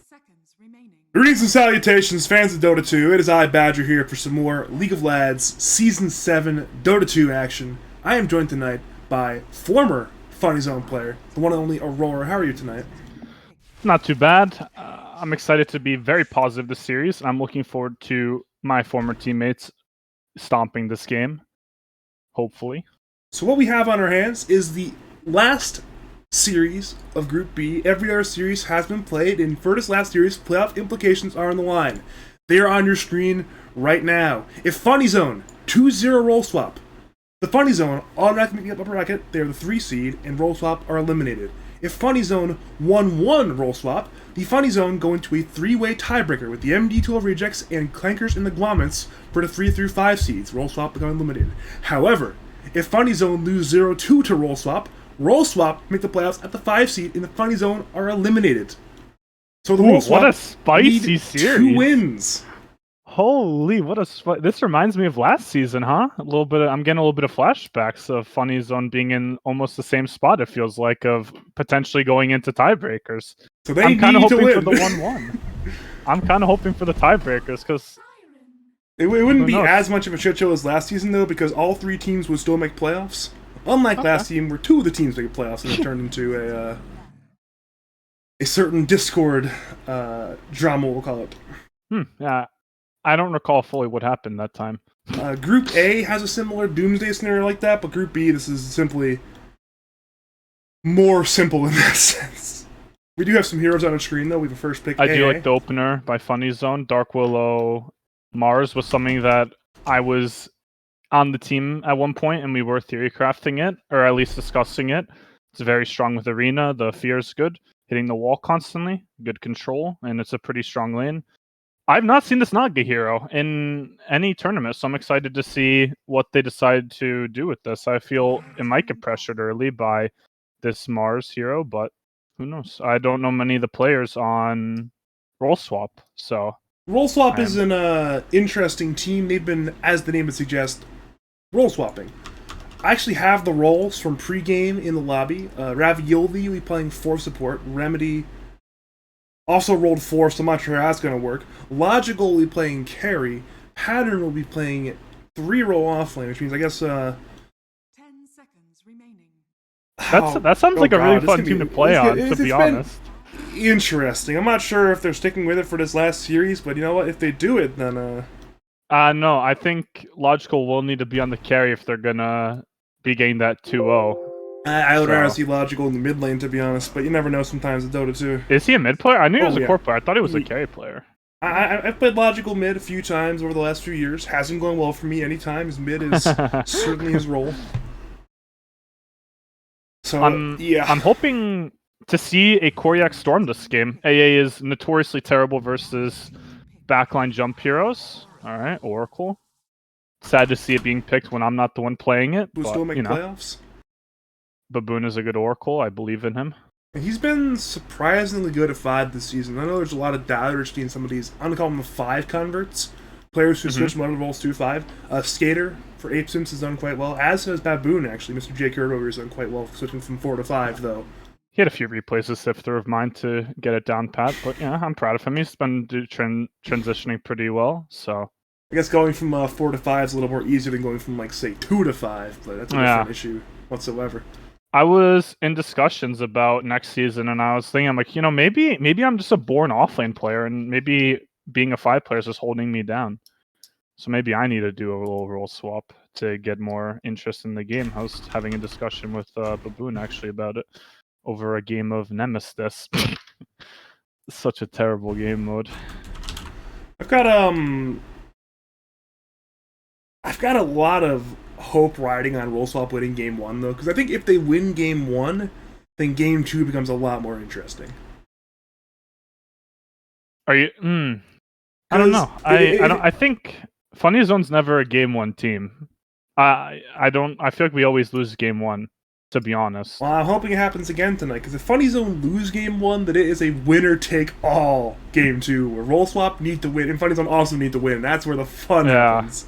seconds remaining. Greetings and salutations, fans of Dota 2. It is I, Badger, here for some more League of Lads Season 7 Dota 2 action. I am joined tonight by former Funny Zone player, the one and only Aurora. How are you tonight? Not too bad. I'm excited to be very positive this series. I'm looking forward to my former teammates stomping this game, hopefully. So what we have on our hands is the last series of Group B. Every other series has been played, and for this last series, playoff implications are on the line. They are on your screen right now. If Funny Zone 2-0 roll swap, the Funny Zone automatically make the upper bracket, they are the 3 seed, and roll swap are eliminated. If Funny Zone 1-1 roll swap, the Funny Zone go into a 3-way tiebreaker with the MD12 rejects and clankers and the glommets for the 3 through 5 seeds. Roll swap become eliminated. However, if Funny Zone lose 0-2 to roll swap make the playoffs at the 5 seed, and the Funny Zone are eliminated. So the roll swap what a spicy series! 2 wins. Holy, this reminds me of last season, huh? I'm getting a little bit of flashbacks of Funny Zone being in almost the same spot. It feels like of potentially going into tiebreakers. So they I'm kind of need to hoping win. for the 1-1. I'm kind of hoping for the tiebreakers because it wouldn't be as much of a shit show as last season though, because all 3 teams would still make playoffs. Unlike last season, where 2 of the teams make playoffs, and it turned into a certain Discord drama, we'll call it. Yeah. I don't recall fully what happened that time. Group A has a similar doomsday scenario like that, but Group B, this is simply more simple in that sense. We do have some heroes on our screen, though. We have a first pick. I do like the opener by Funny Zone. Dark Willow Mars was something that I was on the team at one point, and we were theory crafting it, or at least discussing it. It's very strong with Arena. The fear is good. Hitting the wall constantly. Good control, and it's a pretty strong lane. I've not seen this Naga hero in any tournament, so I'm excited to see what they decide to do with this. I feel it might get pressured early by this Mars hero, but who knows? I don't know many of the players on Roll Swap, so... Roll Swap is an interesting team. They've been, as the name would suggest, roll swapping. I actually have the roles from pregame in the lobby. Ravioli will be playing 4 support. Remedy also rolled 4, so I'm not sure how that's going to work. Logical will be playing carry. Pattern will be playing 3 roll offlane, which means I guess 10 seconds remaining. That sounds like a really fun team to play on, to be honest. Interesting. I'm not sure if they're sticking with it for this last series, but you know what? If they do it, then no, I think Logical will need to be on the carry if they're gonna be getting that 2-0. I would rather see Logical in the mid lane, to be honest, but you never know sometimes with Dota 2. Is he a mid player? I knew he was a core player. I thought he was a carry player. I've played Logical mid a few times over the last few years. Hasn't gone well for me anytime. His mid is certainly his role. So, yeah. I'm hoping to see a Koryak Storm this game. AA is notoriously terrible versus backline jump heroes. Alright, Oracle. Sad to see it being picked when I'm not the one playing it. Who still make playoffs? Baboon is a good Oracle. I believe in him. He's been surprisingly good at 5 this season. I know there's a lot of doubters seeing some of these, I'm going to call them the 5 converts. Players who switch from other roles to 5. Skater for Ape Sims has done quite well, as has Baboon, actually. Mr. J. Kurdover has done quite well, switching from 4 to 5, though. He had a few replays of Sifter of mine to get it down pat, but yeah, I'm proud of him. He's been transitioning pretty well, so... I guess going from 4 to 5 is a little more easier than going from, like, say, 2 to 5, but that's a different issue whatsoever. I was in discussions about next season, and I was thinking, I'm like, you know, maybe I'm just a born offlane player, and maybe being a 5 player is just holding me down. So maybe I need to do a little role swap to get more interest in the game. I was having a discussion with Baboon, actually, about it over a game of Nemesis. Such a terrible game mode. I've got a lot of hope riding on roll swap winning game 1 though, because I think if they win game 1, then game 2 becomes a lot more interesting. Are you? I don't know. I think Funny Zone's never a game 1 team. I feel like we always lose game 1. To be honest. Well, I'm hoping it happens again tonight, because if Funny Zone lose game 1, then it is a winner-take-all game 2, where Roll Swap need to win, and Funny Zone also need to win. That's where the fun happens.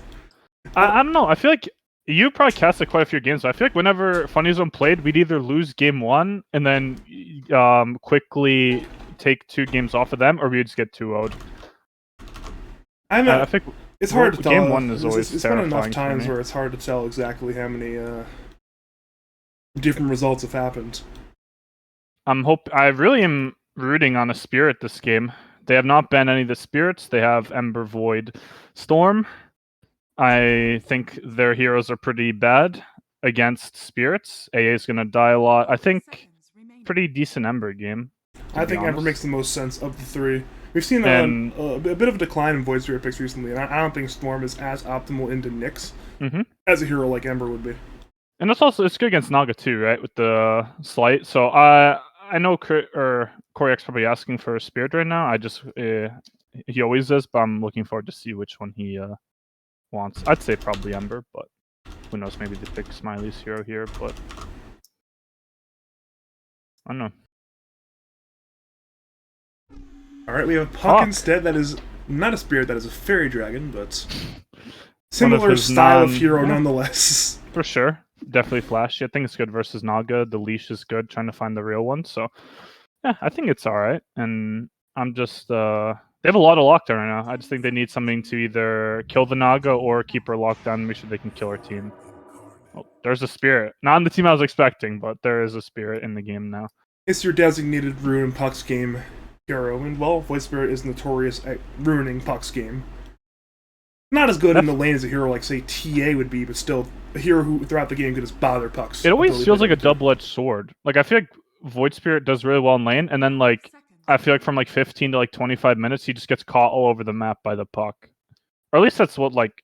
I don't know. I feel like you probably casted quite a few games, so I feel like whenever Funny Zone played, we'd either lose game 1 and then quickly take 2 games off of them, or we would just get 2-0'd. I think it's hard to tell. Game 1 is always it's been enough terrifying for times me. where it's hard to tell exactly how many different results have happened. I really am rooting on a Spirit this game. They have not banned any of the Spirits. They have Ember, Void, Storm. I think their heroes are pretty bad against Spirits. AA is going to die a lot. I think Seconds remaining. pretty decent Ember game. I think Ember makes the most sense of the 3. We've seen a bit of a decline in Void Spirit picks recently, and I don't think Storm is as optimal into Nyx as a hero like Ember would be. And it's good against Naga too, right? With the Slight. So I know Koryak's probably asking for a Spirit right now. He always is, but I'm looking forward to see which one he wants. I'd say probably Ember, but who knows? Maybe they pick Smiley's hero here, but I don't know. All right, we have Puck instead. That is not a Spirit. That is a Fairy Dragon, but similar style of hero nonetheless. For sure. Definitely flashy. I think it's good versus Naga. The leash is good, trying to find the real one. So, yeah, I think it's alright. And I'm just... they have a lot of lockdown right now. I just think they need something to either kill the Naga or keep her locked down and make sure they can kill our team. Oh, there's a Spirit. Not in the team I was expecting, but there is a Spirit in the game now. It's your designated ruin Puck's game hero. And, well, Void Spirit is notorious at ruining Puck's game. Not as good in the lane as a hero like, say, TA would be, but still a hero who throughout the game could just bother Pucks. It always feels like a double-edged sword. Like, I feel like Void Spirit does really well in lane, and then, like, I feel like from, like, 15 to, like, 25 minutes, he just gets caught all over the map by the Puck. Or at least that's what, like,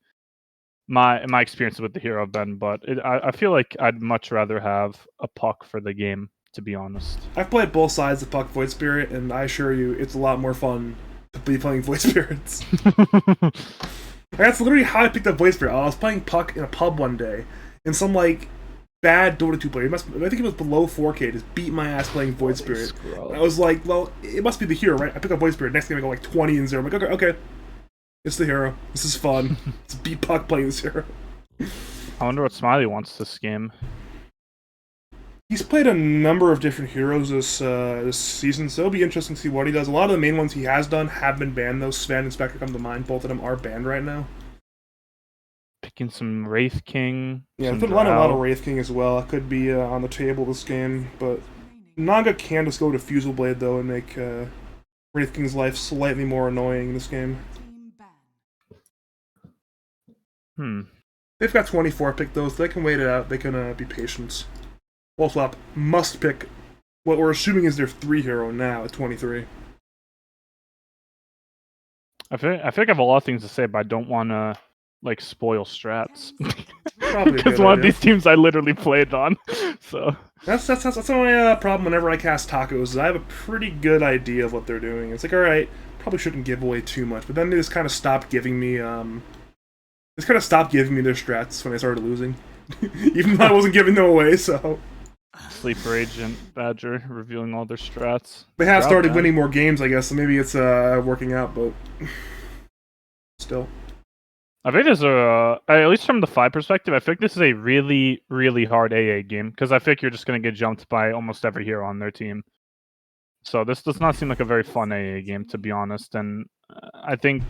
my experience with the hero have been, but I feel like I'd much rather have a Puck for the game, to be honest. I've played both sides of Puck Void Spirit, and I assure you, it's a lot more fun to be playing Void Spirits. That's literally how I picked up Void Spirit. I was playing Puck in a pub one day, and some, like, bad Dota 2 player, I think it was below 4K, just beat my ass playing Void Spirit. I was like, well, it must be the hero, right? I pick up Void Spirit, next game I go like 20-0. I'm like, okay. It's the hero. This is fun. It's beat Puck playing this hero. I wonder what Smiley wants this game. He's played a number of different heroes this season, so it'll be interesting to see what he does. A lot of the main ones he has done have been banned, though. Sven and Spectre come to mind. Both of them are banned right now. Picking some Wraith King. Yeah, I've been running a lot of Wraith King as well. It could be on the table this game, but Naga can just go to Fusel Blade, though, and make Wraith King's life slightly more annoying in this game. They've got 24 pick those. They can wait it out. They can be patient. Wolflop must pick what we're assuming is their 3 hero now at 23. I feel like I have a lot of things to say, but I don't want to like spoil strats. Because one of these teams I literally played on. So that's my problem whenever I cast tacos. Is I have a pretty good idea of what they're doing. It's like, all right, probably shouldn't give away too much, but then they just kind of stopped giving me their strats when I started losing, even though I wasn't giving them away. So Sleeper Agent Badger revealing all their strats. They have started winning more games, I guess. So maybe it's working out, but still. I think there's at least from the 5 perspective, I think this is a really, really hard AA game, because I think you're just going to get jumped by almost every hero on their team. So this does not seem like a very fun AA game, to be honest, and I think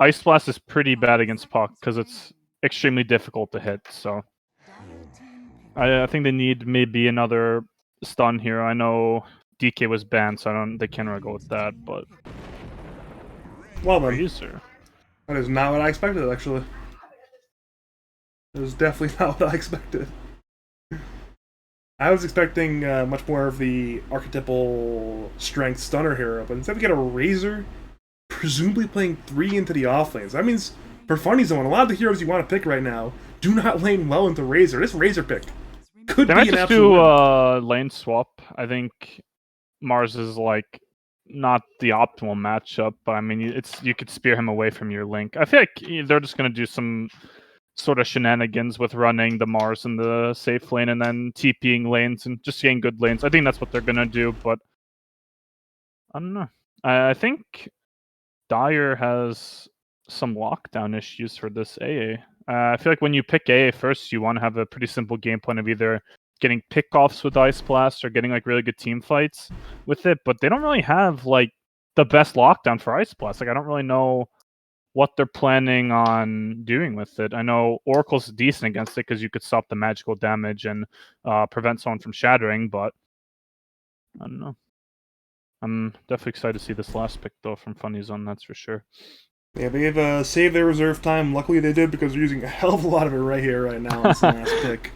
Ice Blast is pretty bad against Puck, because it's extremely difficult to hit, so I think they need maybe another stun hero. I know DK was banned, so they can't really go with that, but... Well then. Razor. That is not what I expected, actually. It was definitely not what I expected. I was expecting much more of the archetypal strength stunner hero, but instead we get a Razor, presumably playing 3 into the offlanes. That means, for Funny Zone, a lot of the heroes you want to pick right now do not lane well into Razor. This Razor pick could be an absolute... They might just do lane swap. I think Mars is like... not the optimal matchup, but I mean, you could spear him away from your link. I feel like they're just going to do some sort of shenanigans with running the Mars in the safe lane and then TPing lanes and just getting good lanes. I think that's what they're going to do, but I don't know. I think Dyer has some lockdown issues for this AA. I feel like when you pick AA first, you want to have a pretty simple game plan of either getting pickoffs with Ice Blast or getting like really good team fights with it, but they don't really have like the best lockdown for Ice Blast. Like I don't really know what they're planning on doing with it. I know Oracle's decent against it because you could stop the magical damage and prevent someone from shattering, but I don't know. I'm definitely excited to see this last pick though from Funny Zone, that's for sure. Yeah, they've saved their reserve time. Luckily they did, because they're using a hell of a lot of it right here, right now on this last pick.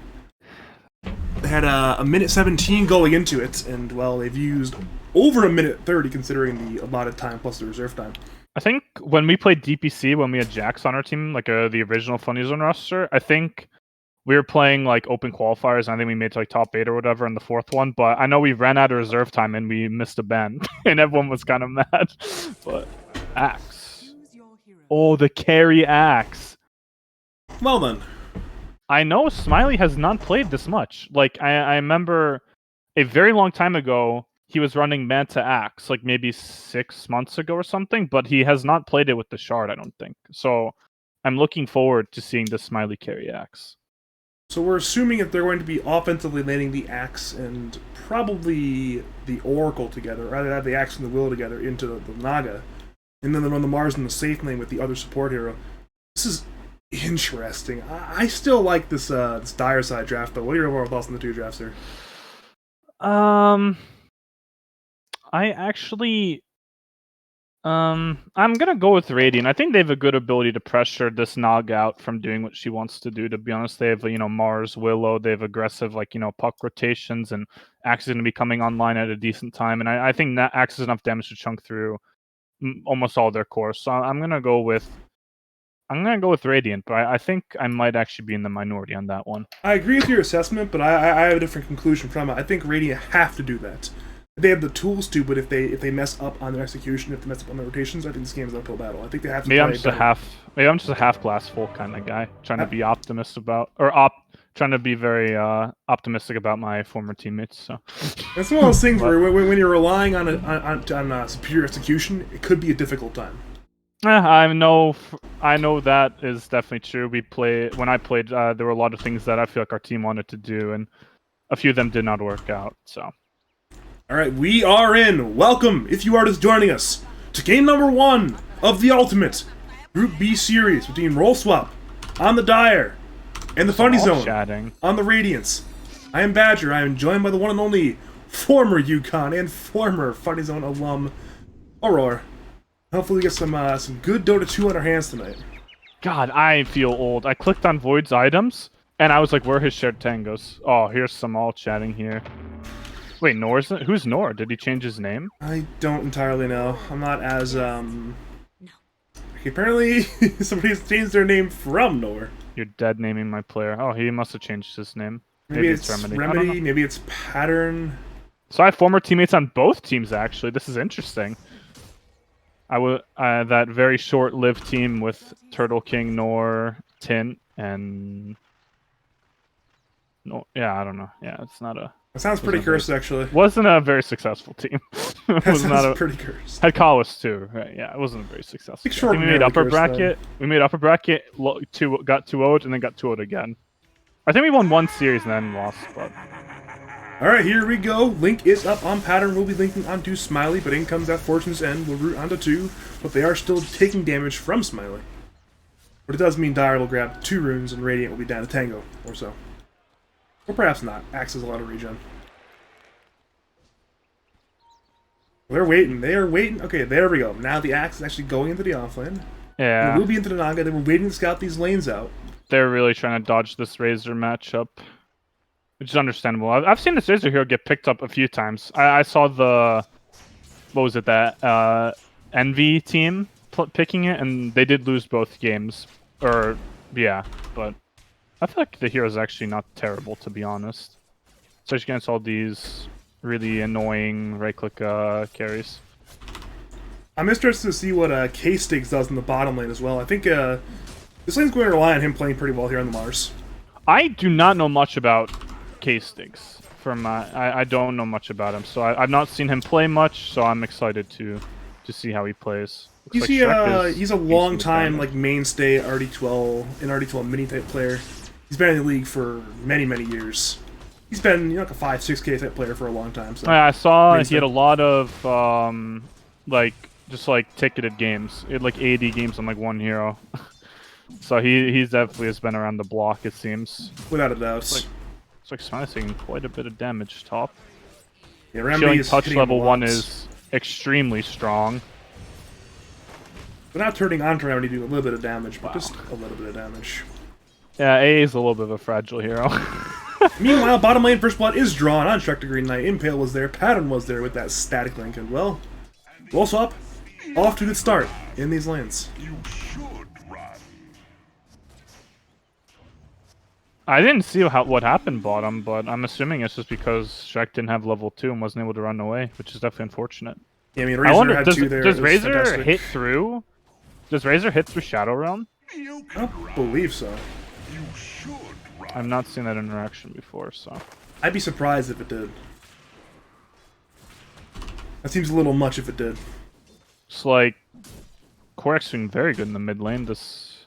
They had a minute 17 going into it, and, well, they've used over a minute 30 considering the allotted time plus the reserve time. I think when we played DPC, when we had Jax on our team, like the original Funny Zone roster, I think we were playing like open qualifiers, and I think we made to like top 8 or whatever in the 4th one, but I know we ran out of reserve time and we missed a ban, and everyone was kind of mad. But Axe. Oh, the carry Axe. Well then. I know Smiley has not played this much. Like, I remember a very long time ago, he was running Manta Axe, like maybe 6 months ago or something, but he has not played it with the Shard, I don't think. So I'm looking forward to seeing the Smiley carry Axe. So we're assuming that they're going to be offensively landing the Axe and probably the Oracle together, or either the Axe and the Will together into the Naga, and then they run the Mars in the safe lane with the other support hero. This is interesting. I still like this Dire side draft, but what are your overall thoughts on the two drafts here? I actually, I'm gonna go with Radiant. I think they have a good ability to pressure this Nog out from doing what she wants to do. To be honest, they have Mars, Willow. They have aggressive puck rotations, and Axe is gonna be coming online at a decent time. And I think that Axe has enough damage to chunk through almost all their core. So I'm gonna go with Radiant, but I think I might actually be in the minority on that one. I agree with your assessment, but I have a different conclusion from it. I think Radiant have to do that. They have the tools to, but if they mess up on their execution, if they mess up on their rotations, I think this game is an uphill battle. I think they have to. Maybe I'm just a half glass full kind of guy, trying to be optimistic about, trying to be very optimistic about my former teammates. So that's one of those things where when you're relying on superior execution, it could be a difficult time. I know that is definitely true. When I played, there were a lot of things that I feel like our team wanted to do, and a few of them did not work out. So. All right, we are in. Welcome, if you are just joining us, to game number 1 of the Ultimate Group B series between Roll Swap on the Dire and the Funny Zone on the Radiance. I am Badger. I am joined by the one and only former Yukon and former Funny Zone alum, Aurora. Hopefully we get some good Dota 2 on our hands tonight. God, I feel old. I clicked on Void's items, and I was like, where are his shared tangos? Oh, here's some all chatting here. Wait, who's Nor? Did he change his name? I don't entirely know. I'm not as, No. Apparently, somebody's changed their name from Nor. You're dead naming my player. Oh, he must have changed his name. Maybe it's Remedy, maybe it's Pattern. So I have former teammates on both teams, actually. This is interesting. That very short-lived team with Turtle King, Nor, Tint, and... No, yeah, I don't know. Yeah, it's not a... That sounds pretty cursed, actually. Wasn't a very successful team. That sounds pretty cursed. Had Kawas too, right? Yeah, it wasn't a very successful. We made upper bracket. We made upper bracket. Got 2-0'd and then got 2-0'd again. I think we won one series and then lost. But all right, here we go. Link is up on Pattern. We'll be linking onto Smiley, but in comes that Fortune's End. We'll root onto 2, but they are still taking damage from Smiley. But it does mean Dire will grab 2 runes and Radiant will be down to Tango or so. Or perhaps not. Axe has a lot of regen. They're waiting. They are waiting. Okay, there we go. Now the Axe is actually going into the offlane. Yeah. And we'll be into the Naga. They were waiting to scout these lanes out. They're really trying to dodge this Razor matchup, which is understandable. I've seen this Razor hero get picked up a few times. I saw the... What was it? That Envy team picking it, and they did lose both games. Or, yeah, but... I feel like the hero's actually not terrible, to be honest. Especially against all these really annoying right-click carries. I'm interested to see what K-Stiggs does in the bottom lane as well. I think this lane's going to rely on him playing pretty well here on the Mars. I do not know much about K-Stiggs. I don't know much about him, so I've not seen him play much, so I'm excited to see how he plays. He's a long time mainstay RD12 mini type player. He's been in the league for many years. He's been like a 5-6K type player for a long time. So I saw makes he had a sense. lot of like just like ticketed games. He had like 80 games on like one hero. So he's definitely has been around the block, it seems. Without a doubt. It's like Smiley's taking quite a bit of damage top. Yeah, Remedy Showing is touch hitting level him a 1 lot. is extremely strong. But now turning on to Remedy doing a little bit of damage, but just a little bit of damage. Yeah, A is a little bit of a fragile hero. Meanwhile, bottom lane First Blood is drawn on Shrek the Green Knight. Impale was there, Pattern was there with that static link, and well, roll swap, off to a good start in these lanes. I didn't see what happened bottom, but I'm assuming it's just because Shrek didn't have level 2 and wasn't able to run away, which is definitely unfortunate. Yeah, I mean, I Razor wonder, had does, two there. does it was Razor fantastic. hit through? Does Razor hit through Shadow Realm? I don't believe so. I've not seen that interaction before, so. I'd be surprised if it did. That seems a little much if it did. It's like Korak's doing very good in the mid lane. This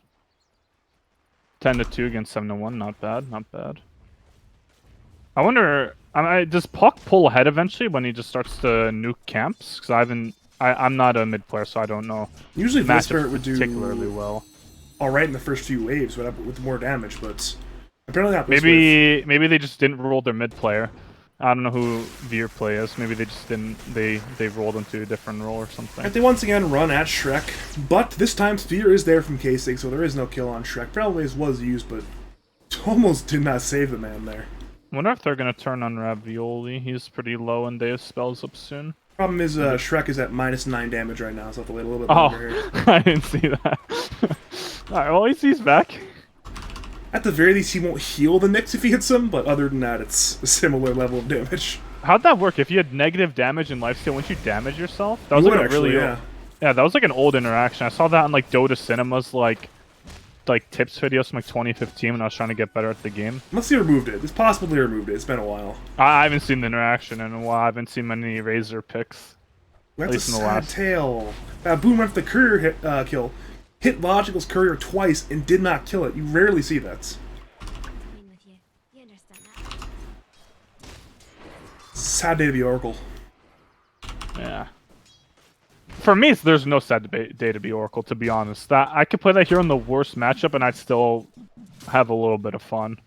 10-2 against 7-1, not bad, not bad. I wonder, does Puck pull ahead eventually when he just starts to nuke camps? Because I'm not a mid player, so I don't know. Usually Matchups Spirit would do particularly well. alright in the first few waves with more damage, but apparently not this wave. Maybe they just didn't roll their mid player. I don't know who Veer play is. Maybe they just didn't. They rolled into a different role or something. Right, they once again run at Shrek, but this time Sphere is there from K6, so there is no kill on Shrek. Probably was used, but almost did not save the man there. I wonder if they're gonna turn on Ravioli. He's pretty low and they have spells up soon. Problem is, Shrek is at -9 damage right now, so I have to wait a little bit longer here. I didn't see that. Alright, well, he's back. At the very least, he won't heal the Nyx if he hits him, but other than that, it's a similar level of damage. How'd that work? If you had negative damage in lifesteal, wouldn't you damage yourself? That was You like would a really actually, yeah, that was like an old interaction. I saw that on like Dota Cinema's like tips videos from like 2015 when I was trying to get better at the game. Unless they removed it. It's possible they removed it. It's been a while. I haven't seen the interaction in a while. I haven't seen many Razor picks. That's a least in the sad last. tale. Boom went for the courier kill. Hit Logical's courier twice and did not kill it. You rarely see that. With you. You understand that? Sad day to be Oracle. Yeah. For me, there's no sad day to be Oracle, to be honest. That I could play that hero in the worst matchup and I'd still have a little bit of fun.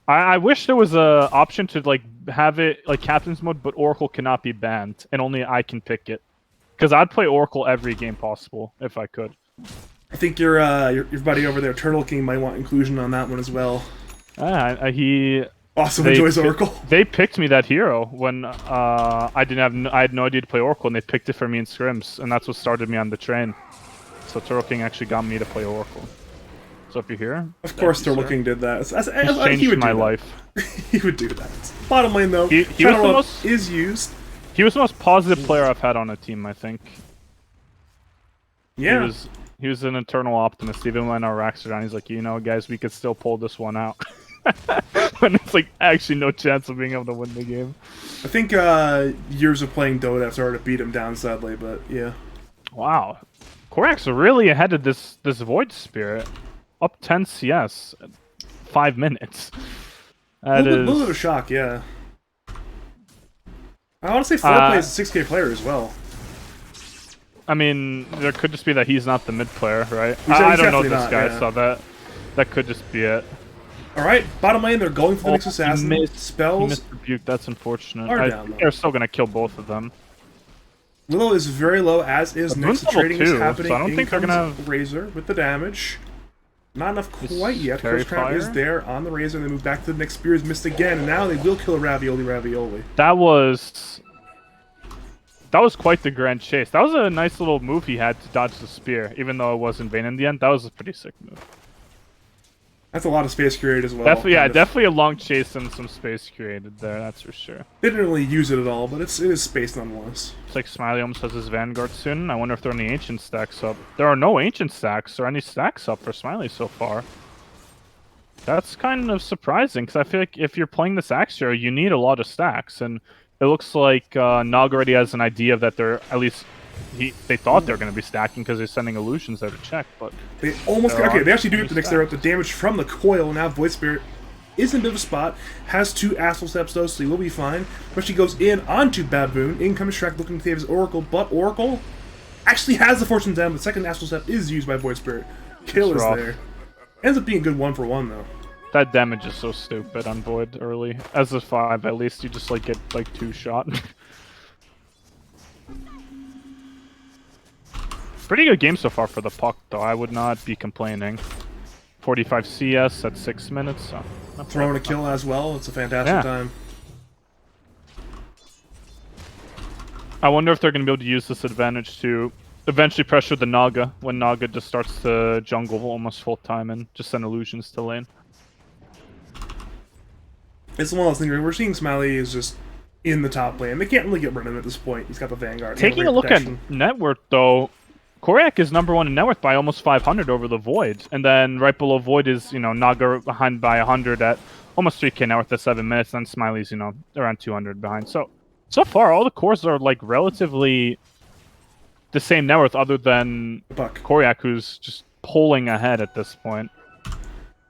I wish there was a option to like have it like captain's mode, but Oracle cannot be banned and only I can pick it. Because I'd play Oracle every game possible if I could. I think your buddy over there, Turtle King, might want inclusion on that one as well. He Also They enjoys pi- Oracle. They picked me that hero when I had no idea to play Oracle, and they picked it for me in scrims, and that's what started me on the train. So Turtle King actually got me to play Oracle. So if you're here, Of course, thank you, Turtle sir. King did that. He's changed he would my do that. life. He would do that. Bottom lane, though, He was the Shadow Realm most- is used. He was the most positive player I've had on a team, I think. Yeah. He was an eternal optimist. Even when our racks are down, he's like, you know, guys, we could still pull this one out. When it's like actually no chance of being able to win the game. I think years of playing Dota have started to beat him down, sadly, but yeah. Wow, Korak's really ahead of this Void Spirit, up 10 CS, 5 minutes. A That little bit is of a shock, yeah. I want to say 4Play is a 6K player as well. I mean, there could just be that he's not the mid player, right? He's I don't know definitely this not, guy, yeah. so that could just be it. Alright, bottom lane, they're going for the next assassin. He Spells. missed Rebuke, that's unfortunate. Are I down, think though. they're still gonna kill both of them. Willow is very low, as is But Nyx. Boon's The level trading is 2, happening. so I don't In think they're comes gonna- Razor with the damage. Not enough Is quite yet. Fairy First Crown is Fire? there on the Razor, and they move back to the Nyx. Spear is missed again, and now they will kill Ravioli. That was quite the grand chase. That was a nice little move he had to dodge the spear, even though it was in vain in the end. That was a pretty sick move. That's a lot of space created as well. Definitely, yeah, kind of. definitely a long chase and some space created there. That's for sure. They didn't really use it at all, but it is space nonetheless. It's like Smiley almost has his Vanguard soon. I wonder if there are any ancient stacks up. There are no ancient stacks or any stacks up for Smiley so far. That's kind of surprising because I feel like if you're playing this Axe hero, you need a lot of stacks, and it looks like Nog already has an idea that they're at least they thought they were going to be stacking because they're sending illusions there to check, but They almost There okay. are They actually do two get the next. They're up the damage from the coil now. Void Spirit is in a bit of a spot. Has 2 Astral Steps though, so he will be fine. But she goes in onto Baboon. In comes Shrek looking to save his Oracle, but Oracle actually has the Fortune Down. The second Astral Step is used by Void Spirit. Kill is there. Ends up being a good 1-for-1 though. That damage is so stupid on Void early. As a 5, at least you just like get like 2 shot. Pretty good game so far for the puck, though. I would not be complaining. 45 CS at 6 minutes, so... Throwing a kill as well, it's a fantastic time. I wonder if they're going to be able to use this advantage to eventually pressure the Naga, when Naga just starts to jungle almost full time and just send illusions to lane. It's one of those things where we're seeing Smiley is just in the top lane. They can't really get rid of him at this point. He's got the Vanguard. Taking a look at net worth, though, Koryak is #1 in net worth by almost 500 over the Void. And then right below Void is, you know, Naga behind by 100 at almost 3k net worth at 7 minutes. And Smiley's, you know, around 200 behind. So far, all the cores are, like, relatively the same net worth other than Koryak, who's just pulling ahead at this point.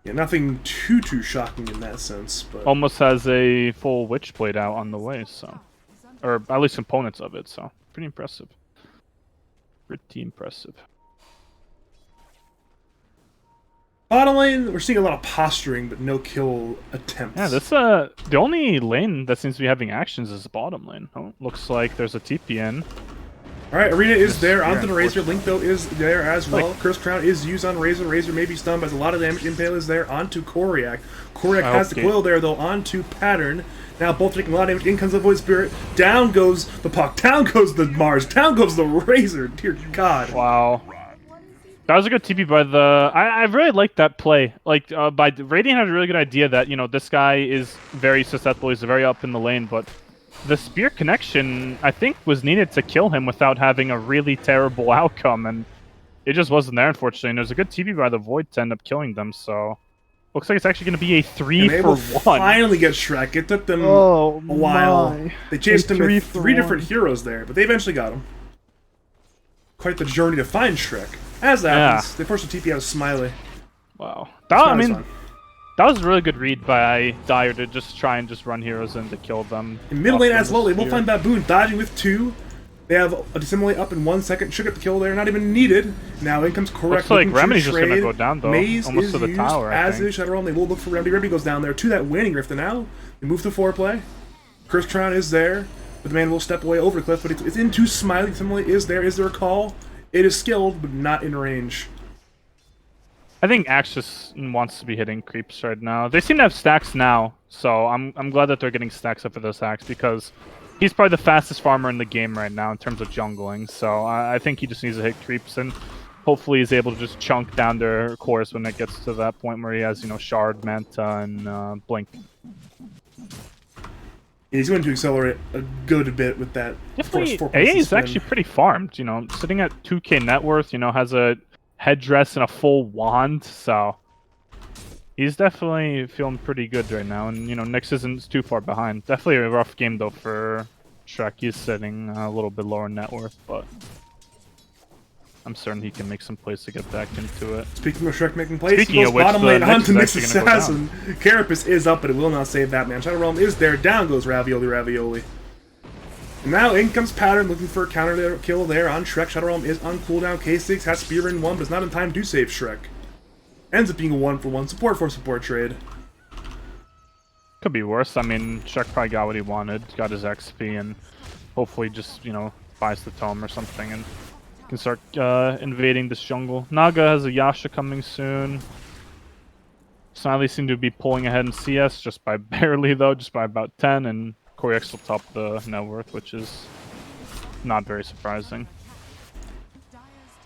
Yeah, nothing too shocking in that sense, but... Almost has a full Witchblade out on the way, so... Or at least components of it, so... Pretty impressive. Pretty impressive. Bottom lane, we're seeing a lot of posturing, but no kill attempts. Yeah, this the only lane that seems to be having actions is the bottom lane. Oh, looks like there's a TP in. Alright, Arena is there onto the Razor. Link, though, is there as well. Curse Crown is used on Razor. Razor may be stunned, but a lot of damage. Impale is there onto Koryak. Koryak has the coil there, though, onto Pattern. Now both taking a lot of damage. In comes the Void Spirit. Down goes the puck. Down goes the Mars. Down goes the Razor. Dear God. Wow. That was a good TP by the... I really liked that play. Like, by Radiant had a really good idea that, you know, this guy is very susceptible. He's very up in the lane, but... The spear connection, I think, was needed to kill him without having a really terrible outcome, and it just wasn't there, unfortunately. And there's a good TP by the Void to end up killing them, so... Looks like it's actually going to be a 3-for-1. Finally get Shrek. It took them a while. My. They chased him with 3 different heroes there, but they eventually got him. Quite the journey to find Shrek. As that happens, they forced the TP out of Smiley. Wow. That was a really good read by Dyer to just try and just run heroes in to kill them. In mid lane as well, they will find Baboon dodging with 2. They have a Dissimulate up in 1 second. Should get the kill there, not even needed. Now in comes Koryak. Looks like Remedy's just going to go down, though. Maze almost is to the used, tower, as is Shadowrun. They will look for Remedy. Remedy goes down there to that Waning Rift, and now they move to foreplay. Curse Crown is there, but the man will step away over the cliff, but it's into Smiley. Dissimulate is there. Is there a call? It is skilled, but not in range. I think Axe just wants to be hitting creeps right now. They seem to have stacks now, so I'm glad that they're getting stacks up for this Axe because he's probably the fastest farmer in the game right now in terms of jungling. So I think he just needs to hit creeps and hopefully he's able to just chunk down their cores when it gets to that point where he has, you know, Shard, Manta, and Blink. He's going to accelerate a good bit with that. Definitely, AA is actually pretty farmed, you know, sitting at 2k net worth, you know, has a headdress and a full wand, so he's definitely feeling pretty good right now, and you know, Nyx isn't too far behind. Definitely a rough game though for Shrek. He's sitting a little bit lower net worth, but I'm certain he can make some plays to get back into it. Speaking of Shrek making plays, he goes bottom lane onto Nyx Assassin. Carapace is up, but it will not save that man. Shadow Realm is there, down goes Ravioli. And now in comes Pattern looking for a counter kill there on Shrek. Shadow Realm is on cooldown. K6 has Spear in 1, but it's not in time to save Shrek. Ends up being a 1-for-1 support for support trade. Could be worse. I mean, Shrek probably got what he wanted, got his XP, and hopefully just, you know, buys the tome or something and can start invading this jungle. Naga has a Yasha coming soon. Smiley seem to be pulling ahead in CS just by barely though, just by about 10, and Koryak's will top the net worth, which is not very surprising.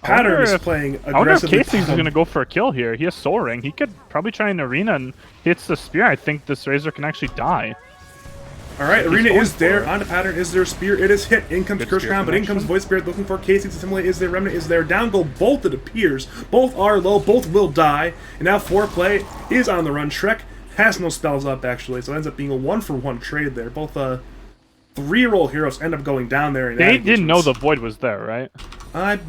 Pattern is playing aggressively. I wonder if Casey's going to go for a kill here. He has Soaring. He could probably try an Arena and hits the Spear. I think this Razor can actually die. Alright, Arena is there. Onto Pattern is there. Spear. It is hit. In comes Curse Crown, but in comes Void Spirit looking for Casey to simulate. Is there? Remnant is there. Down go both, it appears. Both are low. Both will die. And now foreplay is on the run. Shrek has no spells up, actually, so it ends up being a 1-for-1 trade there. Both 3-roll heroes end up going down there. They didn't know the Void was there, right?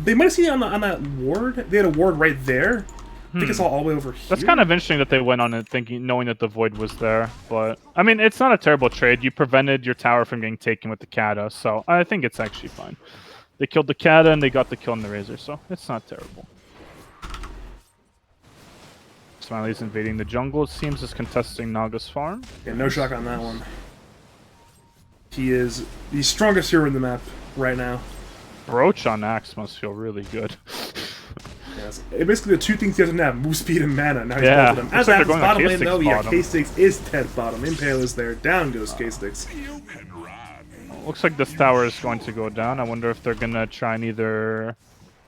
They might have seen it on that ward. They had a ward right there. I think it's all the way over here. That's kind of interesting that they went on it knowing that the void was there. But I mean, it's not a terrible trade. You prevented your tower from getting taken with the Kata, so I think it's actually fine. They killed the Kata and they got the kill on the Razor, so it's not terrible. Smiley's invading the jungle. It seems is contesting Naga's farm. Yeah, no shock on that one. He is the strongest hero in the map right now. Roach on Axe must feel really good. Yes. Basically, the two things he doesn't have: move speed and mana. Now he's Yeah, both of them. looks As like happens, they're going bottom on lane though, K6 yeah, bottom. K6 is dead bottom. Impale is there. Down goes K6. Looks like this tower is going to go down. I wonder if they're gonna try and either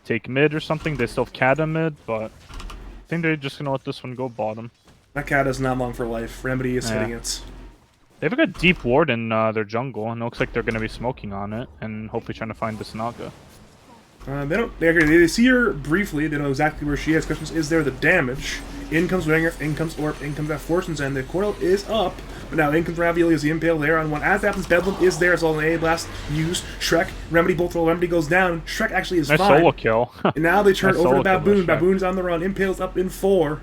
take mid or something. They still have Kata mid, but I think they're just gonna let this one go bottom. That cat is not long for life. Remedy is hitting it. They have a good deep ward in their jungle, and it looks like they're gonna be smoking on it, and hopefully trying to find this Naga. They don't. They see her briefly. They know exactly where she is. Question is there the damage? In comes Winger, in comes Orb, in comes that Fortune's End. The coil is up, but now in comes Ravioli as the Impale there on one. As that happens, Bedlam is there. It's all an A blast used. Shrek, Remedy bolt roll. Remedy goes down. Shrek actually is Nice fine. solo kill. And now they turn Nice over to solo kill by Baboon. Shrek. Baboon's on the run. Impale's up in 4.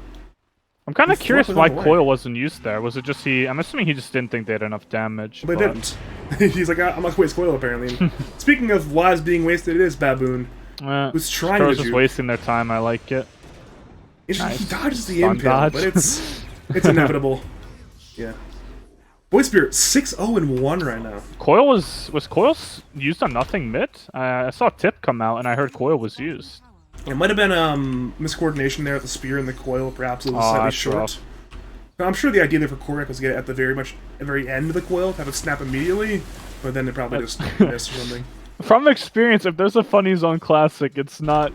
I'm kind of He curious flipped it why all the way. Coil wasn't used there. Was it just I'm assuming he just didn't think they had enough damage. But they didn't. He's like, I'm not waste coil apparently. And speaking of lives being wasted, it is Baboon. Who's trying to just juke. wasting their time. I like it. He Nice. dodges the Fun Impale, dodge. but it's inevitable. Yeah. Void Spirit 6-0-1 right now. Coil was Coil used on nothing mid? I saw Tip come out and I heard Coil was used. It might have been miscoordination there at the spear and the coil. Perhaps it was Oh, slightly that's short. rough. Now, I'm sure the idea there for Korek was to get it at the very end of the coil, have it snap immediately, but then they probably just missed or something. From experience, if there's a Funny Zone Classic, it's not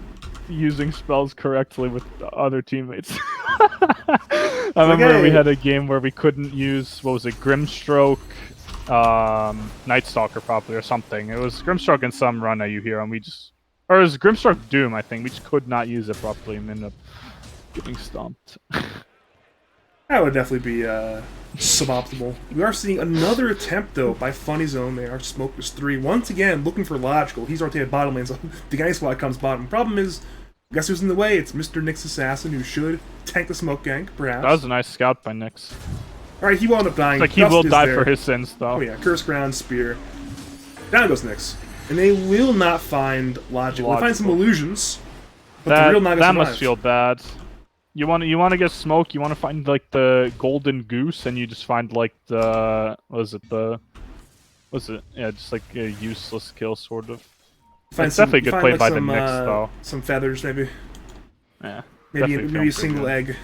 using spells correctly with other teammates. I remember we had a game where we couldn't use, what was it, Grimstroke, Night Stalker probably, or something. It was Grimstroke and some run that you hear, and or it was Grimstroke Doom, I think. We just could not use it properly and ended up getting stomped. That would definitely be suboptimal. We are seeing another attempt, though, by Funny Zone. They are Smokers 3. Once again, looking for logical. He's rotated bottom lane, so the guy squad comes bottom. Problem is, guess who's in the way? It's Mr. Nyx Assassin, who should tank the smoke gank, perhaps. That was a nice scout by Nyx. Alright, he wound up dying. Like, he Dust will is die there. for his sins, though. Oh yeah, Curse Ground, Spear. Down goes Nyx. And they will not find logic. They'll find some illusions, but the real Naga that survives. must feel bad. You want to get smoke. You want to find like the golden goose, and you just find like the yeah, just like a useless kill sort of. It's definitely good play by the Knicks though. Some feathers maybe. Yeah. Maybe definitely a single good. egg.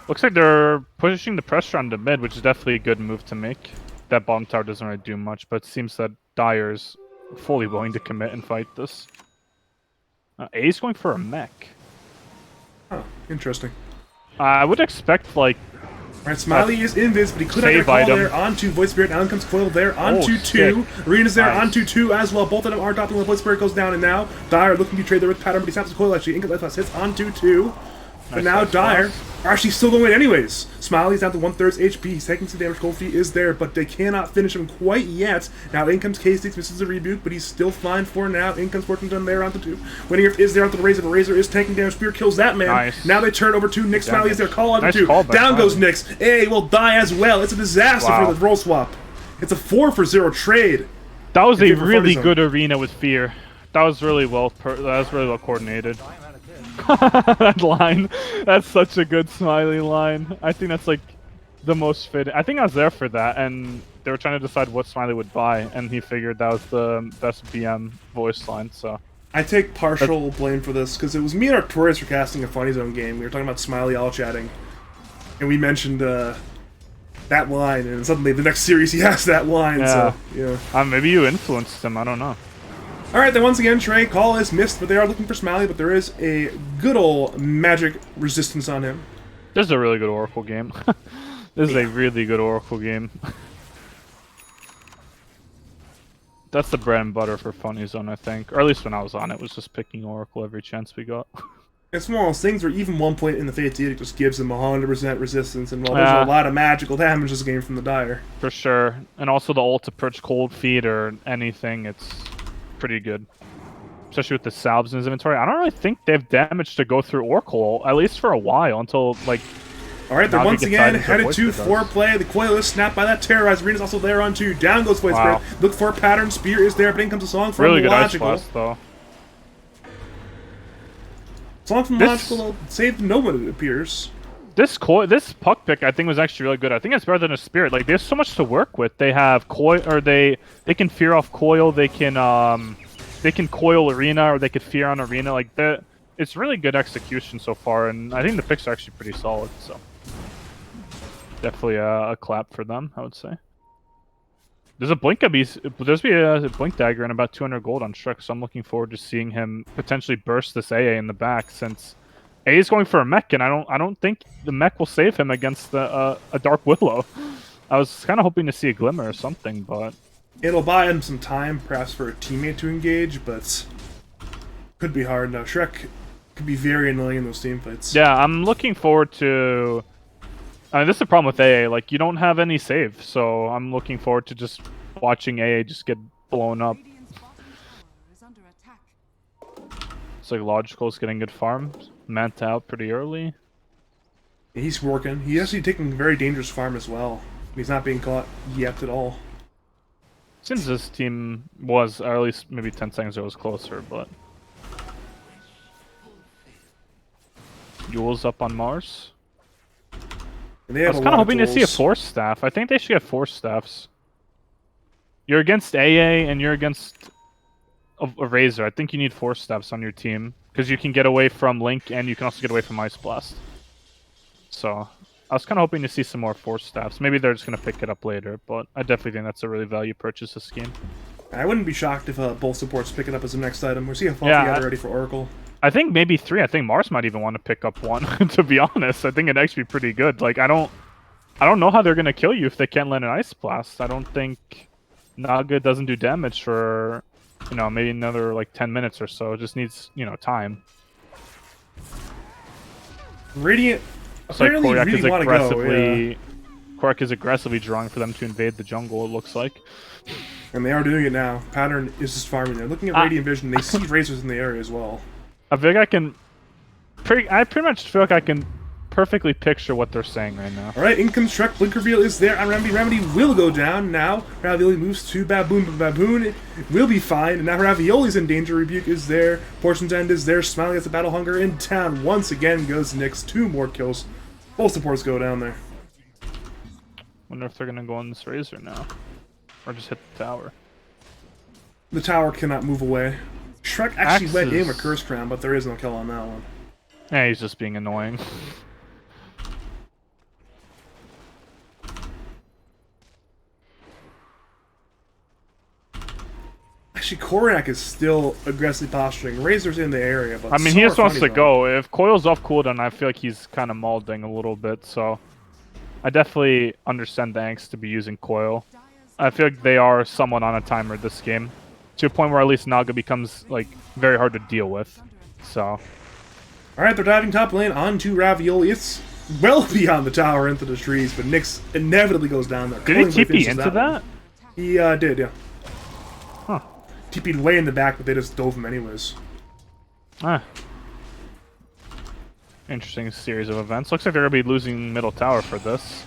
Looks like they're pushing the pressure on the mid, which is definitely a good move to make. That bottom tower doesn't really do much, but it seems that Dyer's fully willing to commit and fight this. A's going for a mech. Oh, interesting. I would expect like. Alright, Smiley is invis, but he could have Save a call item. there onto Void Spirit. Down comes Coil there onto Oh, 2. Arena's there Nice. onto 2 as well. Both of them are dropping when Void Spirit goes down, and now Dyer looking to trade there with pattern, but he snaps the Coil actually. Incomplete left hits onto 2. But Nice, now nice Dyer cross. are actually still going to win anyways. Smiley's down to 1/3 HP. He's taking some damage. Cold Feet is there, but they cannot finish him quite yet. Now in comes K6, misses the rebuke, but he's still fine for now. In comes Fortune Done there onto 2. Winning is there onto the Razor, but Razor is taking damage. Spear kills that man. Nice. Now they turn over to Nyx. Smiley is there. Call onto Nice 2. call by Down goes Smiley. Nyx. A will die as well. It's a disaster Wow. for the roll swap. It's a 4-for-0 trade. That was in a favor of really Funny good arena with fear. That was really well coordinated. That line, that's such a good Smiley line. I think that's like the most fitting. I think I was there for that, and they were trying to decide what Smiley would buy, and he figured that was the best BM voice line. So I take partial blame for this because it was me and Artorias were casting a Funny Zone game. We were talking about Smiley all chatting, and we mentioned that line, and suddenly the next series he has that line. Yeah. So yeah. maybe you influenced him. I don't know. All right, then once again, Trey call is missed, but they are looking for Smiley. But there is a good old magic resistance on him. This is a really good Oracle game. This is a really good Oracle game. That's the bread and butter for Funny Zone, I think. Or at least when I was on it, was just picking Oracle every chance we got. It's one of those things where even 1 point in the Fate Edict just gives him 100% resistance, and while Yeah. there's a lot of magical damage this game from the Dyer. For sure. And also the ult to perch Cold Feet or anything, it's pretty good. especially with the salves in his inventory. I don't really think they have damage to go through Oracle, at least for a while, until, like... Alright, they're Naga once gets again tied into headed voice to that does. foreplay. The coil is snapped by that terrorize. Arena's also there on two. Down goes Voice Wow. Spirit. Look for a pattern. Spear is there, but in comes a song from Really good Ice Logical. Blast, though. Song from This- Logical saved no one, it appears. This puck pick, I think, was actually really good. I think it's better than a Spirit. Like, there's so much to work with. They have coil, or they can fear off coil. They can coil Arena, or they could fear on Arena. Like, it's really good execution so far, and I think the picks are actually pretty solid. So, definitely a clap for them, I would say. There's a blink there's a blink dagger and about 200 gold on Shrek, so I'm looking forward to seeing him potentially burst this AA in the back, since AA is going for a mech, and I don't think the mech will save him against a Dark Willow. I was kind of hoping to see a glimmer or something, but It'll buy him some time, perhaps for a teammate to engage, but could be hard. Now, Shrek could be very annoying in those team fights. yeah, I'm looking forward to. I mean, this is the problem with AA. Like, you don't have any save, so I'm looking forward to just watching AA just get blown up. Radiant's bottom tower is under attack. It's like Logical's getting good farms. Manta out pretty early. He's working. He's actually taking a very dangerous farm as well. He's not being caught yet at all. Since this team was, or at least maybe 10 seconds ago, was closer, but... Yule's up on Mars. And they I have was a kind of lot hoping to see a tools. Force Staff. I think they should get Force Staffs. You're against AA, and you're against a Razor. I think you need Force Staffs on your team, because you can get away from Link, and you can also get away from Ice Blast. So, I was kind of hoping to see some more Force Staffs. Maybe they're just going to pick it up later, but I definitely think that's a really value purchase this game. I wouldn't be shocked if both supports pick it up as the next item. We'll see how far Yeah, we got ready for Oracle. I think maybe 3. I think Mars might even want to pick up 1, to be honest. I think it'd actually be pretty good. Like, I don't know how they're going to kill you if they can't land an Ice Blast. I don't think Naga doesn't do damage for, you know, maybe another, like, 10 minutes or so. It just needs, you know, time. Radiant It's like apparently Koryak really is want to go. aggressively... Koryak is aggressively drawing for them to invade the jungle, it looks like. And they are doing it now. Pattern is just farming there. Looking at Radiant Vision, they see Razors in the area as well. I feel like I can... I pretty much feel like I can perfectly picture what they're saying right now. Alright, in comes Shrek. Blink reveal is there on Remedy. Remedy will go down now. Ravioli moves to Baboon, but Baboon will be fine. And now Ravioli's in danger. Rebuke is there. Portion's End is there. Smiling at the Battle Hunger in town. Once again goes Nyx. 2 more kills. Both supports go down there. Wonder if they're gonna go on this Razor now. Or just hit the tower. The tower cannot move away. Shrek actually went in Axes. with Curse Crown, but there is no kill on that one. Yeah, he's just being annoying. Actually, Koryak is still aggressively posturing. Razor's in the area, but I mean, so he are just wants to Funny Bone. go. If Coil's off cooldown, I feel like he's kind of mauling a little bit, so... I definitely understand the angst to be using Coil. I feel like they are somewhat on a timer this game. To a point where at least Naga becomes, like, very hard to deal with. So... Alright, they're diving top lane onto Ravioli. It's well beyond the tower into the trees, but Nyx inevitably goes down there. Did he Collingwood TP finishes into one. that? He did, yeah. Huh. TP'd way in the back, but they just dove him anyways. Ah. Interesting series of events. Looks like they're going to be losing middle tower for this.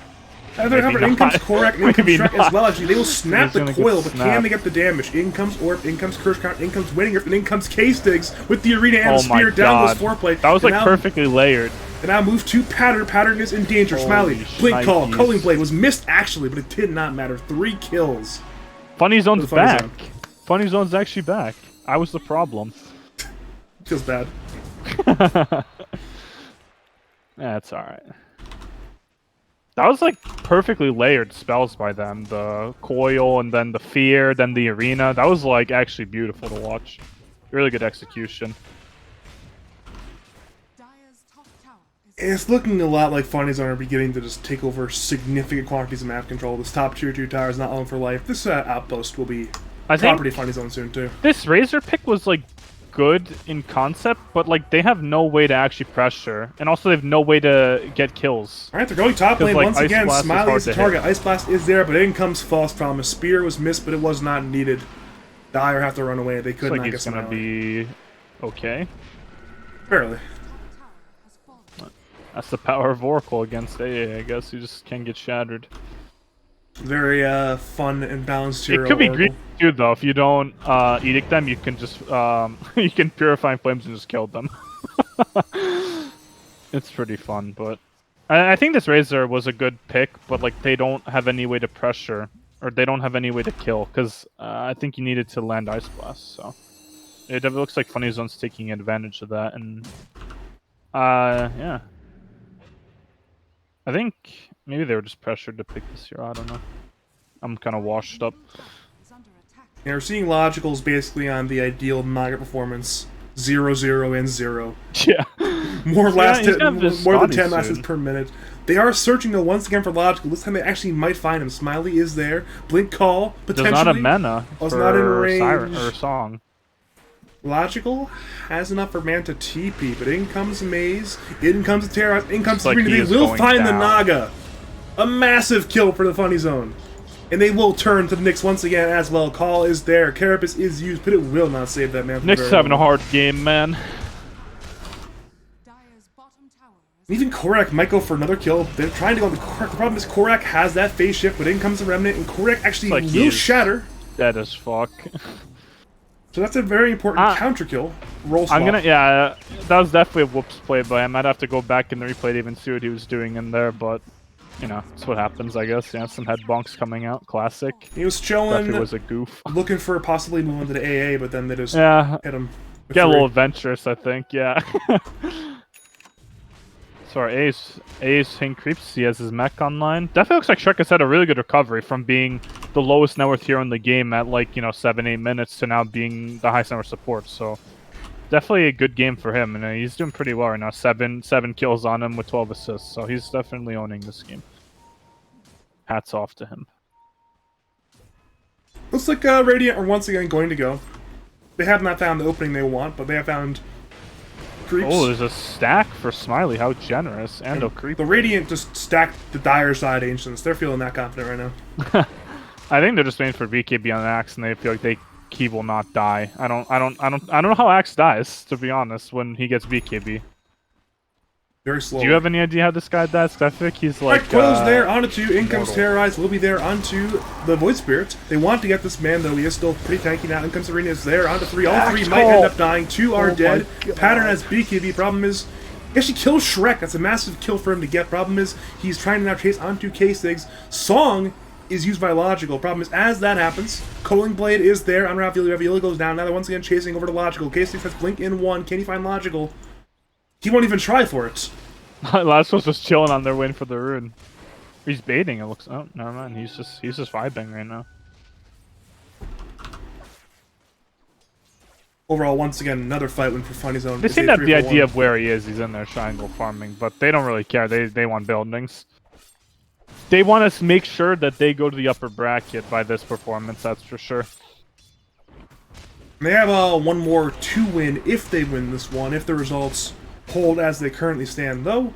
However, in comes Koryak, in comes Maybe Shrek not. as well, actually. They will snap He's the gonna get coil, but can snapped. they get the damage? In comes Orb, in comes Curse Crown, in comes Winning Grip, and in comes K-Stigs with the Arena and Oh the my Spear down god. goes foreplay. That was And like now- perfectly layered. And now move to Pattern. Pattern is in danger. Smiley, Holy Blink Call, shnikes. Culling Blade was missed actually, but it did not matter. 3 kills. Funny Zone's Funny back. Zone. Funny Zone's actually back. I was the problem. Feels bad. That's alright. That was like perfectly layered spells by them. The coil and then the fear, then the arena. That was like actually beautiful to watch. Really good execution. Dire's top tower is It's looking a lot like Funny Zone are beginning to just take over significant quantities of map control. This top tier 2 tower is not long for life. This outpost will be I think property of Funny Zone soon too. this Razor pick was like good in concept, but like they have no way to actually pressure, and also they have no way to get kills. Alright, they're going top lane like, once Ice again. Blast is Smiley hard is the to hit. target. Ice Blast is there, but in comes False Promise. Spear was missed, but it was not needed. Dire have to run away. They It's could like not get he's gonna Smiley. be Okay. Barely. Tower has fallen. That's the power of Oracle against AA, I guess. You just can't get shattered. Very fun and balanced hero. It could be Oracle. green too, though. If you don't edict them, you can just you can purify flames and just kill them. It's pretty fun, but I think this Razor was a good pick, but like they don't have any way to pressure, or they don't have any way to kill, because I think you needed to land Ice Blast. So it looks like Funny Zone's taking advantage of that, and yeah. I think maybe they were just pressured to pick this hero. I don't know. I'm kind of washed up. Is under attack. Yeah, we're seeing logicals basically on the ideal Naga performance. 0, 0, and 0. Yeah. More he's gonna have his more than body 10 lashes soon. per minute. They are searching though once again for logical. This time they actually might find him. Smiley is there. Blink call potentially. There's not a mana Oh, it's for not in range. Siren or Song. Logical has enough for man to TP, but in comes Maze, in comes Terra, in comes like Serena. he They is will going find the down. Naga. A massive kill for the Funny Zone. And they will turn to the Nyx once again as well. Call is there. Carapace is used, but it will not save that man from Nick's having a hard game, man. Dire's bottom tower is And even Korak might go for another kill. They're trying to go on the Korak. The problem is Korak has that phase shift, but in comes the Remnant, and Korak actually It's like he will is shatter. Dead as fuck. So that's a very important counter kill. Roll swap. Yeah, that was definitely a whoops play by him. I'd have to go back in the replay to even see what he was doing in there, but you know, that's what happens, I guess. Yeah, some head bonks coming out, classic. He was chilling, Definitely was a goof. looking for possibly moving to the AA, but then they just Yeah, hit him. with get a three. little adventurous, I think. Yeah. So our Ace Hing creeps. He has his mech online. Definitely looks like Shrek has had a really good recovery from being the lowest net worth hero in the game at like 7-8 minutes to now being the highest net worth support. So definitely a good game for him, and he's doing pretty well right now. Seven kills on him with 12 assists. So he's definitely owning this game. Hats off to him. Looks like Radiant are once again going to go. They have not found the opening they want, but they have found creeps. Oh, there's a stack for Smiley. How generous. And a creep. The Radiant just stacked the dire side ancients. They're feeling that confident right now. I think they're just waiting for BKB on Axe, and they feel like he will not die. I don't know how Axe dies, to be honest, when he gets BKB. Very slow. Do you have any idea how this guy dies? 'Cause I feel like he's like. Alright, Quill's there, onto 2, in comes immortal. Terrorize, will be there, onto the Void Spirit. They want to get this man, though, he is still pretty tanky now. In comes Serena is there, onto 3, all 3 might end up dying, 2 are Oh dead. my God. Pattern has BKB, problem is, he actually kills Shrek, that's a massive kill for him to get. Problem is, he's trying to now chase onto K-Sigs. Song is used by Logical. Problem is, as that happens, Culling Blade is there on Ravioli. Ravioli goes down, now they're once again chasing over to Logical. K-Sigs has Blink in 1, can he find Logical? He won't even try for it. Last was just chilling on their win for the rune. He's baiting. It looks. Oh, never mind. He's just vibing right now. Overall, once again, another fight win for Funny Zone. They It's seem a to have the 3-for-1. idea of where he is. He's in their triangle farming, but they don't really care. They want buildings. They want to make sure that they go to the upper bracket by this performance. That's for sure. They have one more to win if they win this one, if the results hold as they currently stand. Though,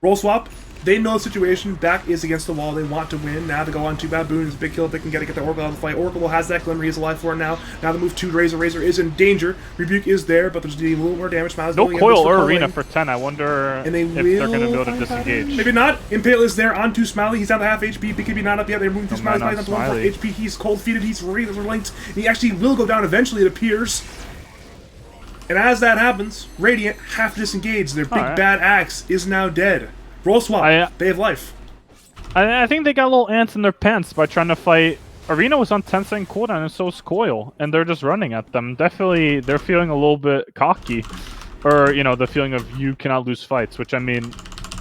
roll swap, they know the situation, back is against the wall, they want to win. Now they go on to Baboon, it's a big kill if they can get the Oracle out of the fight. Oracle has that Glimmer, he's alive for it now. Now the move to Razor, Razor is in danger. Rebuke is there, but there's a little more damage. Smiles No going in, coil Mr. or Culling. arena for 10. I wonder And they if they're going to be able to will find disengage. Maybe not. Impale is there onto Smiley. He's down to half HP. BKB not up yet. They're moving to No Smiley. man on Smiley's down to 1 Smiley. HP. He's cold feeted. He's razor linked. And he actually will go down eventually, it appears. And as that happens, Radiant have to disengage. Their big Alright. bad axe is now dead. Roll swap. They have life. I think they got little ants in their pants by trying to fight. Arena was on 10-second cooldown, and so is Coil, and they're just running at them. Definitely, they're feeling a little bit cocky, or the feeling of you cannot lose fights, which I mean,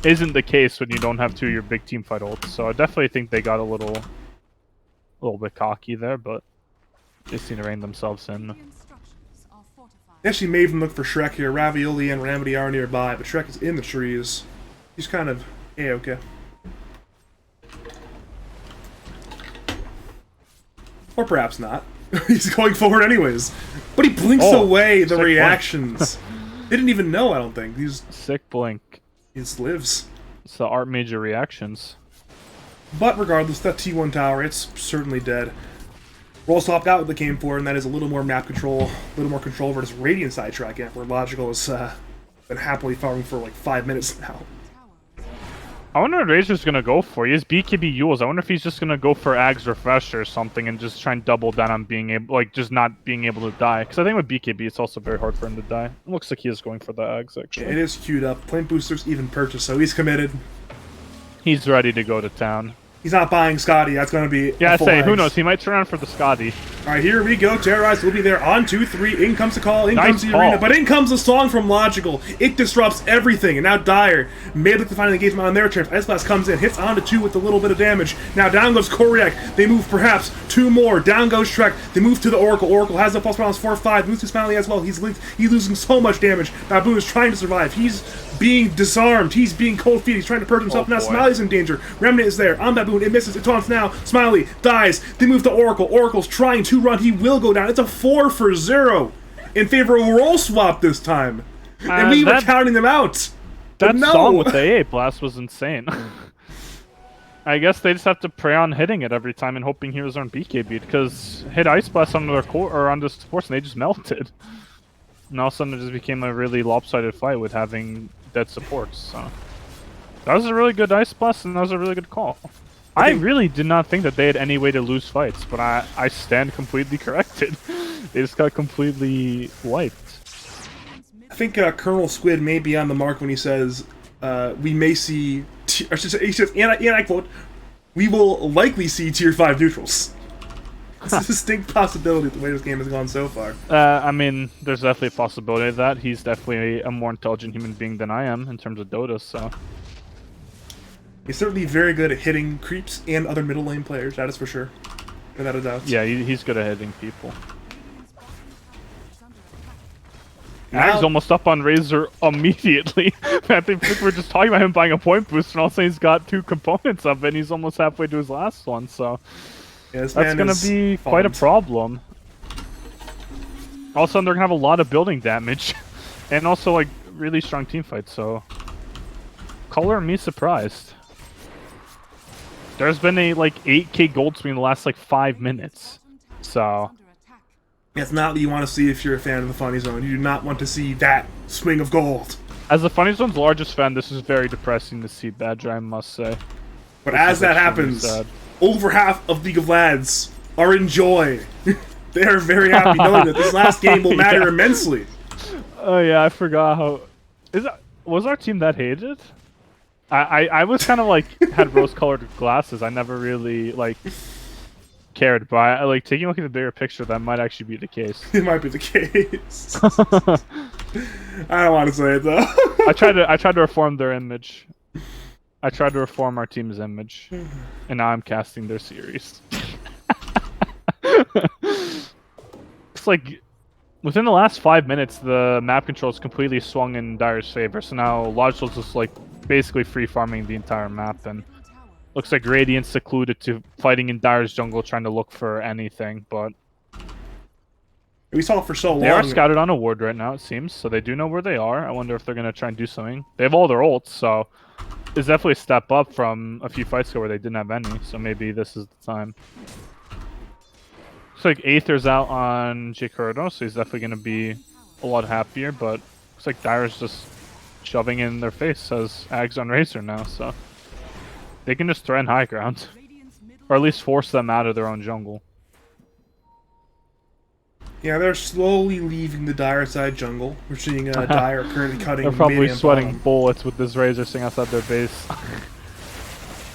isn't the case when you don't have 2 of your big team fight ults. So I definitely think they got a little bit cocky there, but they seem to rein themselves in. Radiant structures are fortified. They actually made them look for Shrek here. Ravioli and Ramity are nearby, but Shrek is in the trees. He's kind of A-okay. Or perhaps not. He's going forward anyways. But he blinks away the sick reactions. They didn't even know, I don't think. Sick blink. He just lives. It's the art major reactions. But regardless, that T1 tower, it's certainly dead. Roll swapped out with the Game 4, and that is a little more map control, a little more control over this Radiant sidetrack amp, where Logical has been happily farming for like 5 minutes now. I wonder what Razor's gonna go for. He has BKB Yules. I wonder if he's just gonna go for Ag's Refresh or something and just try and double down on being able, like, just not being able to die. Because I think with BKB, it's also very hard for him to die. It looks like he is going for the Ags, actually. Yeah, it is queued up. Point boosters even purchased, so he's committed. He's ready to go to town. He's not buying Scotty. That's going to be Yeah, I full say, who Ags. knows? He might turn around for the Scotty. All right, here we go. Terrorize will be there on 2-3. In comes the call. In comes the call. arena. But in comes the song from Logical. It disrupts everything. And now Dire may look to find the engagement on their terms. Ice Blast comes in, hits onto 2 with a little bit of damage. Now down goes Koryak. They move perhaps 2 more. Down goes Shrek. They move to the Oracle. Oracle has a plus balance 4-5. Moves to Smiley as well. He's linked. He's losing so much damage. Baboon is trying to survive. He's being disarmed. He's being cold feet. He's trying to purge himself. Now boy. Smiley's in danger. Remnant is there. On Baboon. It misses. It taunts now. Smiley dies. They move to Oracle. Oracle's trying to run. He will go down. It's a 4-0 in favor of roll swap this time. And we were counting them out. That no. song with the AA blast was insane. I guess they just have to pray on hitting it every time and hoping heroes aren't BKB because hit Ice Blast on their core or on the supports and they just melted. And all of a sudden it just became a really lopsided fight with having dead supports. So that was a really good Ice Blast and that was a really good call. I really did not think that they had any way to lose fights, but I stand completely corrected. They just got completely wiped. I think Colonel Squid may be on the mark when he says, we may see, he says, and I quote, we will likely see Tier 5 neutrals. It's a distinct possibility the way this game has gone so far. I mean, there's definitely a possibility of that. He's definitely a more intelligent human being than I am in terms of Dota, so... He's certainly very good at hitting creeps and other middle lane players, that is for sure. Without a doubt. Yeah, he's good at hitting people. Now- Ag's almost up on Razor immediately. I think we were just talking about him buying a point boost, and all of a sudden he's got 2 components of it, and he's almost halfway to his last one, so... Yeah, this that's man gonna is be quite a farmed. problem. All of a sudden they're gonna have a lot of building damage. And also, like, really strong team fights, so... Color me surprised. There's been a, like, 8k gold swing in the last, like, 5 minutes. So... That's not what you want to see if you're a fan of the Funny Zone. You do not want to see that swing of gold. As the Funny Zone's largest fan, this is very depressing to see, Badger, I must say. But This as is that extremely happens, sad. over half of League of Lads are in joy. They are very happy knowing that this last game will matter Yeah. immensely. Oh yeah, I forgot how... Was our team that hated? I was kind of like, had rose-colored glasses. I never really, like, cared. But I, like, taking a look at the bigger picture, that might actually be the case. It might be the case. I don't want to say it, though. I tried to reform their image. I tried to reform our team's image. And now I'm casting their series. It's like... Within the last 5 minutes, the map controls completely swung in Dire's favor, so now Logical's just like basically free farming the entire map, and looks like Radiant's secluded to fighting in Dire's jungle trying to look for anything, but We saw it for so long. they are scouted on a ward right now, it seems, so they do know where they are. I wonder if they're going to try and do something. They have all their ults, so it's definitely a step up from a few fights ago where they didn't have any, so maybe this is the time. Looks like Aether's out on Jacurdo, so he's definitely going to be a lot happier, but looks like Dire's just shoving in their face as Ags on Razor now, so they can just threaten high ground. Or at least force them out of their own jungle. Yeah, they're slowly leaving the Dire side jungle. We're seeing Dire currently cutting They're probably mid and sweating bottom. bullets with this Razor sitting outside their base.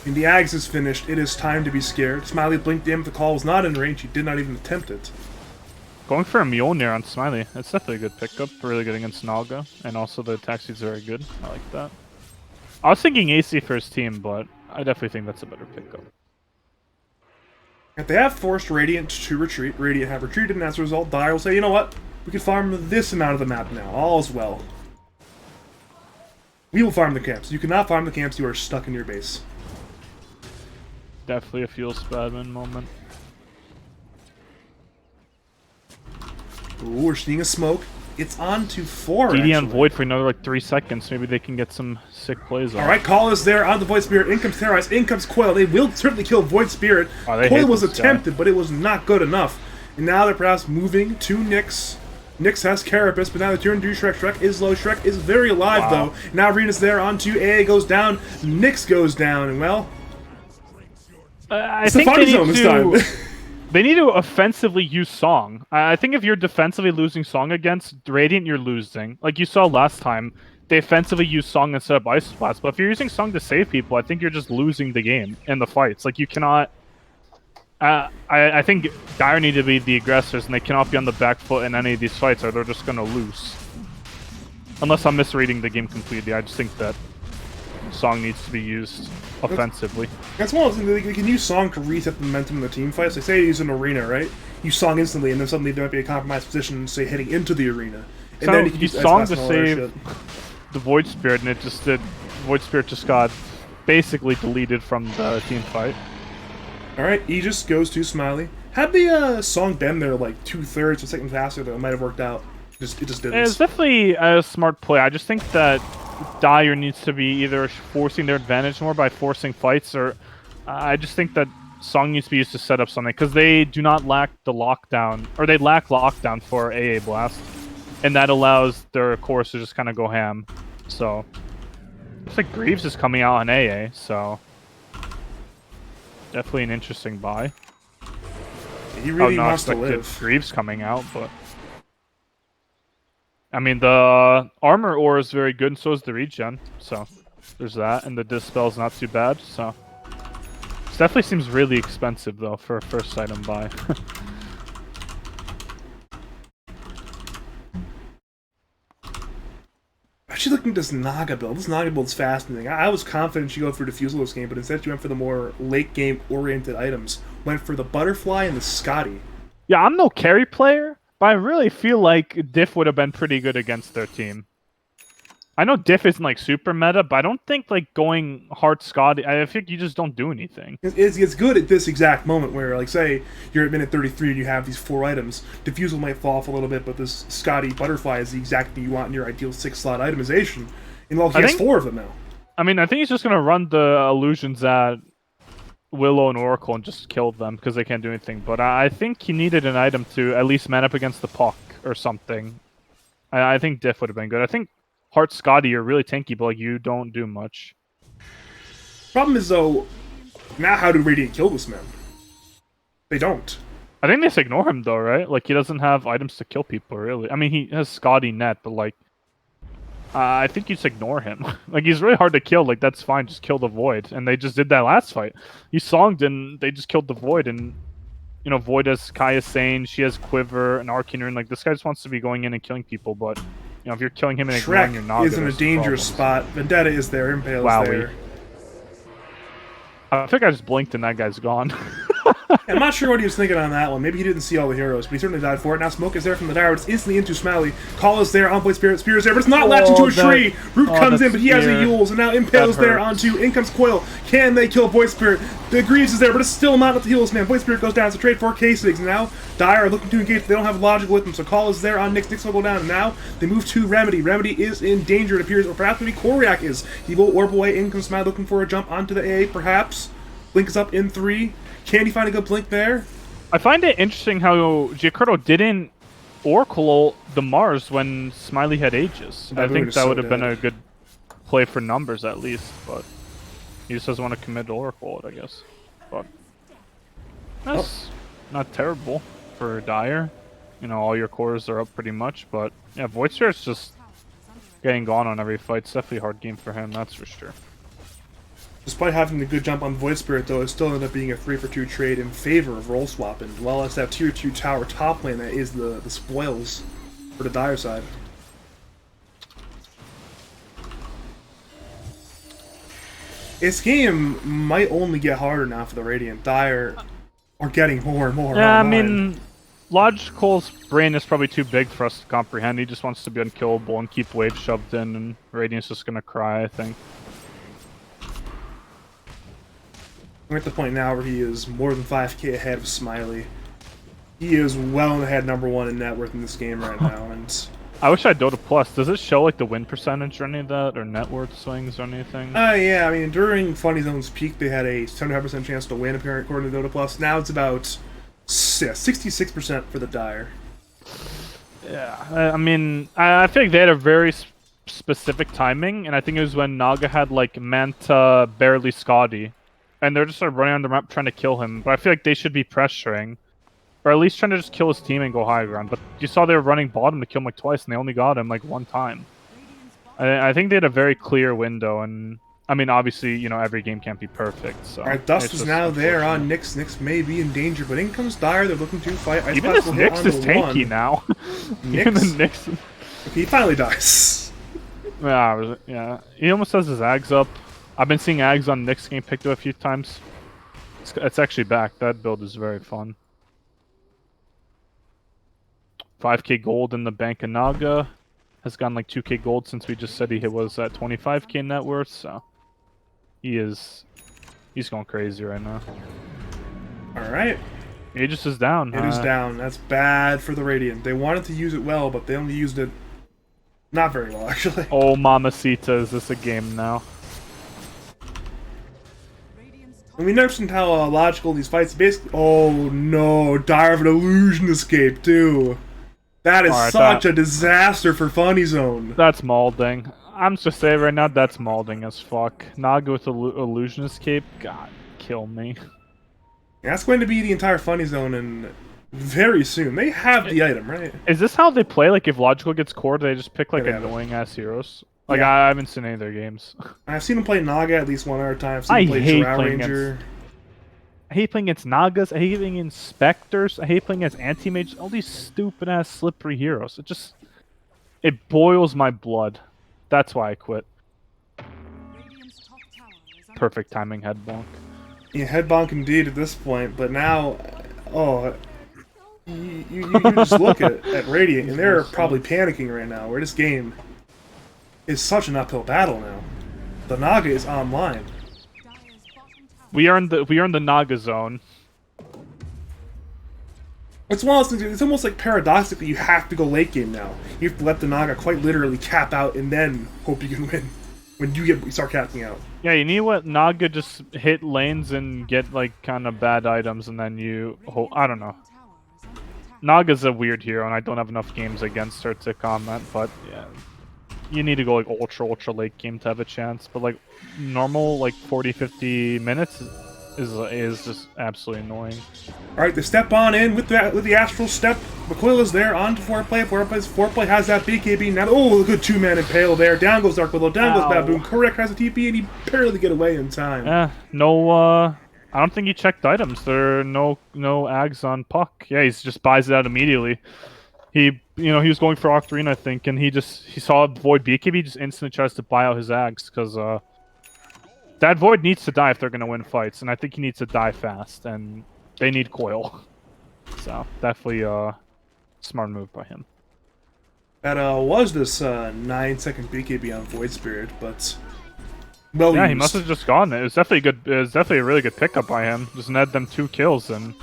And the Ags is finished. It is time to be scared. Smiley blinked in, but the call was not in range. He did not even attempt it. Going for a Mjolnir on Smiley. That's definitely a good pickup. Really good against Naga. And also the attack speed's very good. I like that. I was thinking AC for his team, but I definitely think that's a better pickup. If they have forced Radiant to retreat, Radiant have retreated, and as a result, Dire will say, you know what? We can farm this amount of the map now. All's well. We will farm the camps. You cannot farm the camps, you are stuck in your base. Definitely a Fuel Spadman moment. Ooh, we're seeing a smoke. It's on to 4, DD on actually. Void for another like 3 seconds. Maybe they can get some sick plays on. Alright, call is there on the Void Spirit. In comes Terrorize, in comes Coil. They will certainly kill Void Spirit. Oh, they Coil hate was this guy. attempted, but it was not good enough. And now they're perhaps moving to Nyx. Nyx has Carapace, but now the turn to Shrek. Shrek is low. Shrek is very alive, though. Now Arena's there onto AA goes down. Nyx goes down, and well... I it's think the funny zone this time. They need to offensively use Song. I think if you're defensively losing Song against Radiant, you're losing. Like you saw last time, they offensively use Song instead of Ice Blast. But if you're using Song to save people, I think you're just losing the game in the fights. Like you cannot... I think Dire need to be the aggressors, and they cannot be on the back foot in any of these fights, or they're just going to lose. Unless I'm misreading the game completely. I just think that Song needs to be used offensively. That's one of the things. They can use Song to reset the momentum in the team fights. Like, say you use an arena, right? Use Song instantly, and then suddenly there might be a compromised position, say, heading into the arena. And so then you can use Song to save the Void Spirit, and it just did. Void Spirit just got basically deleted from the team fight. Alright, Aegis goes to Smiley. Had the Song been there like 2/3 or second faster, though, it might have worked out. It just didn't. It's definitely a smart play. I just think that Dire needs to be either forcing their advantage more by forcing fights, or I just think that Song needs to be used to set up something, because they do not lack the lockdown, or they lack lockdown for AA Blast, and that allows their cores to just kind of go ham. So, looks like Greaves is coming out on AA, so... definitely an interesting buy. He really wants to expected live. Greaves coming out, but I mean the armor ore is very good, and so is the regen. So there's that, and the dispel's not too bad. So this definitely seems really expensive though for a first item buy. Actually, looking at this Naga build. This Naga build's fascinating. I was confident she'd go for Diffusal this game, but instead she went for the more late game oriented items. Went for the Butterfly and the Scotty. Yeah, I'm no carry player, but I really feel like Diff would have been pretty good against their team. I know Diff isn't like super meta, but I don't think like going hard Scotty, I think you just don't do anything. It's good at this exact moment where, like, say you're at minute 33 and you have these 4 items. Diffusal might fall off a little bit, but this Scotty Butterfly is the exact thing you want in your ideal 6-slot itemization. And well, he has 4 of them now. I mean, I think he's just gonna run the illusions at Willow and Oracle and just kill them because they can't do anything. But I think he needed an item to at least man up against the Puck or something. I think Diff would have been good. I think Heart Scotty, you're really tanky, but like you don't do much. Problem is though, now how do Radiant kill this man? They don't. I think they just ignore him though, right? Like he doesn't have items to kill people, really. I mean, he has Scotty net, but like, I think you just ignore him. Like he's really hard to kill. Like that's fine, just kill the Void, and they just did that last fight. You songed and they just killed the Void, and you know Void has Kaya Sane, she has Quiver and Arcane Rune. Like this guy just wants to be going in and killing people, but. You know, if you're killing him and ignoring your Naga, is in a dangerous spot. Vendetta is there. Impale is there. I think I just blinked and that guy's gone. I'm not sure what he was thinking on that one. Maybe he didn't see all the heroes, but he certainly died for it. Now Smoke is there from the Dire, but it's instantly into Smiley. Call is there, on-play Spirit, Spear is there, but it's not latched into a tree! Root comes in, but he has a Yules, and now Impale is there onto, in comes Coil. Can they kill Void Spirit? The Greaves is there, but it's still not at the heals, man. Void Spirit goes down, it's a trade for K6, and now Dire are looking to engage, they don't have logic with them, so Call is there on Nyx, Nyx will go down, and now they move to Remedy. Remedy is in danger, it appears, or perhaps maybe Koryak is. He will orb away, in comes Smiley looking for a jump onto the A, perhaps. Blink is up in 3. Can he find a good blink there? I find it interesting how Giacomo didn't Oracle the Mars when Smiley had Aegis. I think that would have been a good play for numbers at least, but he just doesn't want to commit to Oracle it, I guess. But that's not terrible for Dire. You know, all your cores are up pretty much, but yeah, Void Spirit's just getting gone on every fight. It's definitely a hard game for him, that's for sure. Despite having the good jump on Void Spirit, though, it still ended up being a 3-for-2 trade in favor of Roll Swap, and well, it's that tier 2 tower top lane that is the spoils for the Dire side. This game might only get harder now for the Radiant. Dire are getting more and more Yeah, online. I mean, Logical's brain is probably too big for us to comprehend. He just wants to be unkillable and keep waves shoved in, and Radiant's just gonna cry, I think. We're at the point now where he is more than 5k ahead of Smiley. He is well ahead #1 in net worth in this game right now, and I wish I had Dota Plus. Does it show like the win percentage or any of that, or net worth swings or anything? yeah, I mean, during Funny Zone's peak, they had a 75% chance to win, apparently, according to Dota Plus. Now it's about 66% for the Dire. Yeah, I mean, I feel like they had a very specific timing, and I think it was when Naga had like Manta, barely Scotty, and they're just sort of running on the map trying to kill him. But I feel like they should be pressuring, or at least trying to just kill his team and go high ground. But you saw they were running bottom to kill him like twice, and they only got him like one time. I think they had a very clear window, and I mean, obviously, you know, every game can't be perfect. So Alright, Dust is now there on Nyx. Nyx may be in danger, but in comes Dire. They're looking to fight. Ice even Blast this will hit Nyx on is the tanky one. now. Even the Nyx. Okay, he finally dies. Yeah, he almost has his Ags up. I've been seeing Ags on Nyx getting picked up a few times. It's actually back. That build is very fun. 5k gold in the bank of Naga. Has gotten like 2k gold since we just said he was at 25k net worth, so he's going crazy right now. Alright. Aegis is down. It is down. That's bad for the Radiant. They wanted to use it well, but they only used it not very well, actually. Oh, Mamacita, is this a game now? And we mentioned how logical these fights basically. Oh no, Dire of an illusion escape too. That is such a disaster for Funny Zone. That's maulding. I'm just saying right now, that's maulding as fuck. Naga with illusion escape, God, kill me. That's going to be the entire Funny Zone, and very soon they have the item, right? Is this how they play? Like, if Logical gets core, they just pick like Yeah, annoying ass heroes. Like, Yeah. I haven't seen any of their games. I've seen him play Naga at least one other time. I've seen I him play hate Drow playing Ranger. I hate playing against Nagas. I hate playing against Spectres. I hate playing against Anti-Mages. All these stupid ass slippery heroes. It boils my blood. That's why I quit. Perfect timing head bonk. Yeah, head bonk indeed at this point, but now, oh, you just look at Radiant, and they're probably panicking right now, where this game is such an uphill battle now. The Naga is online. We are in the Naga zone. It's one of those things, it's almost like paradoxically you have to go late game now. You have to let the Naga quite literally cap out and then hope you can win when you start capping out. Yeah, you need what Naga just hit lanes and get like kind of bad items, and then you I don't know. Naga's a weird hero, and I don't have enough games against her to comment, but yeah. You need to go like ultra late game to have a chance, but like normal like 40-50 minutes is just absolutely annoying. Alright, they step on in with the Astral Step. Maquilla's there, on to Foreplay. Foreplay has that BKB now. Oh, a good two-man impale there. Down goes Dark Willow, down goes Baboon. Korek has a TP, and he barely get away in time. Yeah, no, I don't think he checked items. There are no Ags on Puck. Yeah, he just buys it out immediately. He was going for Octarine, I think, and he saw Void BKB, he just instantly tries to buy out his Ags, because that Void needs to die if they're going to win fights, and I think he needs to die fast, and they need Coil. So, definitely a smart move by him. That was this 9-second BKB on Void Spirit, but well Yeah, used. he must have just gotten it. It was definitely good. It was definitely a really good pickup by him. Just net them 2 kills and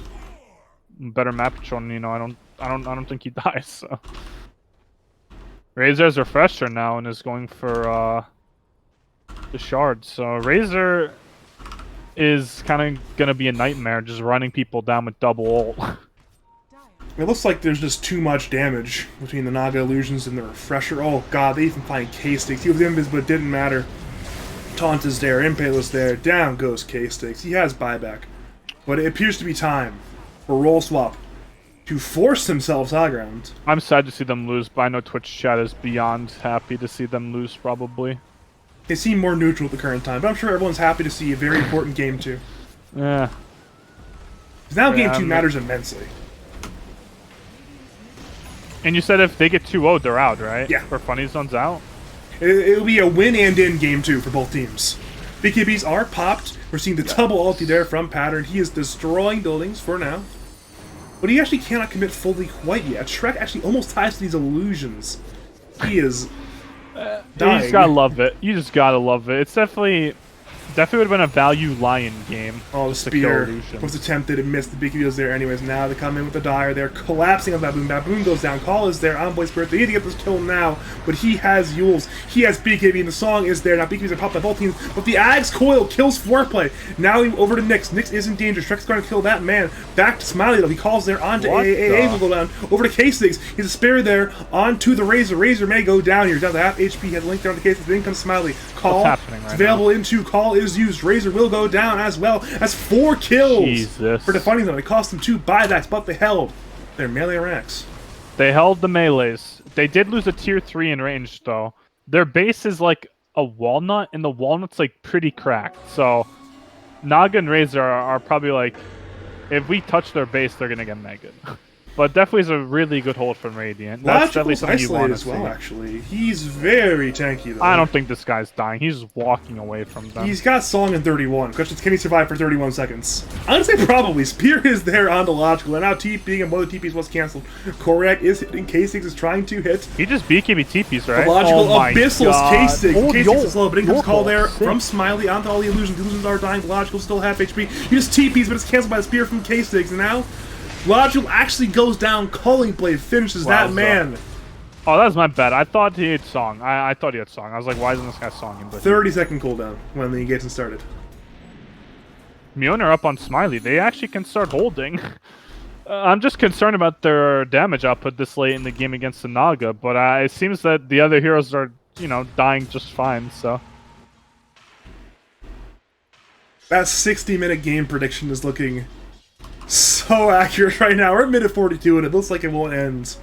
better map control. You know, I don't think he dies. So Razor's refresher now and is going for the shard. So Razor is kind of gonna be a nightmare, just running people down with double ult. It looks like there's just too much damage between the Naga illusions and the refresher. Oh god, they even find K-Sticks. He was invis, but it didn't matter. Taunt is there, Impale is there, down goes K-Sticks. He has buyback. But it appears to be time for Roll Swap to force themselves high ground. I'm sad to see them lose, but I know Twitch chat is beyond happy to see them lose, probably. They seem more neutral at the current time, but I'm sure everyone's happy to see a very important game 2. Yeah. Because now game 2 matters immensely. And you said if they get 2-0, they're out, right? Yeah. For Funny Zone's out? It'll be a win and in game 2 for both teams. BKBs are popped. We're seeing the double ulti there from Pattern. He is destroying buildings for now. But he actually cannot commit fully quite yet. Shrek actually almost ties to these illusions. He is dying. You just gotta love it. You just gotta love it. It's definitely... Definitely would have been a value lion game. Oh, the to kill spear illusions. was attempted and missed. The BKB was there anyways. Now they come in with the Dire. They're collapsing on Baboon. Baboon goes down. Call is there on Boy Spirit. They need to get this kill now, but he has Yules. He has BKB, and the song is there. Now BKBs are popped by both teams, but the Ag's Coil kills Foreplay. Now over to Nyx. Nyx is in danger. Shrek's going to kill that man. Back to Smiley, though. He calls there onto AAA. Will go down. Over to K6. He's a spare there. Onto the Razor. Razor may go down here. Down to half HP. He has a link down to K6. Then comes Smiley. Call. What's happening right it's available now? into Call is used. Razor will go down as well as 4 kills Jesus. for defending them. It cost them 2 buybacks, but they held their melee ranks. They held the melees. They did lose a tier 3 in range, though. Their base is like a walnut, and the walnut's like pretty cracked. So Naga and Razor are probably like, if we touch their base, they're gonna get mega. But definitely is a really good hold from Radiant. That's definitely Logical's something you want isolated to as well, see. actually. He's very tanky, though. I don't think this guy's dying. He's just walking away from them. He's got Song in 31. Question is, can he survive for 31 seconds? I'm gonna say probably. Spear is there on the Logical, and now TPing and one of the TPs was cancelled. Koryak is hitting. K6 is trying to hit. He just BKB TPs, right? The Logical Oh my Abyssal's God. K6. Oh, K6 yo, is low, but in comes yo, call there sick. from Smiley onto all the illusions. The illusions are dying. The Logical still half HP. He just TPs, but it's cancelled by the Spear from K6, and now Logical actually goes down. Calling Blade finishes that Wowza. man. Oh, that's my bad. I thought he had Song. I thought he had Song. I was like, why isn't this guy Songing? But 30-second cooldown when the engagement started. Mjolnir up on Smiley. They actually can start holding. I'm just concerned about their damage output this late in the game against the Naga, but it seems that the other heroes are, dying just fine, so. That 60-minute game prediction is looking so accurate right now. We're at minute 42, and it looks like it won't end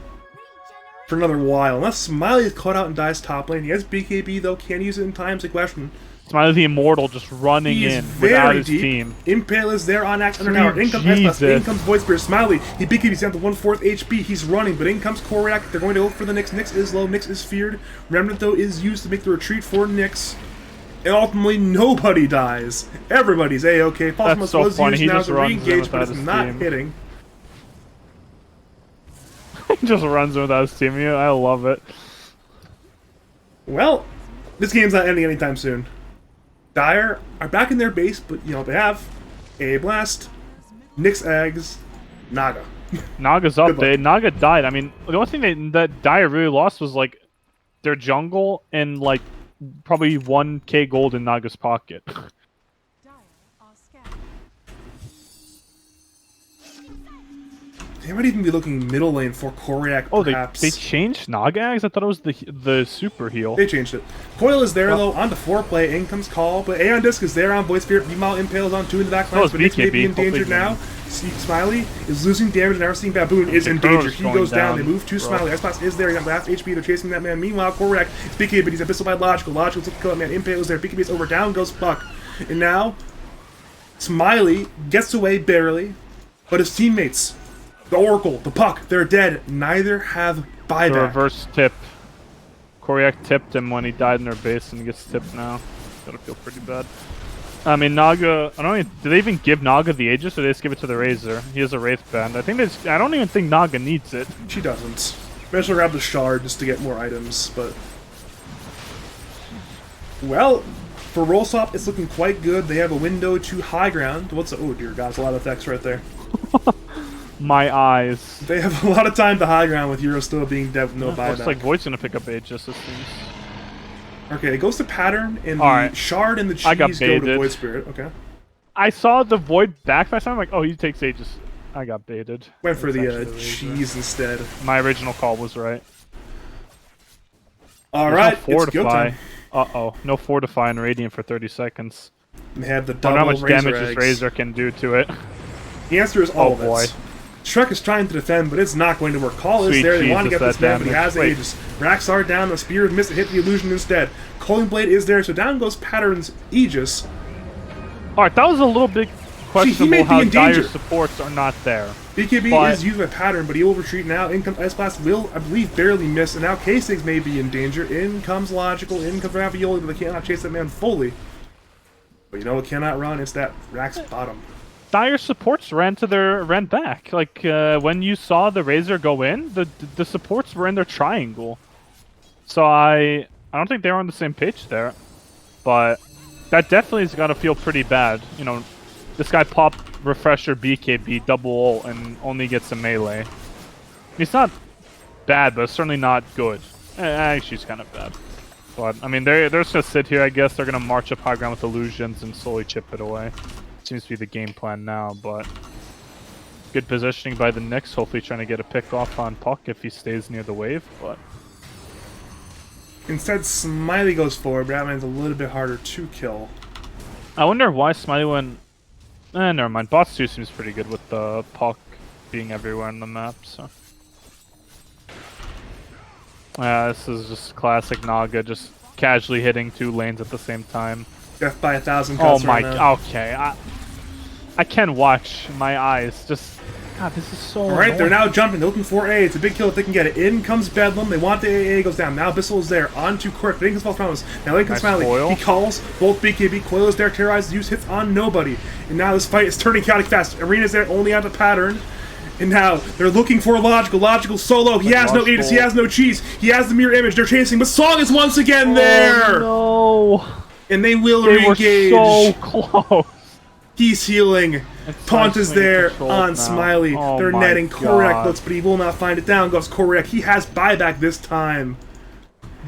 for another while. Unless Smiley is caught out and dies top lane. He has BKB, though. Can't use it in time. It's a question. Smiley the Immortal just running He is in without very his deep. team. Impale is there on Axe Undertower. In comes Jesus. S+, in comes Void Spirit. Smiley, he BKB's down to 1/4 HP. He's running, but in comes Koryak. They're going to go for the Nyx. Nyx is low. Nyx is feared. Remnant, though, is used to make the retreat for Nyx. And ultimately, nobody dies. Everybody's A-OK. That's so was funny. used He now just to runs in re-engage, but without it's his not team. hitting. He just runs without his team. Yeah, I love it. Well, this game's not ending anytime soon. Dire are back in their base, but, they have a Blast, Nyx Eggs, Naga. Naga's up. Good luck. Naga died. I mean, the only thing that Dire really lost was, like, their jungle and, like, probably 1k gold in Naga's pocket. Dire are scared. They might even be looking middle lane for Koryak, Oh, perhaps. they changed Naga Eggs? I thought it was the super heal. They changed it. Coil is there, though, on the foreplay. In comes Call, but Aeon Disc is there on Void Spirit. Meanwhile, Impale is on 2 in the back Oh, line, it's but Nyx may be BKB. in danger Hopefully now. See, Smiley is losing damage, and now we're seeing Baboon is in Kurro's danger. He going goes down. down. They move to Bro. Smiley. X-Pass is there. He's on last HP. They're chasing that man. Meanwhile, Koryak is BKB, but he's Abyssal by Logical. Logical took the kill that man. Impale is there. BKB is over. Down goes Puck. And now, Smiley gets away barely, but his teammates, the Oracle, the Puck, they're dead. Neither have The buyback. reverse tip. Koryak tipped him when he died in their base and he gets tipped now. Gotta feel pretty bad. I mean, Naga. Do they even give Naga the Aegis, or they just give it to the Razor? He has a Wraith Band. I don't even think Naga needs it. She doesn't. Maybe she'll grab the shard just to get more items, but... Well, for Rollstop, it's looking quite good. They have a window to high ground. Oh dear god, there's a lot of text right there. My eyes. They have a lot of time to high ground with Euro still being dead with no Looks buyback. like Void's gonna pick up Aegis, it seems. Okay, it goes to Pattern, and the Alright. shard and the I got cheese go to baited. Void Spirit. Okay. I saw the Void backpack, so I'm like, oh, he takes Aegis. I got baited. Went for It's the actually Razor. cheese instead. My original call was right. Alright, There's no it's go Fortify. time. Uh-oh. No Fortify and Radiant for 30 seconds. They have the I wonder double how much Razor damage this eggs. Razor can do to it. The answer is all Oh, of boy. it. Shrek is trying to defend, but it's not going to work. Call is Sweet there. They want to Jesus, get this that man, but he damage. has Wait. Aegis. Racks are down. The spear missed. Hit the illusion instead. Calling Blade is there, so down goes Pattern's Aegis. Alright, that was a little bit questionable may be how in Dire danger. supports are not there. BKB But- is used by Pattern, but he will retreat now. In comes S-Blast, will, I believe, barely miss. And now K6 may be in danger. In comes Logical. In comes Ravioli, but they cannot chase that man fully. But you know what cannot run? It's that Rack's bottom. Dire supports ran back. Like when you saw the Razor go in, the supports were in their triangle. So I don't think they were on the same page there. But That definitely has got to feel pretty bad. You know, this guy popped refresher BKB double ult and only gets a melee. It's not bad, but it's certainly not good. Actually, it's kind of bad. But I mean, they're just gonna sit here. I guess they're gonna march up high ground with illusions and slowly chip it away. Seems to be the game plan now, but good positioning by the Knicks. Hopefully, trying to get a pick off on Puck if he stays near the wave. But Instead, Smiley goes forward. Batman's a little bit harder to kill. I wonder why Smiley went. Never mind. Bots 2 seems pretty good with the Puck being everywhere on the map. So. This is just classic Naga, just casually hitting 2 lanes at the same time. Death by 1,000 Oh cuts my, right now. okay. I can't watch. My eyes just, God, this is so Alright, they're annoying. now jumping. They're looking for A. It's a big kill if they can get it. In comes Bedlam. They want the AA goes down. Now Bissell is there. On to Quirk. Lincoln's false promise. Now Lincoln's Nice Smiley. coil. He calls. Both BKB. Coil is there. Terrorizes. Use hits on nobody. And now this fight is turning chaotic fast. Arena's there only on the pattern. And now they're looking for Logical. Logical solo. He has no Aegis. He has no cheese. He has the mirror image. They're chasing. But Song is once again there. No. And they will They re-engage. were so close. He's healing. Taunt is there controlled on now. Smiley. Oh They're my netting. God. Korek looks, but he will not find it. Down goes Korek. He has buyback this time.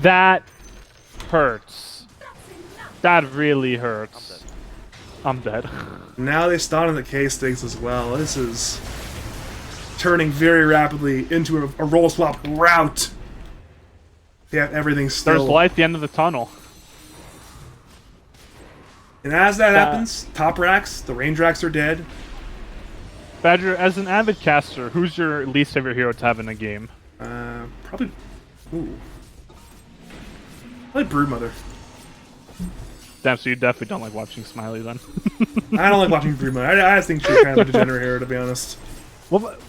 That hurts. That really hurts. I'm dead. Now they stun on the K-Sticks as well. This is turning very rapidly into a roll swap route. They have everything still. There's light at the end of the tunnel. And as that happens, top racks, the range racks are dead. Badger, as an avid caster, who's your least favorite hero to have in a game? Probably... Ooh. Probably Broodmother. Damn, so you definitely don't like watching Smiley then. I don't like watching Broodmother. I think she's kind of a degenerate hero, to be honest. What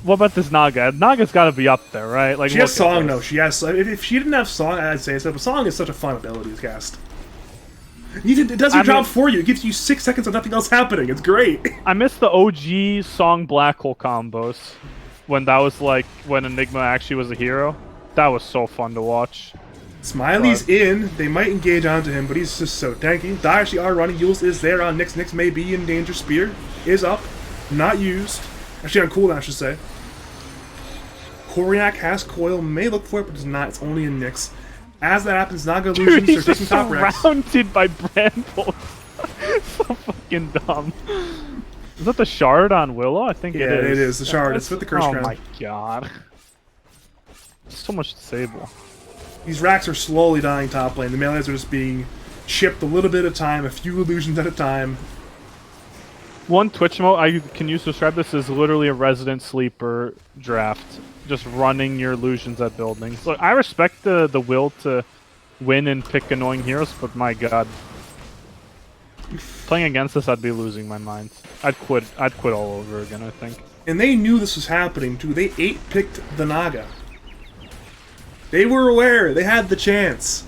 about this Naga? Naga's got to be up there, right? Like She has look at Song, this. though. She has... If she didn't have Song, I'd say so. But Song is such a fun ability to cast. It does your job for you. It gives you 6 seconds of nothing else happening. It's great. I miss the OG Song Black Hole combos. When that was like, when Enigma actually was a hero. That was so fun to watch. Smiley's in. They might engage onto him, but he's just so tanky. They actually are running. Yules is there on Nyx. Nyx may be in danger. Spear is up. Not used. Actually on cooldown, I should say. Koryak has coil. May look for it, but does not. It's only in Nyx. As that happens, Naga illusions He's are taking just top racks. surrounded by brambles. So fucking dumb. Is that the shard on Willow? I think Yeah, it is. it is. The shard. It's with the curse Oh crown. my god. So much disable. These racks are slowly dying top lane. The melees are just being chipped a little bit at a time, a few illusions at a time. One Twitch mode I can use to describe this is literally a resident sleeper draft. Just running your illusions at buildings. Look, I respect the will to win and pick annoying heroes, but my god. Playing against this, I'd be losing my mind. I'd quit all over again, I think. And they knew this was happening, too. They 8-picked the Naga. They were aware. They had the chance.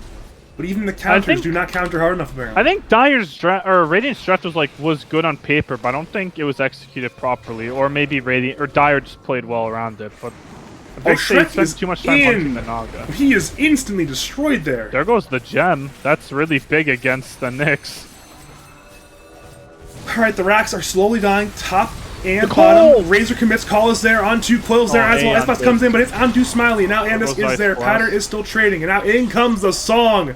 But even the counters do not counter hard enough, apparently. I think Dyer's draft, or Radiant's draft was good on paper, but I don't think it was executed properly. Or maybe Radiant, or Dyer just played well around it, but I think they Shrek spent is too much time hunting in. the Naga. He is instantly destroyed there. There goes the gem. That's really big against the Knicks. Alright, the racks are slowly dying, top and The bottom. Cole! Razor commits, call is there, onto Quill's there as well. Aeon Espas did. comes in, but it's onto Smiley. Now Andis goes is Ice there, Blast. Pattern is still trading, and now in comes the Song.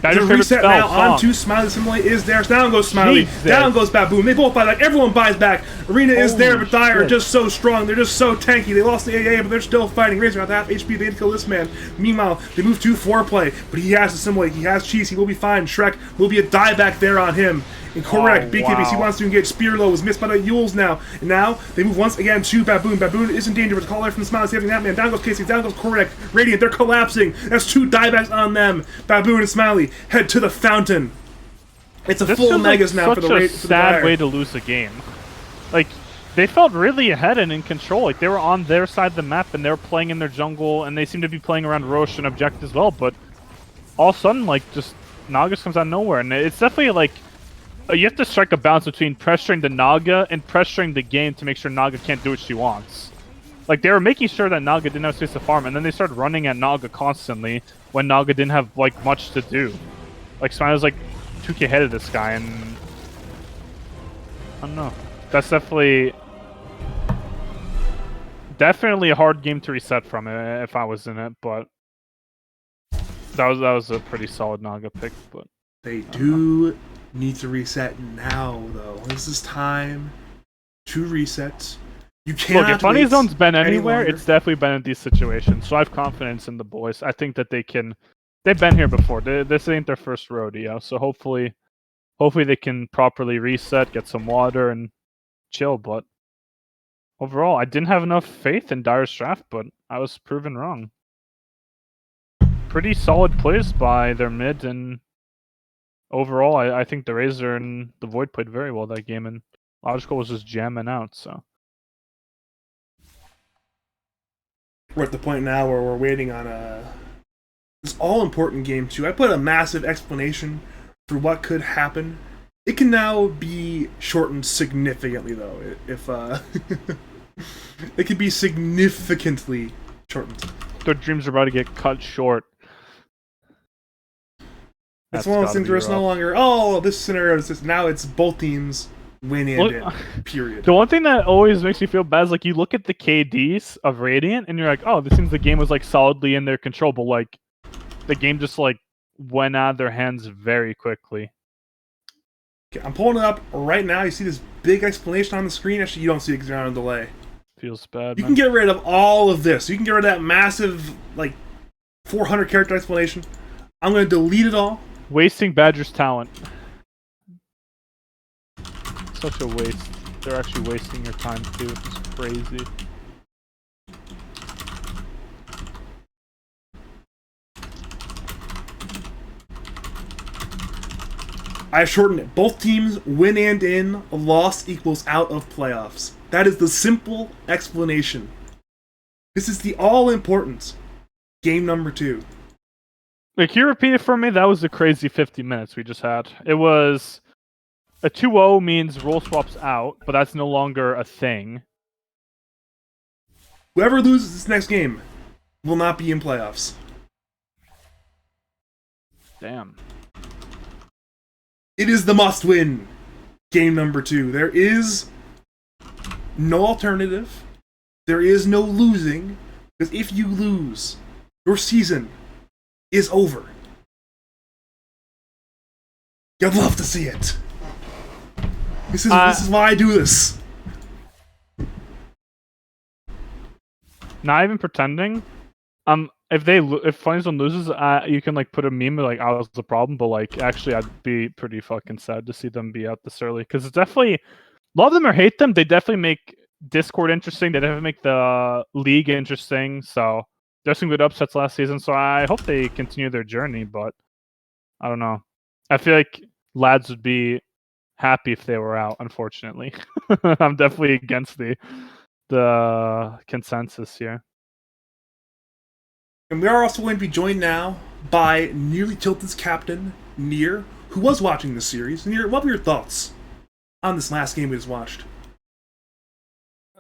That's The your favorite reset spell, now Song. onto Smiley. Simile is there. Down goes Smiley. Jesus. Down goes Baboon. They both buy back. Everyone buys back. Arena is there, Holy but Dyer are shit. just so strong. They're just so tanky. They lost the AA, but they're still fighting. Razor at half HP. They didn't kill this man. Meanwhile, they move to foreplay, but he has the Simile. He has cheese. He will be fine. Shrek will be a dieback there on him. And correct, BKBs, he wow. wants to engage. Spear low is missed by the Yules now. And now they move once again to Baboon. Baboon is in danger, but the caller from the Smile is saving that man. Down goes Casey, down goes correct. Radiant, they're collapsing. That's 2 diebacks on them. Baboon and Smiley head to the fountain. It's a This full feels like megas now for the such a for the sad Dire. way to lose a game. Like, they felt really ahead and in control. Like, they were on their side of the map and they were playing in their jungle and they seemed to be playing around Roche and Object as well. But all of a sudden, like, just Nagas comes out of nowhere. And it's definitely like, you have to strike a balance between pressuring the Naga and pressuring the game to make sure Naga can't do what she wants. Like, they were making sure that Naga didn't have space to farm, and then they started running at Naga constantly when Naga didn't have, like, much to do. Like, Smile was, like, 2k ahead of this guy, and I don't know. That's definitely a hard game to reset from if I was in it, but that was a pretty solid Naga pick. But They do need to reset now, though. This is time to reset. You cannot look, if Funny wait Zone's been any anywhere, longer. it's definitely been in these situations. So I have confidence in the boys. I think that they can. They've been here before. This ain't their first rodeo, so hopefully they can properly reset, get some water, and chill. But overall, I didn't have enough faith in Dire's draft, but I was proven wrong. Pretty solid plays by their mid, and overall, I think the Razor and the Void played very well that game, and Logical was just jamming out. So We're at the point now where we're waiting on this all-important game 2. I put a massive explanation for what could happen. It can now be shortened significantly, though. If it could be significantly shortened. their dreams are about to get cut short. It's That's one of those gotta things be where it's no rough. longer, oh, this scenario is this. Now it's both teams win and Look- in. Period. The one thing that always makes me feel bad is like you look at the KDs of Radiant and you're like, oh, this seems the game was like solidly in their control, but like the game just like went out of their hands very quickly. Okay, I'm pulling it up right now. You see this big explanation on the screen? Actually, you don't see it because you're on a delay. Feels bad. You Man. can get rid of all of this. You can get rid of that massive, like, 400 character explanation. I'm going to delete it all. Wasting Badger's talent. Such a waste. They're actually wasting your time too. It's crazy. I shortened it. Both teams win and in. A loss equals out of playoffs. That is the simple explanation. This is the all-important game number 2. Like, can you repeat it for me? That was a crazy 50 minutes we just had. It was a 2-0 means roll swaps out, but that's no longer a thing. Whoever loses this next game will not be in playoffs. Damn. It is the must-win game number 2. There is no alternative. There is no losing. Because if you lose, your season is over. You'd love to see it. This is why I do this. Not even pretending. If Funny Zone loses, you can like put a meme like, "I was the problem," but like actually, I'd be pretty fucking sad to see them be out this early because it's definitely love them or hate them. They definitely make Discord interesting. They definitely make the league interesting. So there's some good upsets last season. So I hope they continue their journey. But I don't know. I feel like lads would be happy if they were out. Unfortunately, I'm definitely against the consensus here. And we are also going to be joined now by Nearly Tilted's captain, Near, who was watching this series. Near, what were your thoughts on this last game we just watched?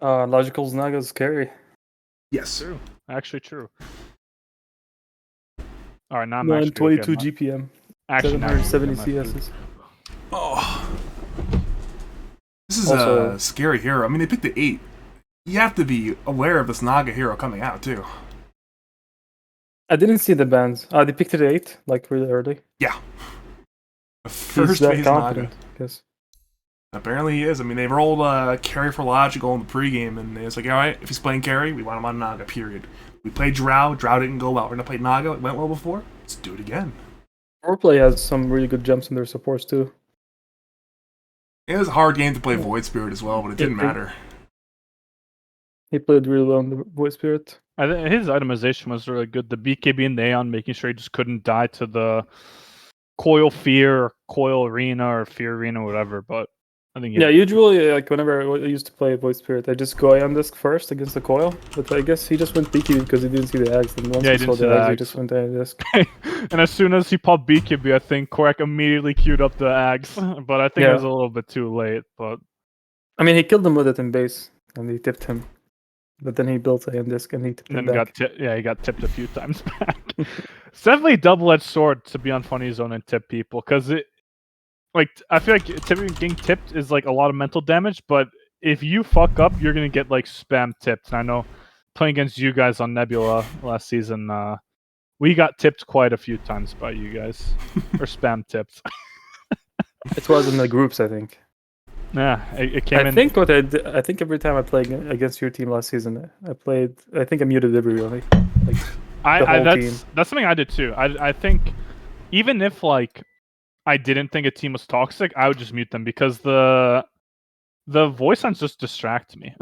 Logical's Naga's carry. Yes. True. Actually true. Alright, now I'm actually 122 gonna get GPM. actually now I'm gonna 770 get my food. CSs. Oh. This is Also- a scary hero. I mean, they picked the 8. You have to be aware of this Naga hero coming out, too. I didn't see the bans. They picked it at 8, like really early. Yeah. The He's first that phase Naga. confident, I guess. Apparently he is. I mean, they rolled carry for Logical in the pregame, and it's like, alright, if he's playing carry, we want him on Naga, period. We played Drow didn't go well. We're going to play Naga, it went well before. Let's do it again. Foreplay has some really good jumps in their supports too. It was a hard game to play Void Spirit as well, but it didn't matter. He played really well in the Void Spirit. I think his itemization was really good. The BKB and the Aeon making sure he just couldn't die to the Coil Fear, or Coil Arena, or Fear Arena, whatever. But I think Yeah, usually like whenever I used to play Void Spirit, I just go Ion Disc first against the Coil. But I guess he just went BKB because he didn't see the Ags. And once Yeah, he he saw didn't see the the Ags, he Ags. just went Ion Disc. and as soon as he popped BKB, I think Korak immediately queued up the Ags. But I think it Yeah. was a little bit too late. But I mean, he killed him with it in base, and he tipped him. But then he built Ion Disc, and he tipped him then back. he got tipped a few times back. It's definitely a double-edged sword to be on Funny Zone and tip people because like I feel like typically getting tipped is like a lot of mental damage, but if you fuck up, you're gonna get like spam tipped. And I know playing against you guys on Nebula last season, we got tipped quite a few times by you guys, or spam tipped. It was in the groups, I think. Yeah, it came I in. think what I did, I think every time I played against your team last season, I think I muted everybody. Like the whole team. That's something I did too. I think even if like I didn't think a team was toxic, I would just mute them because the voice lines just distract me.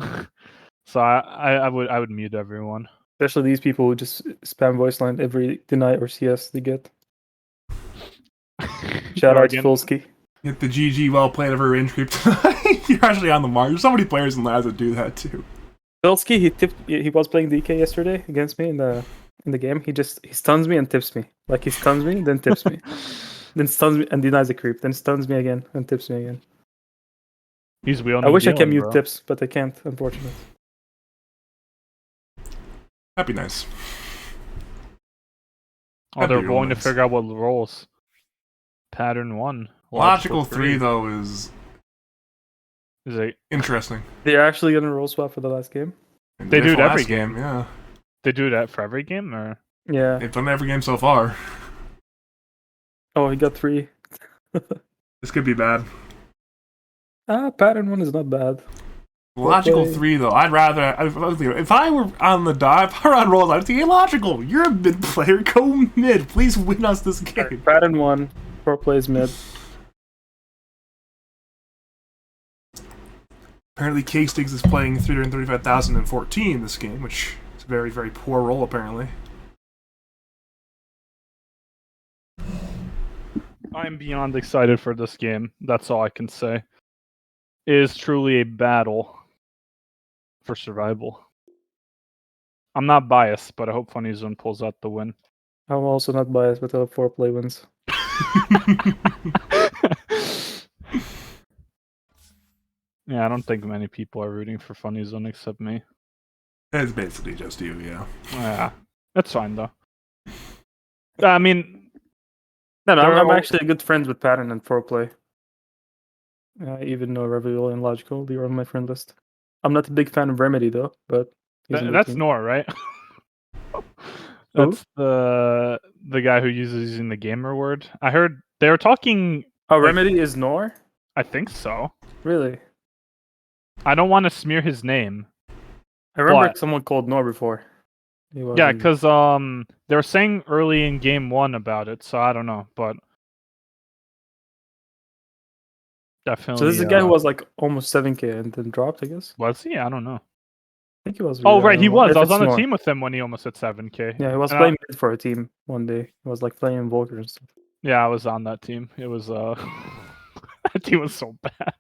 So I would mute everyone. Especially these people who just spam voice line every deny or CS they get. Shout out to Oregon. Fulski. Get the GG well played of her range creep tonight. You're actually on the mark. There's so many players in labs that do that too. Fulski, he was playing DK yesterday against me in the game. He stuns me and tips me. Like he stuns me, then tips me. Then stuns me and denies the creep. Then stuns me again and tips me again. He's wheeling. I wish I dealing, can mute bro. tips, but I can't, unfortunately. That'd be nice. Oh, That'd they're be real rolling to nice. figure out what rolls. Pattern 1. Logical 3 though is it? interesting. They're actually gonna roll swap for the last game. And They did do it for every last game. Yeah, They do that for every game, or Yeah. they've done every game so far. Oh, he got 3. This could be bad. Pattern 1 is not bad. Logical play. 3 though, I'd rather if I were on the dive, if I were on rolls, I'd say logical. You're a mid player, go mid. Please win us this game. Pattern 1, 4 plays mid. Apparently, K-Stiggs is playing 335,014 this game, which is a very, very poor roll, apparently. I'm beyond excited for this game. That's all I can say. It is truly a battle for survival. I'm not biased, but I hope Funny Zone pulls out the win. I'm also not biased, but I have 4 play wins. Yeah, I don't think many people are rooting for Funny Zone except me. It's basically just you, yeah. Yeah, that's fine though. I mean, No, They're I'm all- actually good friends with Pattern and 4 play. I even know Revival and Logical. They are on my friend list. I'm not a big fan of Remedy though, but he's in the that's team. Nor, right? That's the guy who uses using the gamer word. I heard they were talking. Oh, like- Remedy is Nor? I think so. Really? I don't want to smear his name. I remember But- someone called Nor before. He Yeah, wasn't- because they were saying early in game 1 about it, so I don't know, but definitely. So this is a guy who was like almost 7k and then dropped, I guess. Was he? I don't know. I think he was. Oh really- I right, don't he know. was. If I was it's on the Nor. team with him when he almost hit 7K. Yeah, he was And playing mid for a team one day. He was like playing Volker and stuff. Yeah, I was on that team. It was that team was so bad.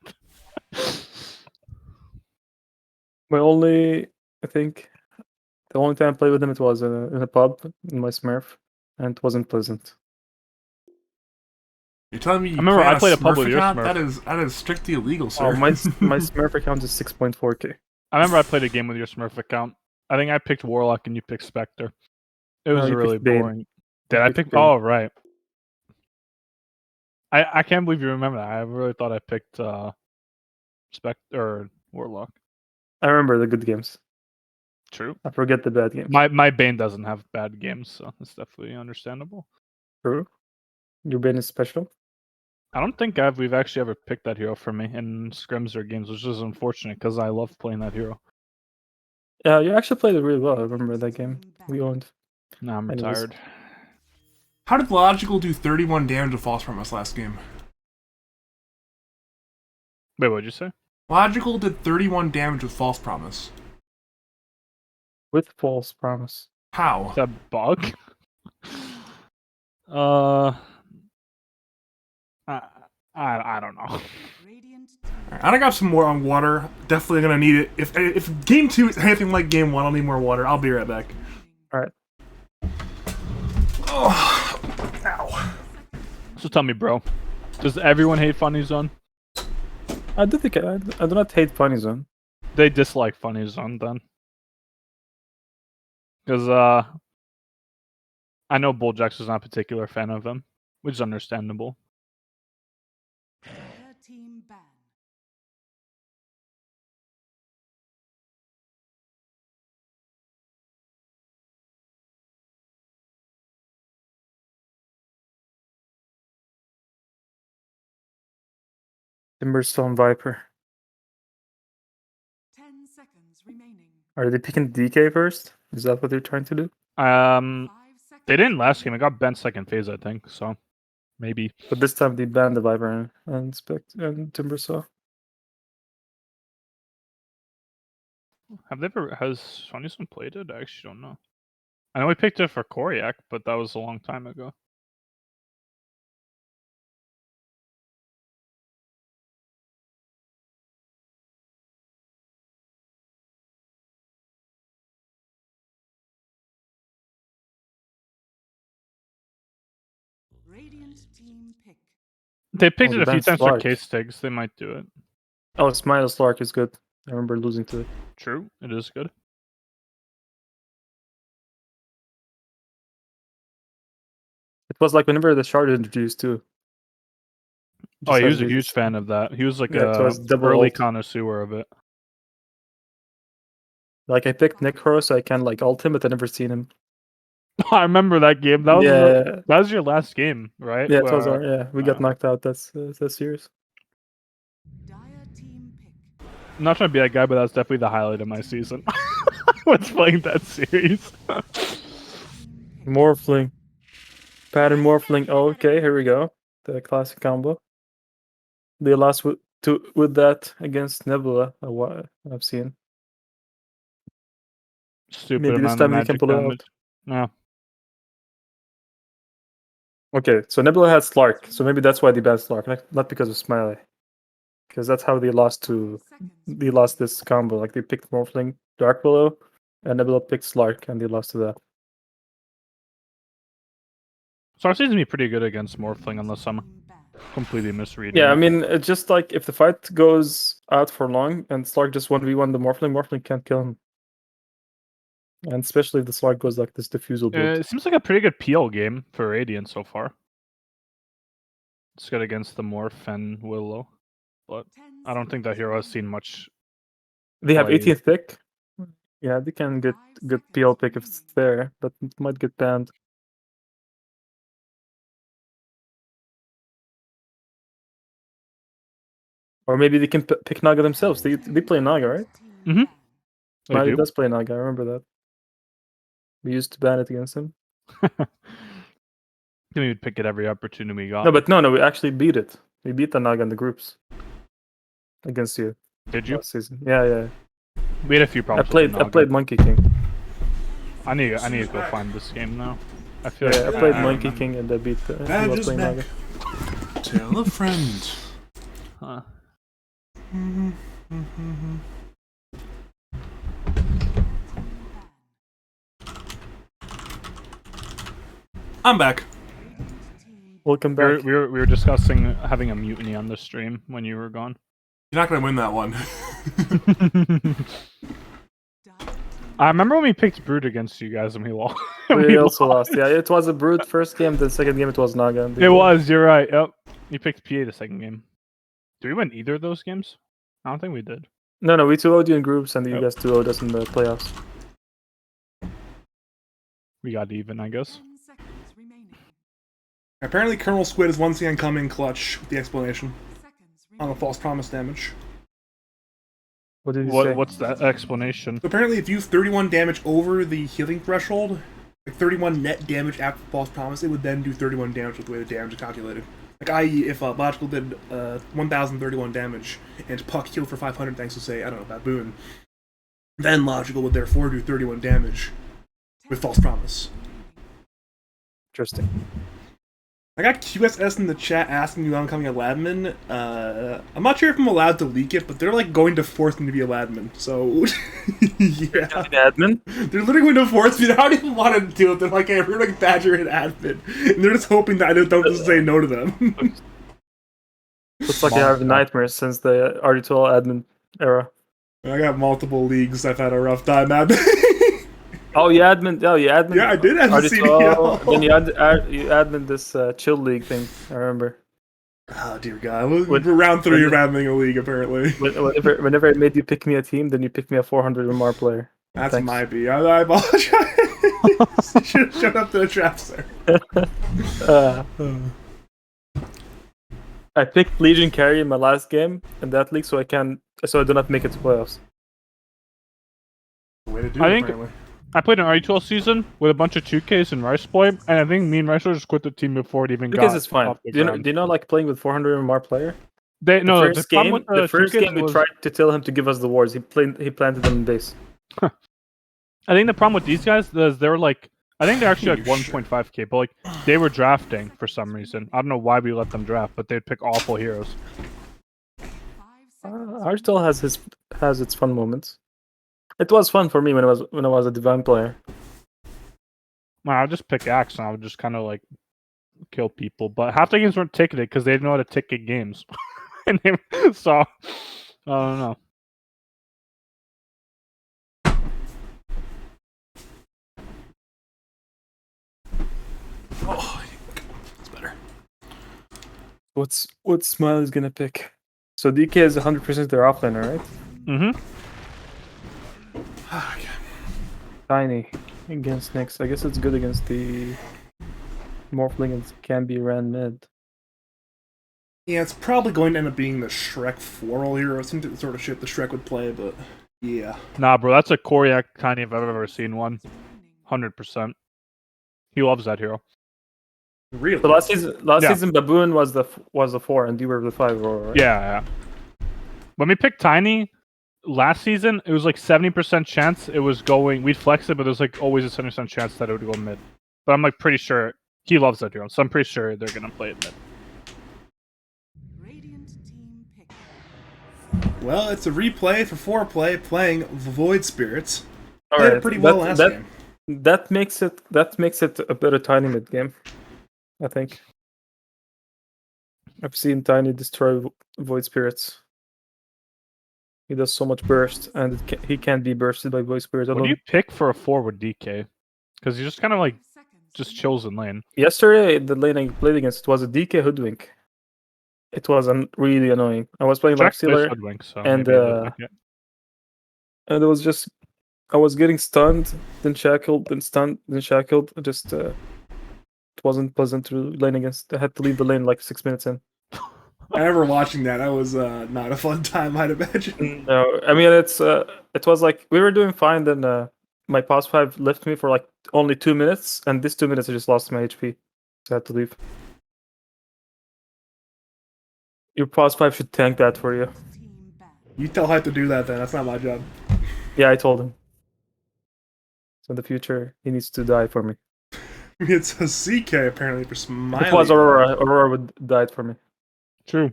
I think, the only time I played with him, it was in a pub in my Smurf, and it wasn't pleasant. You're telling me you remember play I on played a pub Smurf with your account? Smurf. That is strictly illegal, sir. Oh, my Smurf account is 6.4k. I remember I played a game with your Smurf account. I think I picked Warlock and you picked Spectre. It was you really picked Bane. boring. Did I picked pick? Bane. Oh right. I can't believe you remember that. I really thought I picked Spectre or Warlock. I remember the good games. True. I forget the bad games. My Bane doesn't have bad games, so it's definitely understandable. True. Your Bane is special. I don't think we've actually ever picked that hero for me in scrims or games, which is unfortunate because I love playing that hero. Yeah, you actually played it really well. I remember that game we owned. Now I'm Anyways. retired. How did Logical do 31 damage to False Promise last game? Wait, what'd you say? Logical did 31 damage with False Promise. With false promise. How? Is that bug? I don't know. Radiant Alright, I got some more on water. Definitely gonna need it. If game 2 is anything like game 1, I'll need more water. I'll be right back. Alright. Oh, ow. So tell me, bro, does everyone hate Funny Zone? I do not hate Funny Zone. They dislike Funny Zone then. Because I know Bulljax was not a particular fan of him, which is understandable. Timberstone Viper. 10 seconds remaining. Are they picking DK first? Is that what they're trying to do? 5 seconds. They didn't last game. It got bent second phase, I think. So maybe. But this time they banned the Viper and Timbersaw. Has Sonyson played it? I actually don't know. I know we picked it for Koryak, but that was a long time ago. Radiant team pick. They picked Oh, it a they few banned times for Slark. case tags. They might do it. Oh, Smile Slark is good. I remember losing to it. True, it is good. It was like whenever the shard introduced too. Oh, Just he had was a these- huge fan of that. He was like Yeah, it a was double early ult. connoisseur of it. Like I picked Necro so I can like ult him, but I never seen him. I remember that game. That was Yeah, that was your last game, right? yeah, it was Where- our we got uh, knocked out. That's series. Dire team pick. I'm not trying to be that guy, but that's definitely the highlight of my season. Was playing that series. Morphling, pattern morphling. Oh, okay, here we go. The classic combo. They lost with that against Nebula. I've seen. Stupid Maybe this amount of time we magic can pull it damage. out. Yeah. Okay, so Nebula had Slark, so maybe that's why they banned Slark, not because of Smiley. Because that's how they lost this combo. Like they picked Morphling, Dark Willow, and Nebula picked Slark, and they lost to that. So our season be pretty good against Morphling unless I'm completely misreading. Yeah, I it. mean, it's just like if the fight goes out for long and Slark just 1v1 the Morphling can't kill him. And especially if the Slark goes like this diffusal build. It seems like a pretty good PL game for Radiant so far. It's good against the Morph and Willow, but I don't think that hero has seen much. They have play. 18th pick. Yeah, they can get good PL pick if it's there, but it might get banned. Or maybe they can pick Naga themselves. They play Naga, right? Mhm. They Smiley do. does play Naga, I remember that. We used to ban it against him. We would pick it every opportunity we got. No, but no, we actually beat it. We beat the Naga in the groups against you Did you? last season. Yeah. We had a few I problems. played with Monkey King. I need to go find this game now. I feel Yeah, like I played I Monkey remember. King and I beat. He That was is playing back. Naga. Tell a friend. Huh. I'm back. Welcome We were, back. we were discussing having a mutiny on the stream when you were gone. You're not gonna win that one. I remember when we picked Brood against you guys and we lost. We also lost. Yeah, it was a Brood first game. The second game it was Naga. and It was. You're right. Yep. You picked PA the second game. Did we win either of those games? I don't think we did. No, we 2-0'd you in groups, and you Yep. guys 2-0'd us in the playoffs. We got even, I guess. 10 seconds remaining. Apparently, Colonel Squid is once again coming clutch with the explanation Seconds on the remaining. false promise damage. What did you say? What's that explanation? So apparently, if you 31 damage over the healing threshold, like 31 net damage after false promise, it would then do 31 damage with the way the damage is calculated. Like, i.e., if Logical did 1,031 damage and Puck healed for 500 thanks to, say, I don't know, Baboon, then Logical would therefore do 31 damage with false promise. Interesting. I got QSS in the chat asking me when I'm coming a Ladman. I'm not sure if I'm allowed to leak it, but they're like going to force me to be a Ladman. So, yeah. Admin? They're literally going to force me. I don't even want to do it. They're like, hey, we're like Badger and admin. And they're just hoping that I don't just say no to them. Looks like you have nightmares since the RD12 admin era. I got multiple leagues. I've had a rough time at. Oh, you admin. Yeah, I did have the RD12. CDL. Then you admin this chill league thing. I remember. Oh, dear God. We're round 3 of adminning a league, apparently. Whenever I made you pick me a team, then you picked me a 400 MR player. That's Thanks. my B. I apologize. You should have shown up to the trap, sir. I picked Legion carry in my last game in that league, so I do not make it to playoffs. The way to do I it, think- apparently. I played an RE12 season with a bunch of 2Ks and Rice Boy, and I think me and Rice Boy just quit the team before it even Because got it's fine. off the Do ground. you know like playing with 400 MMR player? The First problem game, with the first 2Ks game we was, tried to tell him to give us the wards. He planted them in base. I think the problem with these guys is they were like, I think they're actually like You're sure. 1.5k, but like they were drafting for some reason. I don't know why we let them draft, but they'd pick awful heroes. 5 seconds. Arsenal has its fun moments. It was fun for me when I was a divine player. Well, I'll just pick Axe and I would just kind of like kill people. But half the games weren't ticketed because they didn't know how to ticket games. So, I don't know. Oh, it's better. What Smile is gonna pick? So DK is 100% their offlaner, right? Mm-hmm. Okay. Tiny against Nyx. I guess it's good against the Morphling and can be ran mid. Yeah, it's probably going to end up being the Shrek floral hero, some sort of shit the Shrek would play, but yeah. Nah, bro, that's a Koryak Tiny if I've ever seen one. 100%. He loves that hero. Really? So last Yeah. season Baboon was the 4 and you were the 5, Aurora, right? Yeah. When we picked Tiny last season, it was like 70% chance it was going. We'd flex it, but there's like always a 70% chance that it would go mid. But I'm like pretty sure he loves that hero, so I'm pretty sure they're gonna play it mid. Radiant team pick. Well, it's a replay for foreplay playing Void Spirits. All Played right, it pretty well last game. That makes it a better Tiny mid game, I think. I've seen Tiny destroy Void Spirits. He does so much burst, and he can't be bursted by Void Spirits. What do you pick for a forward DK? Because he just kind of like just chills in lane. Yesterday, the lane I played against was a DK Hoodwink. It was really annoying. I was playing Jack Life plays Stealer, Hoodwink, so and, maybe he'll like it. and it was just I was getting stunned, then shackled, then stunned, then shackled. It wasn't pleasant to lane against. I had to leave the lane like 6 minutes in. I remember watching that. That was not a fun time, I'd imagine. No, I mean it was like we were doing fine. Then my pause 5 left me for like only 2 minutes, and this 2 minutes I just lost my HP, so I had to leave. Your pause 5 should tank that for you. Team ban. You tell Hype to do that then. That's not my job. Yeah, I told him. So in the future, he needs to die for me. It's a CK apparently for Smiley. It was Aurora. Aurora would died for me. True.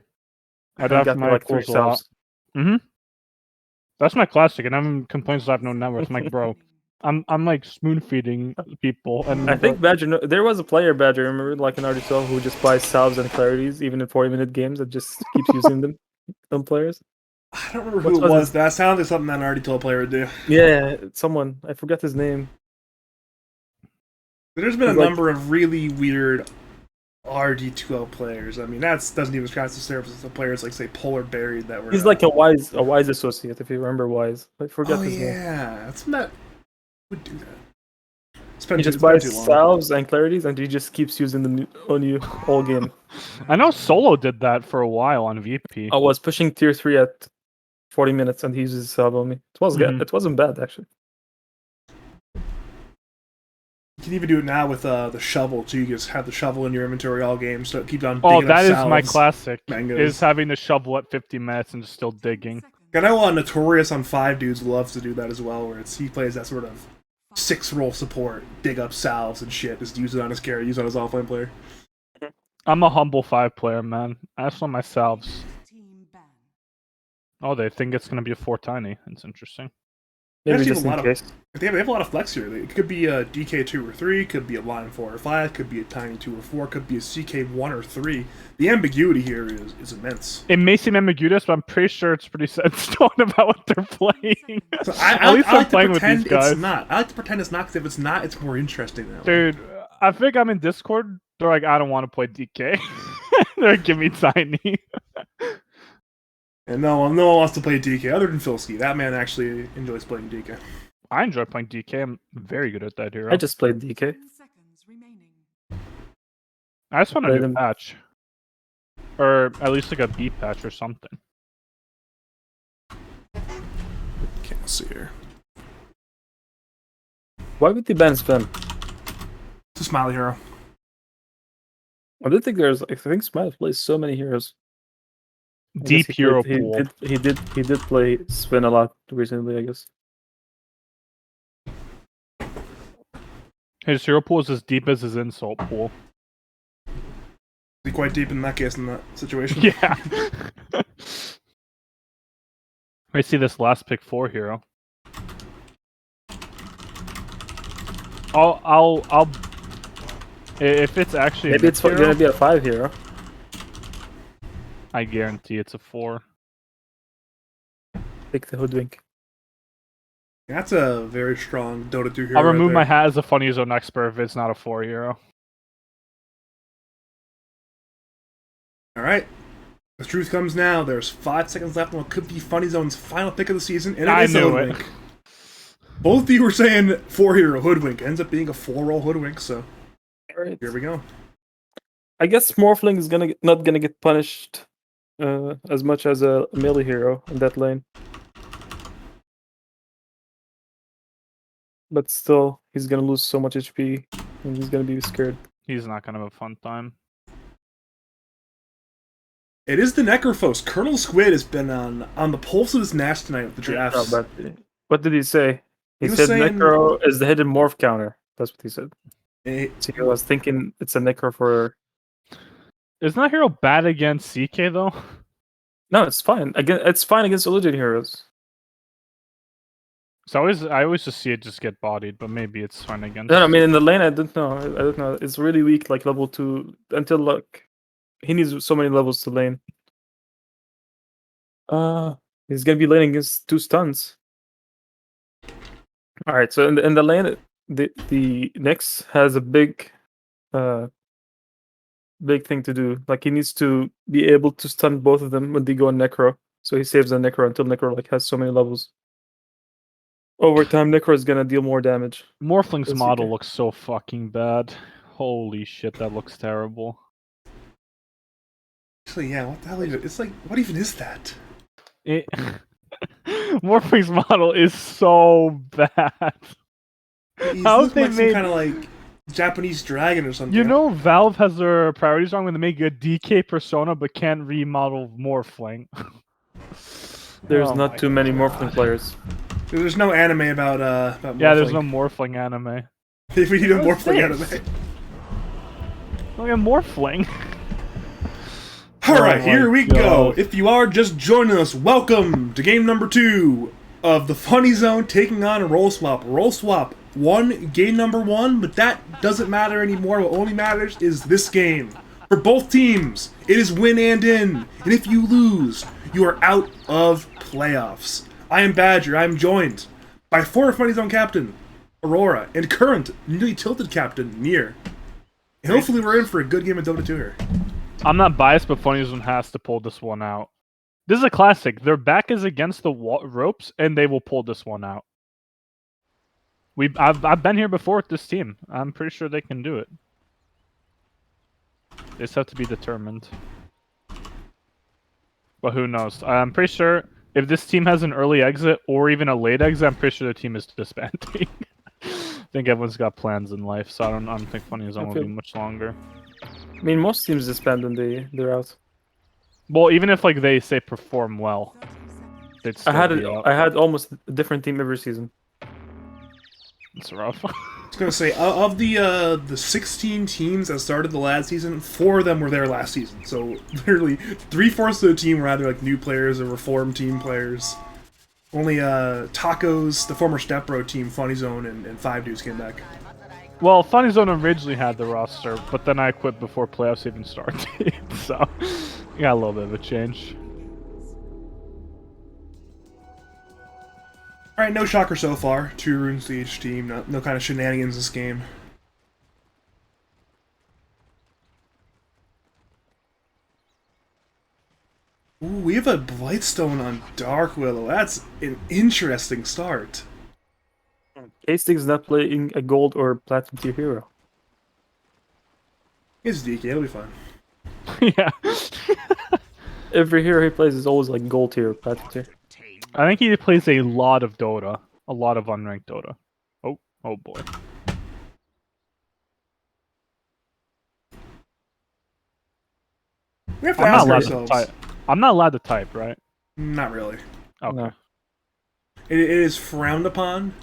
I'd I have got my like 3 clothes a lot. salves. Mm-hmm. That's my classic, and everyone complains I have no net worth. I'm like, bro, I'm like spoon feeding people, and I think Badger. There was a player Badger. Remember, like an RD12 who just buys salves and clarities even in 40-minute games and just keeps using them on players. I don't remember What who it was was. it? That sounded like something that an already told player would do. Yeah, someone. I forgot his name. There's been a Like- number of really weird RD2L players. I mean, that doesn't even scratch the surface of players like, say, Polar Buried that were. He's like a wise associate, if you remember Wise. I forgot oh his name. yeah, that's not would do that. Spend He too, just spend buys too long. salves and clarities, and he just keeps using them on you all game. I know Solo did that for a while on VP. I was pushing tier 3 at 40 minutes, and he uses salve on me. It wasn't bad actually. You can even do it now with the shovel too. You just have the shovel in your inventory all game, so it keeps on. Oh, digging up that is my salves. classic. mangoes. Is having to shovel at 50 minutes and just still digging. I know Notorious on 5 dudes loves to do that as well, where he plays that sort of 6-roll support, dig up salves and shit, just use it on his carry, use it on his offlane player. I'm a humble 5 player, man. I just want my salves. Team ban. Oh, they think it's gonna be a 4 tiny. It's interesting. Maybe Actually, just a in lot of- case. They have a lot of flex here. It could be a DK2 or 3, could be a line 4 or 5, could be a tiny 2 or 4, could be a CK1 or 3. The ambiguity here is immense. It may seem ambiguous, but I'm pretty sure it's pretty set in stone about what they're playing. So At least I'm like to playing with pretend these guys. it's not. I like to pretend it's not, because if it's not, it's more interesting that way. Dude, I think I'm in Discord. They're like, I don't want to play DK. They're like, give me tiny. And no one wants to play DK other than Filski. That man actually enjoys playing DK. I enjoy playing DK. I'm very good at that hero. I just played DK. 10 seconds remaining. I just want a played new him. patch. or at least like a B patch or something. Can't see here. Why would they ban Sven? It's a Smiley hero. I don't think there's. I think Smiley plays so many heroes. I guess Deep he hero played- pool. He did play Sven a lot recently, I guess. His hero pool is as deep as his insult pool. Be quite deep in that case in that situation. Yeah. I see this last pick 4 hero. I'll. If it's actually Maybe a it's hero, gonna be a 5 hero. I guarantee it's a 4. Pick the hoodwink. That's a very strong Dota 2 hero. I'll remove right my there. hat as a funny zone expert if it's not a 4 hero. Alright. The truth comes now. There's 5 seconds left on what could be Funny Zone's final pick of the season, and it I is a knew it. Hoodwink. Both of you were saying 4 hero Hoodwink. Ends up being a 4-roll Hoodwink, so Alright. here we go. I guess Morphling is not gonna get punished as much as a melee hero in that lane. But still, he's gonna lose so much HP, and he's gonna be scared. He's not gonna have a fun time. It is the Necrophos. Colonel Squid has been on the pulse of his Nash tonight with the drafts. No, but what did he say? He was said saying- Necro is the hidden morph counter. That's what he said. Eh, So I was thinking it's a Necro for. Isn't that hero bad against CK though? No, it's fine. It's fine against illusion heroes. So I always just see it just get bodied, but maybe it's fine against. No, I mean in the lane, I don't know. I don't know. It's really weak, like level 2 until like he needs so many levels to lane. He's gonna be laning against 2 stuns. All right, so in the lane, the Nyx has a big thing to do. Like he needs to be able to stun both of them when they go on Necro. So he saves the Necro until Necro like has so many levels. Over time, Necro is gonna deal more damage. Morphling's Yes, model CK. looks so fucking bad. Holy shit, that looks terrible. Actually, yeah, what the hell is it? It's like, what even is that? It... Morphling's model is so bad. He's How looking they like some made- kind of like Japanese dragon or something. You know, Valve has their priorities wrong when they make a DK persona but can't remodel Morphling. There's Oh not my too many God. Morphling players. There's no anime about Yeah, there's no Morphling. Morphling anime. If we need a What's Morphling this? anime. Look at Morphling. Alright, Oh here my we go. God. If you are just joining us, welcome to game number 2 of the Funny Zone taking on a Roll Swap. Roll Swap won game number 1, but that doesn't matter anymore. What only matters is this game. For both teams, it is win and in. And if you lose, you are out of playoffs. I am Badger. I am joined by former Funny Zone captain, Aurora, and current newly tilted captain, Nier. And hopefully we're in for a good game of Dota 2 here. I'm not biased, but Funny Zone has to pull this one out. This is a classic. Their back is against the ropes, and they will pull this one out. I've been here before with this team. I'm pretty sure they can do it. They just have to be determined. But who knows? I'm pretty sure if this team has an early exit or even a late exit, I'm pretty sure the team is disbanding. I think everyone's got plans in life, so I don't think Funny Zone will be much longer. I mean, most teams disband when they're out. Well, even if like they say perform well, 30 seconds. they'd I still had be out. I had almost a different team every season. It's rough. I was gonna say of the 16 teams that started the last season, 4 of them were there last season. So literally 3/4 of the team were either like new players or reformed team players. Only Tacos, the former Step Bro team, Funny Zone, and 5 dudes came back. Well, Funny Zone originally had the roster, but then I quit before playoffs even started, so you got a little bit of a change. All right, no shocker so far. 2 runes to each team. No kind of shenanigans this game. Ooh, we have a Blightstone on Dark Willow. That's an interesting start. K-Stick is not playing a gold or platinum tier hero. It's DK, it'll be fine. Yeah. Every hero he plays is always like gold tier, platinum tier. I think he plays a lot of Dota. A lot of unranked Dota. Oh boy. We have to I'm not ask allowed to ourselves. type. I'm not allowed to type, right? Not really. Okay. No. It is frowned upon,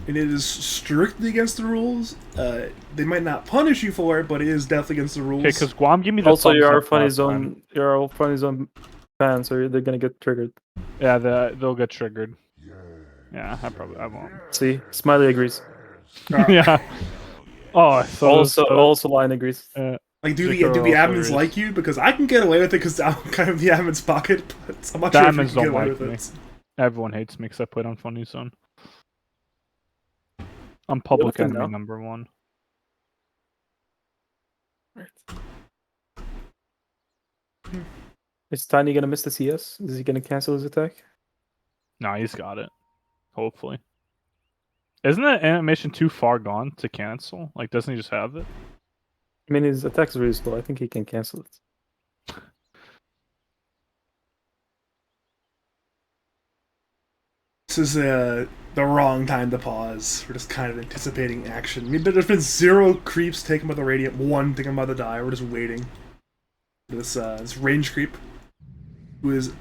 and it is strictly against the rules. They might not punish you for it, but it is definitely against the rules. Okay, because Guam give me the Also, thumbs you're a up funny last time. zone. You're a funny zone fan, so they're gonna get triggered. Yeah, they'll get triggered. Yeah, I won't. See, Smiley agrees. Yeah. Oh, so Also, Lion agrees. Like, do the Zico also admins is. like you? Because I can get away with it because I'm kind of the admin's pocket, but I'm not The sure if you admins can don't get away like with me. it. Everyone hates me because I played on Funny Zone. I'm public looking enemy now. number 1. Is Tiny gonna miss the CS? Is he gonna cancel his attack? No, he's got it. Hopefully. Isn't that animation too far gone to cancel? Like, doesn't he just have it? I mean, his attack's really slow. I think he can cancel it. This is the wrong time to pause. We're just kind of anticipating action. I mean, there's been 0 creeps taken by the Radiant, 1 taken by the Die. We're just waiting. This range creep, who is...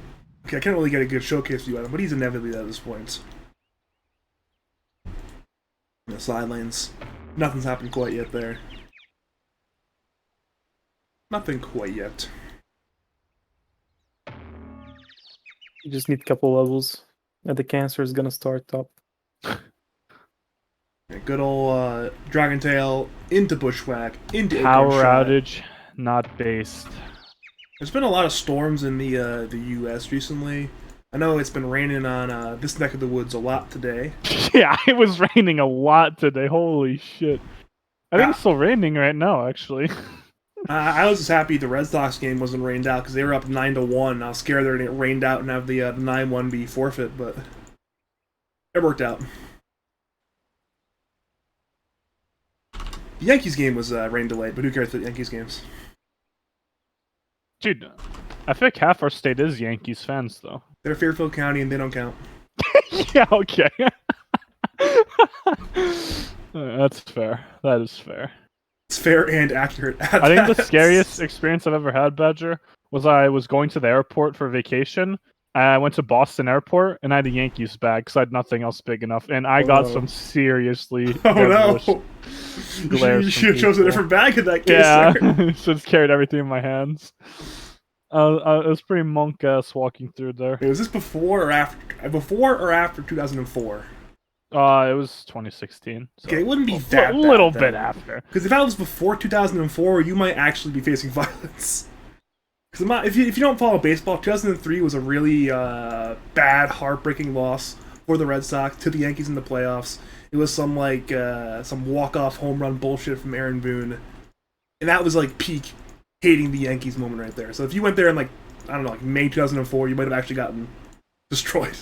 Okay, I can't really get a good showcase view on him, but he's inevitably at this point. The side lanes. Nothing's happened quite yet there. Nothing quite yet. You just need a couple levels, and the cancer is gonna start up. Yeah, good old Dragon Tail into Bushwhack, into Power Acorn Shot. outage, not based. There's been a lot of storms in the U.S. recently. I know it's been raining on this neck of the woods a lot today. Yeah, it was raining a lot today. Holy shit. I think it's still raining right now, actually. I was just happy the Red Sox game wasn't rained out because they were up 9-1. I was scared they were going to get rained out and have the 9-1 be forfeit, but it worked out. The Yankees game was rain delayed, but who cares for the Yankees games? Dude, I feel like half our state is Yankees fans, though. They're Fairfield County and they don't count. Yeah, okay. That's fair. That is fair. It's fair and accurate. I think the scariest experience I've ever had, Badger, was I was going to the airport for vacation. I went to Boston Airport and I had a Yankees bag because I had nothing else big enough, and I got some seriously devilish glares You from should have chosen a people. different bag in that case. Yeah, Sir. so just carried everything in my hands. It was pretty monk-ass walking through there. Wait, was this before or after? Before or after 2004? It was 2016. So Okay, it wouldn't be that a little bad, bit then. after. Because if that was before 2004, you might actually be facing violence. Because if you don't follow baseball, 2003 was a really bad, heartbreaking loss for the Red Sox to the Yankees in the playoffs. It was some walk-off home run bullshit from Aaron Boone, and that was like peak hating the Yankees moment right there. So if you went there in May 2004, you might have actually gotten destroyed,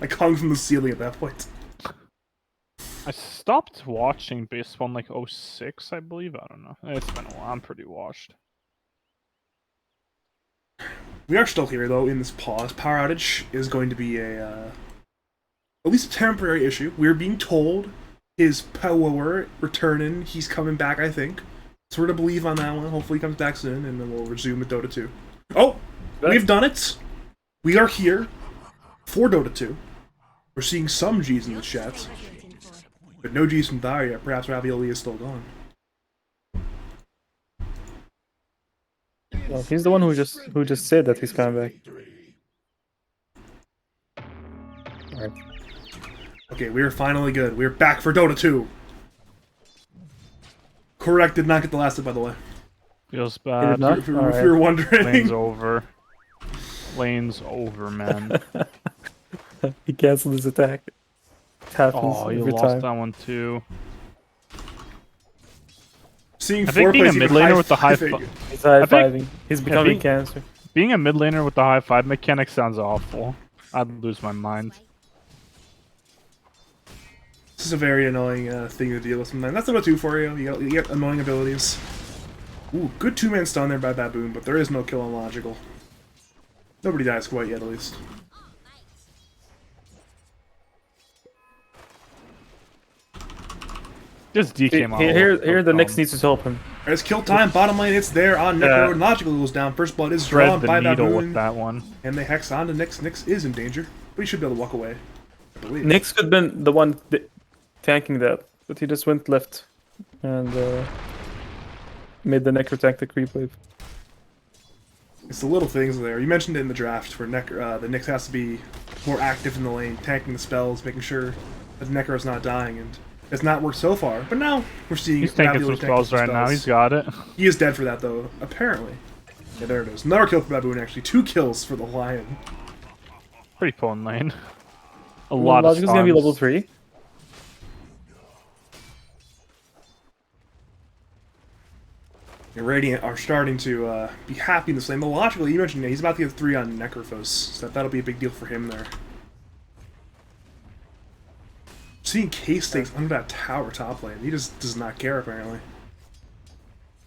like hung from the ceiling at that point. I stopped watching baseball in like 06, I believe. I don't know. It's been a while. I'm pretty washed. We are still here though in this pause. Power outage is going to be at least a temporary issue. We're being told his power returning. He's coming back, I think. So we're to believe on that one. Hopefully he comes back soon, and then we'll resume with Dota 2. Oh! We've done it! We are here for Dota 2. We're seeing some G's in the chat, but no G's from Dire yet. Perhaps Ravioli is still gone. Well, he's the one who just said that he's coming back. Alright. Okay, we're finally good. We're back for Dota 2. Correct did not get the last hit, by the way. Feels He did bad. not? If you Alright. were wondering. Lane's over. Lane's over, man. He canceled his attack. It happens Oh, you every lost time. that one too. Seeing I think four being a plays mid even laner with the high fiving. He's high I think- fiving. He's becoming being- cancer. Being a mid laner with the high 5 mechanic sounds awful. I'd lose my mind. This is a very annoying thing to deal with sometimes. That's Dota 2 for you. You get annoying abilities. Ooh, good two-man stun there by Baboon, but there is no kill on Logical. Nobody dies quite yet, at least. Just DK model. Here the Nyx needs to help him. It's kill time, bottom lane, it's there on Necro, and Logical goes down. First blood is Thread drawn the by needle Baboon, with that one. and they hex on to Nyx. Nyx is in danger, but he should be able to walk away, I believe. Nyx could have been the one tanking that, but he just went left and made the Necro tank the creep wave. It's the little things there. You mentioned it in the draft where the Nyx has to be more active in the lane, tanking the spells, making sure that the Necro's not dying, and it's not worked so far. But now we're seeing He's taking some spells right now. He's got it. He is dead for that though, apparently. Yeah, there it is. Another kill for Baboon actually. 2 kills for the Lion. Pretty potent lane. A lot of Logical's gonna be spawns. level 3. And Radiant are starting to be happy in this lane. But logically, you mentioned he's about to get 3 on Necrophos, so that'll be a big deal for him there. Seeing K-Stakes under that tower top lane, he just does not care apparently.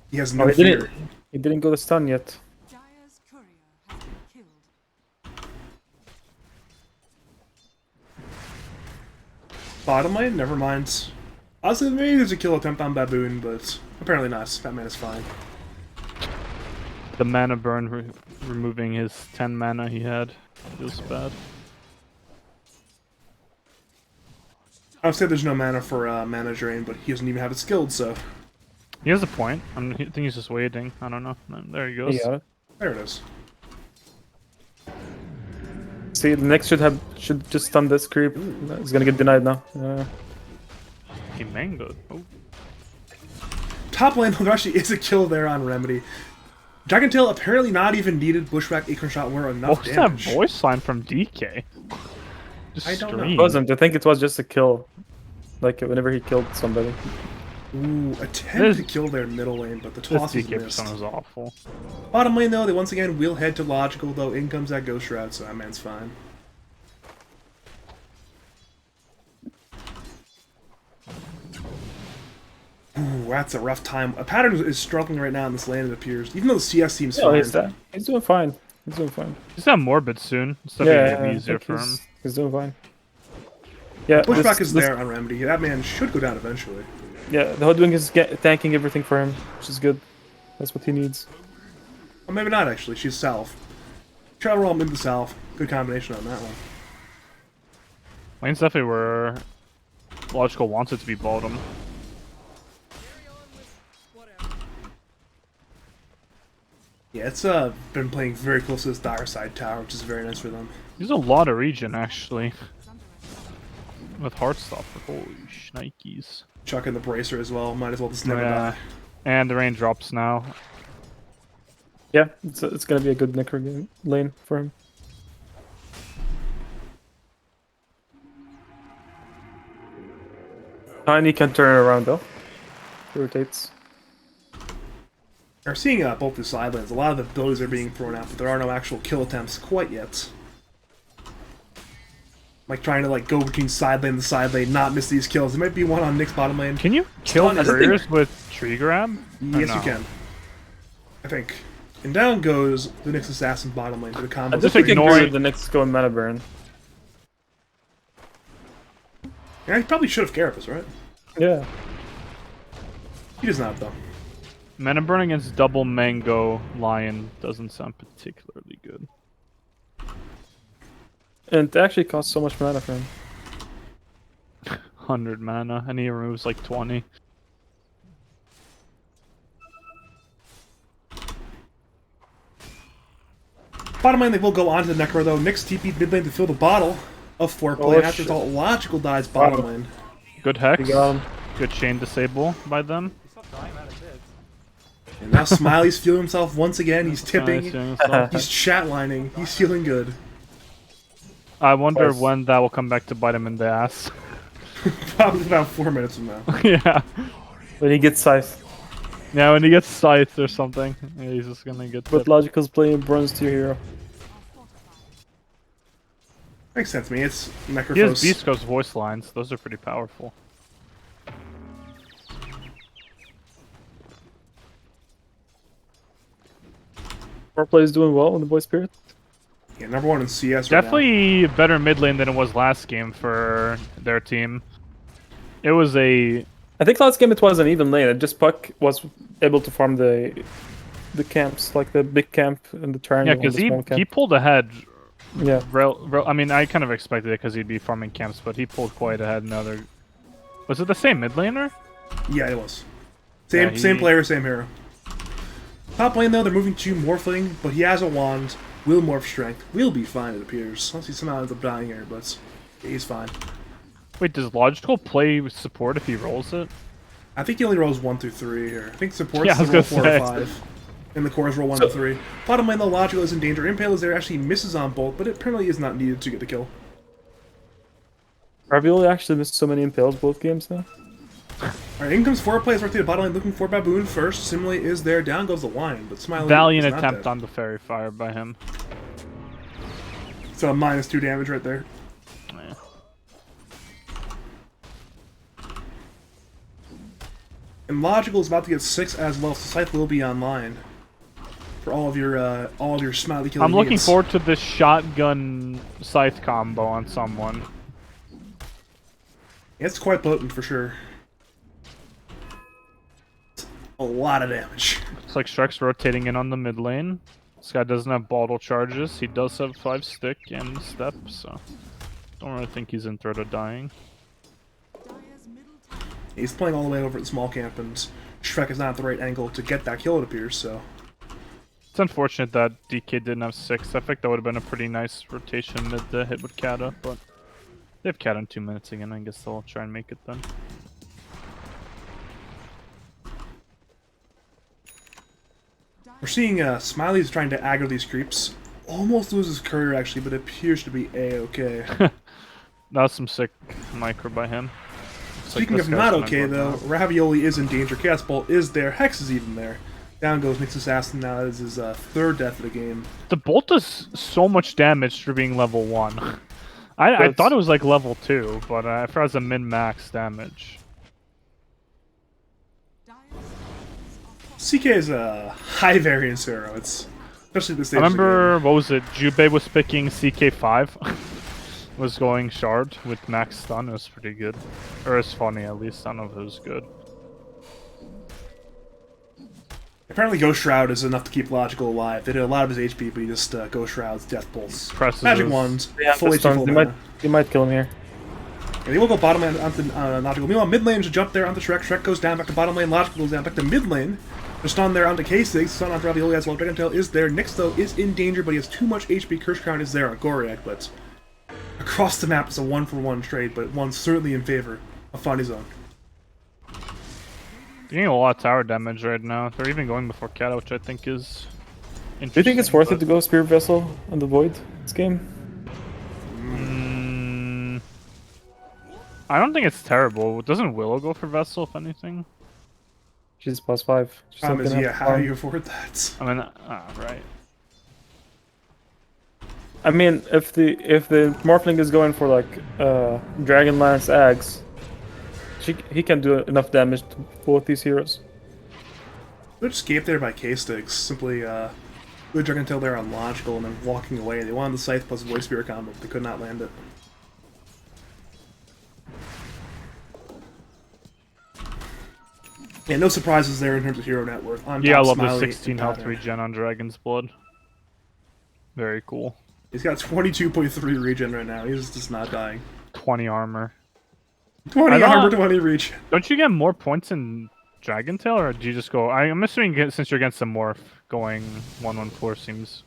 He has no fear. He didn't go to stun yet. Dire's courier has been killed. Bottom lane, never mind. Honestly, maybe there's a kill attempt on Baboon, but apparently not. Batman is fine. The mana burn removing his 10 mana he had. Feels bad. I would say there's no mana for mana drain, but he doesn't even have it skilled, so He has a point. I think he's just waiting. I don't know. There he goes. He got it. there it is. See, the Nyx should just stun this creep. He's gonna get denied now. He mangoed. Oh. Top lane, there actually is a kill there on Remedy. Dragon Tail apparently not even needed. Bushwhack, Acorn Shot were enough What was that damage. voice line from DK? Just I don't know. It screamed. wasn't. I think it was just a kill. Like whenever he killed somebody. Ooh, attempt This- to kill their middle lane, but the This toss is DK missed. persona was awful. Bottom lane though, they once again will head to Logical, though in comes that Ghost Shroud, so that man's fine. Ooh, that's a rough time. A pattern is struggling right now in this lane, it appears. Even though the CS seems Oh, fine. he's doing fine. He's doing fine. He's got Morbid soon. It's definitely gonna be easier for him. He's doing fine. Yeah, Pushback is there on Remedy. That man should go down eventually. Yeah, the Hoodwink is tanking everything for him, which is good. That's what he needs. Or maybe not, actually. She's Salve. Try to roll him into Salve. Good combination on that one. Lane's definitely where Logical wants it to be bottom. Yeah, it's been playing very close to this Dire side tower, which is very nice for them. There's a lot of regen actually. With Heartstopper. Holy shnikes. Chuck in the Bracer as well. Might as well just never die. And the rain drops now. Yeah, it's gonna be a good Necro game lane for him. Tiny can turn it around though. He rotates. We're seeing both the side lanes. A lot of the abilities are being thrown out, but there are no actual kill attempts quite yet. Like trying to go between side lane and side lane, not miss these kills. There might be one on Nick's bottom lane. Can you kill Stun, I think- couriers with tree grab? Or Yes, no? you can. I think. And down goes the Nyx assassin bottom lane to the combo. I just Just ignoring- the Nyx go in mana burn. Yeah, he probably should have Carapace, right? Yeah. He does not though. Mana burn against double mango lion doesn't sound particularly good. And it actually costs so much mana for him. 100 mana, and he removes like 20. Bottom lane, they will go on to the Necro though. Nyx TP'd mid lane to fill the bottle of foreplay. Oh, After shit. all, Logical dies bottom lane. Good hex. You got him. Good chain disable by them. And now Smiley's feeling himself once again. He's Nice, tipping. young stuff. He's chat lining. He's feeling good. I wonder Nice. when that will come back to bite him in the ass. Probably about 4 minutes from now. Yeah. When he gets Scythe. Yeah, when he gets scythed or something, yeah, he's just gonna get But tipped. Logical's playing bronze tier hero. Makes sense to me. It's He has Necrophos. Beast Ghost voice lines, those are pretty powerful. Our play is doing well in the Void Spirit. Yeah, number one in CS right now. Definitely better mid lane than it was last game for their team. It was a I think last game it was an even lane. Just Puck was able to farm the camps, like the big camp and the triangle. yeah, because and the small camp. he pulled ahead. Yeah. I mean, I kind of expected it because he'd be farming camps, but he pulled quite ahead. Another. Was it the same mid laner? Yeah, it was. Same Yeah, same player, same hero. Top lane though, they're moving to Morphling, but he has a wand. Will morph strength. We'll be fine, it appears. Unless he somehow ends up dying here, but he's fine. Wait, does Logical play support if he rolls it? I think he only rolls 1 through 3 here. I think support's Yeah, I was the roll gonna 4 or say. 5. And the cores roll 1 to 3. Bottom lane though, Logical is in danger. Impale is there, actually misses on both, but it apparently is not needed to get the kill. Ravioli actually missed so many impales both games now. Alright, in comes 4 players right to the bottom lane looking for Baboon first. Simile is there, down goes the line, but Smiley Valiant is not attempt dead. on the fairy fire by him. So -2 damage right there. Yeah. And Logical is about to get 6 as well, so Scythe will be online. For all of your Smiley killing I'm looking needs. forward to this shotgun scythe combo on someone. It's quite potent for sure. A lot of damage. Looks like Shrek's rotating in on the mid lane. This guy doesn't have bottle charges. He does have 5 stick and step, so don't really think he's in threat of dying. Dire's middle tower He's playing all the way over at the small camp, and Shrek is not at the right angle to get that kill, it appears, so... It's unfortunate that DK didn't have 6. I think that would have been a pretty nice rotation mid to hit with Kata, but they have Kata in 2 minutes again. I guess they'll try and make it then. We're seeing Smiley's trying to aggro these creeps. Almost loses courier actually, but it appears to be a-okay. That was some sick micro by him. Looks like Speaking this of guy's not gonna okay go though, down. Ravioli is in danger. Chaos Bolt is there. Hex is even there. Down goes Nick's Assassin now. That is his 3rd death of the game. The bolt does so much damage for being level 1. I That's- thought it was like level 2, but I thought it was a min-max damage. Dire's CK is a high variance hero. It's especially at this stage I of the game. remember, what was it, Jubei was picking CK5. Was going shard with max stun. It was pretty good. Or it's funny at least. I don't know if it was good. Apparently Ghost Shroud is enough to keep Logical alive. They did a lot of his HP, but he just Ghost Shrouds, Death Pulse. Presses Magic his- Wands, Yeah, full the HP, stuns, full they mana. might kill him here. Yeah, they will go bottom lane onto Logical. Meanwhile, mid lane should jump there onto Shrek. Shrek goes down, back to bottom lane. Logical goes down, back to mid lane. The stun there onto K6. Stun onto Ravioli as well. Dragon Tail is there. Nyx, though, is in danger, but he has too much HP. Curse Crown is there on Goriak, but across the map it's a 1-for-1 trade, but one's certainly in favor of Funny Zone. They're getting a lot of tower damage right now. They're even going before Kata, which I think is interesting. Do you think it's worth it to go Spirit Vessel on the Void this game? I don't think it's terrible. Doesn't Willow go for Vessel, if anything? She's +5. She's not Problem is, gonna yeah, have to how do farm. you afford that? I mean, right. I mean, if the Morphling is going for like Dragonlance Axe, he can do enough damage to both these heroes. They're escaped there by K-Sticks, simply good Dragon Tail there on Logical and then walking away. They wanted the Scythe plus Voice Spirit combo, but they could not land it. Yeah, no surprises there in terms of hero net worth. On Yeah, I top, love the Smiley 16 and health Pattern. regen on Dragon's Blood. Very cool. He's got 22.3 regen right now. He's just not dying. 20 armor. 20 I thought- armor, 20 regen. Don't you get more points in Dragon Tail, or do you just go... I'm assuming since you're against the Morph, going 1-1-4 seems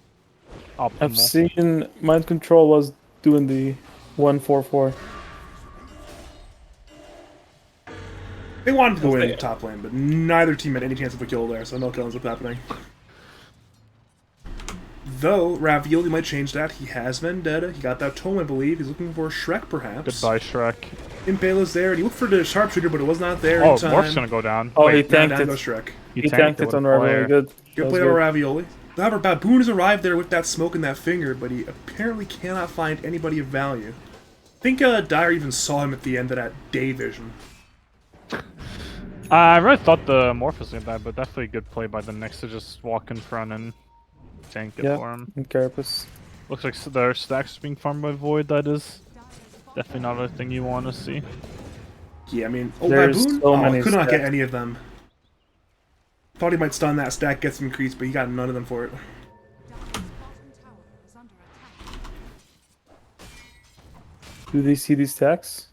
optimal. I've seen Mind Control was doing the 1-4-4. They wanted to go in They- the top lane, but neither team had any chance of a kill there, so no kill ends up happening. Though, Ravioli might change that. He has Vendetta. He got that tome, I believe. He's looking for Shrek, perhaps. Goodbye, Shrek. Impale is there, and he looked for the Sharpshooter, but it was not there Oh, in time. Morph's gonna go down. Oh, Wait, he tanked Now down it. goes Shrek. He tanked it with on a Ravioli. flare. Good. That Good was play good. over Ravioli. However, Baboon has arrived there with that smoke and that finger, but he apparently cannot find anybody of value. I think Dyer even saw him at the end of that day vision. I really thought the Morph was gonna die, but definitely a good play by the Nyx to just walk in front and tank it Yeah, for him. and Carapace. Looks like their stacks being farmed by Void. That is definitely not a thing you want to see. Yeah, I mean, oh, There's Baboon? so Oh, many could not get stacks. any of them. Thought he might stun that stack, get some increase, but he got none of them for it. Dire's bottom tower is under attack. Do they see these stacks?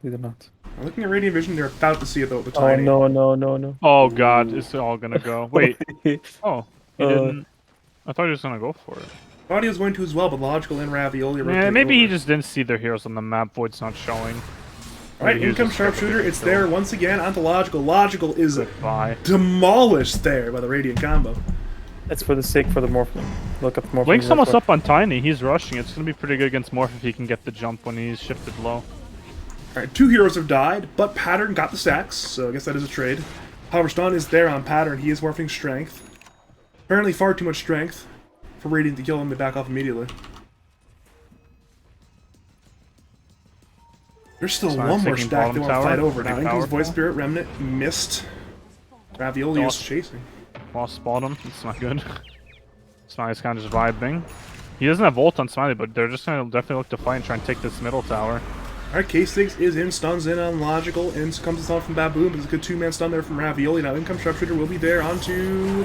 They do not. Looking at Radiant Vision, they're about to see it though. The Oh tiny. no. Oh god, it's all gonna go. Wait. Oh, he Uh, didn't. I thought he was gonna go for it. Thought he was going to as well, but Logical and Ravioli. are Yeah, taking maybe he over. just didn't see their heroes on the map. Void's not showing. All right, Maybe he was income just scared sharpshooter. of It's getting there killed. once again onto Logical. Logical is Bye. demolished there by the Radiant combo. That's for the sake for the Morphling. Look at the Morphling. Blink's real almost quick. up on Tiny. He's rushing. It's gonna be pretty good against Morph if he can get the jump when he's shifted low. All right, 2 heroes have died, but Pattern got the stacks, so I guess that is a trade. However, stun is there on Pattern. He is morphing strength. Apparently, far too much strength for Radiant to kill him. They back off immediately. There's still Sonic one more taking stack they bottom want to tower, fight over. pretty Now in comes Void powerful. Spirit Remnant, missed. Ravioli is Lost. chasing. Lost bottom. It's not good. Smiley's kind of just vibing. He doesn't have ult on Smiley, but they're just gonna definitely look to fight and try and take this middle tower. Alright, K6 is in, stuns in on Logical, and comes the stun from Baboon, but it's a good 2-man stun there from Ravioli. Now income Sharpshooter will be there onto...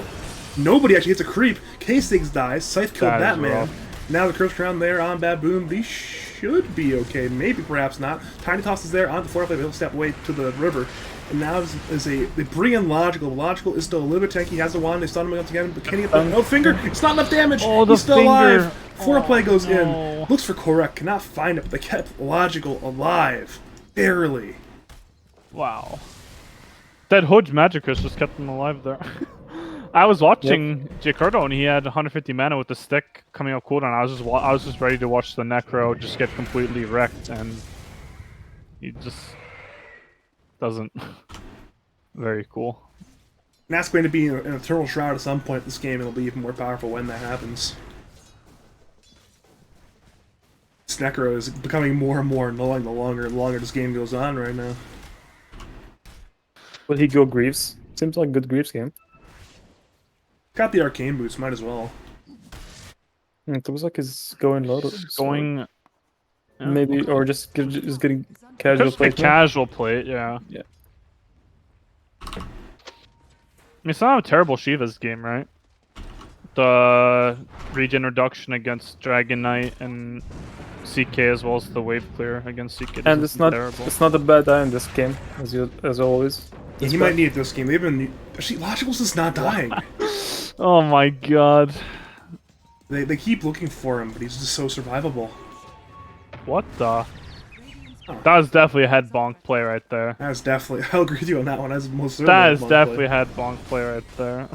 Nobody actually hits a creep. K6 dies, Scythe killed That that is man. rough. Now the curse round there on Baboon, these should be okay, maybe perhaps not. Tiny Toss is there on the floor, but he'll step away to the river. And now they bring in Logical. Logical is still a little bit tanky, he has the wand, they stun him once again, but can he get the... No, finger! It's not enough damage! Oh, the He's still finger. alive! Foreplay goes no. in. Looks for Korek, cannot find it, but they kept Logical alive. Barely. Wow. That Hood Magicus just kept him alive there. I was watching Jacardo and he had 150 mana with the stick coming up cooldown. I was just ready to watch the Necro just get completely wrecked, and he just doesn't. Very cool. And that's going to be an Eternal Shroud at some point in this game. It'll be even more powerful when that happens. Necro is becoming more and more annoying the longer and longer this game goes on right now. Will he go Greaves? Seems like a good Greaves game. Got the arcane boots, might as well. It looks like he's going low. Going. Yeah. Maybe, or just getting casual Just a play. casual play, yeah. Yeah. I mean, it's not a terrible Shiva's game, right? The regen reduction against Dragon Knight and CK, as well as the wave clear against CK. And it's not a bad eye in this game, as always. Yeah, he might need it this game. They've been... Actually, Logical's just not dying. Oh my god. They keep looking for him, but he's just so survivable. What the? That was definitely a head bonk play right there. That's definitely... I'll agree with you on that one. That's most certainly That a is fun definitely play. a head bonk play right there.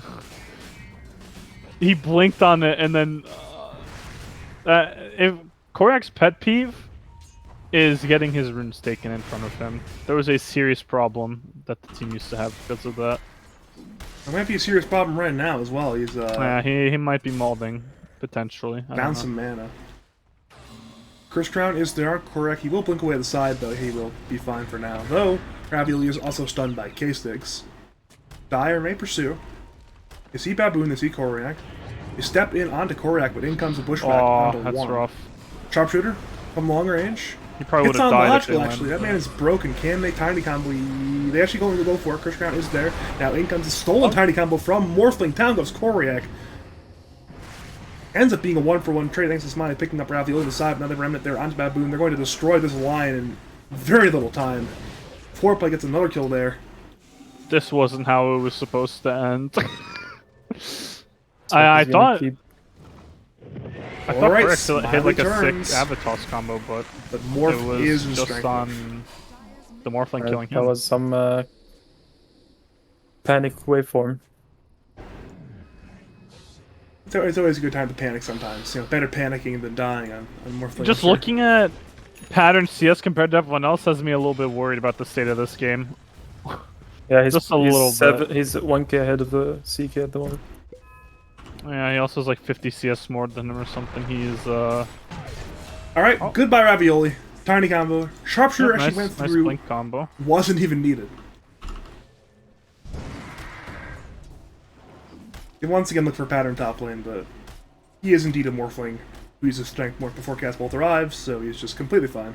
He blinked on it and then... if Korak's pet peeve is getting his runes taken in front of him. There was a serious problem that the team used to have because of that. There might be a serious problem right now as well. He's Yeah, he might be molding, potentially. I down don't know. some mana. Curse Crown is there. Correct. He will blink away to the side, though. He will be fine for now. Though, Ravioli is also stunned by K-Sticks. Dire may pursue. They see Baboon, they see Koryak. They step in onto Koryak, but in comes a Bushwhack onto that's one. rough. Sharpshooter from long range. He probably would Hits have on died Logical, if they actually. went. That man is broken. Can they tiny combo? They actually going to go for it. Curse Crown is there. Now in comes a stolen tiny combo from Morphling. Down goes Koryak. Ends up being a one-for-one trade thanks to Smiley picking up Ravioli to the side. Another remnant there onto Baboon. They're going to destroy this line in very little time. Foreplay gets another kill there. This wasn't how it was supposed to end. So I he's gonna thought keep- Alright, Korak hit like a Smiley sick turns. Avatos combo, but But it Morph was is in just strength. on the Morphling killing that him. was some panic waveform. It's always a good time to panic sometimes. You know, better panicking than dying on Morphling. Just looking at pattern CS compared to everyone else has me a little bit worried about the state of this game. Yeah, he's Just a little bit. He's 1k ahead of the CK at the moment. Yeah, he also has like 50 CS more than him or something. He's Alright, goodbye Ravioli. Tiny combo. Sharpshooter nice, actually went nice through. blink combo. Wasn't even needed. They once again look for pattern top lane, but he is indeed a Morphling who uses Strength Morph before Cast Bolt arrives, so he's just completely fine.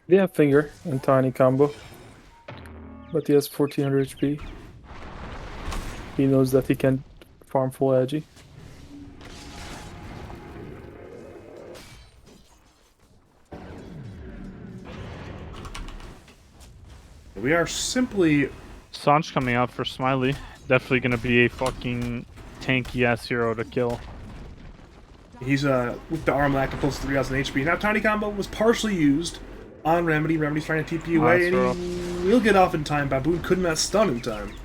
They have Finger and Tiny combo. But he has 1400 HP. He knows that he can farm full Agi. We are simply... Sanj coming out for Smiley. Definitely gonna be a fucking tanky ass hero to kill. He's with the arm lack of close to 3000 HP. Now Tiny Combo was partially used on Remedy. Remedy's trying to TP away, and he will get off in time. Baboon could not stun in time.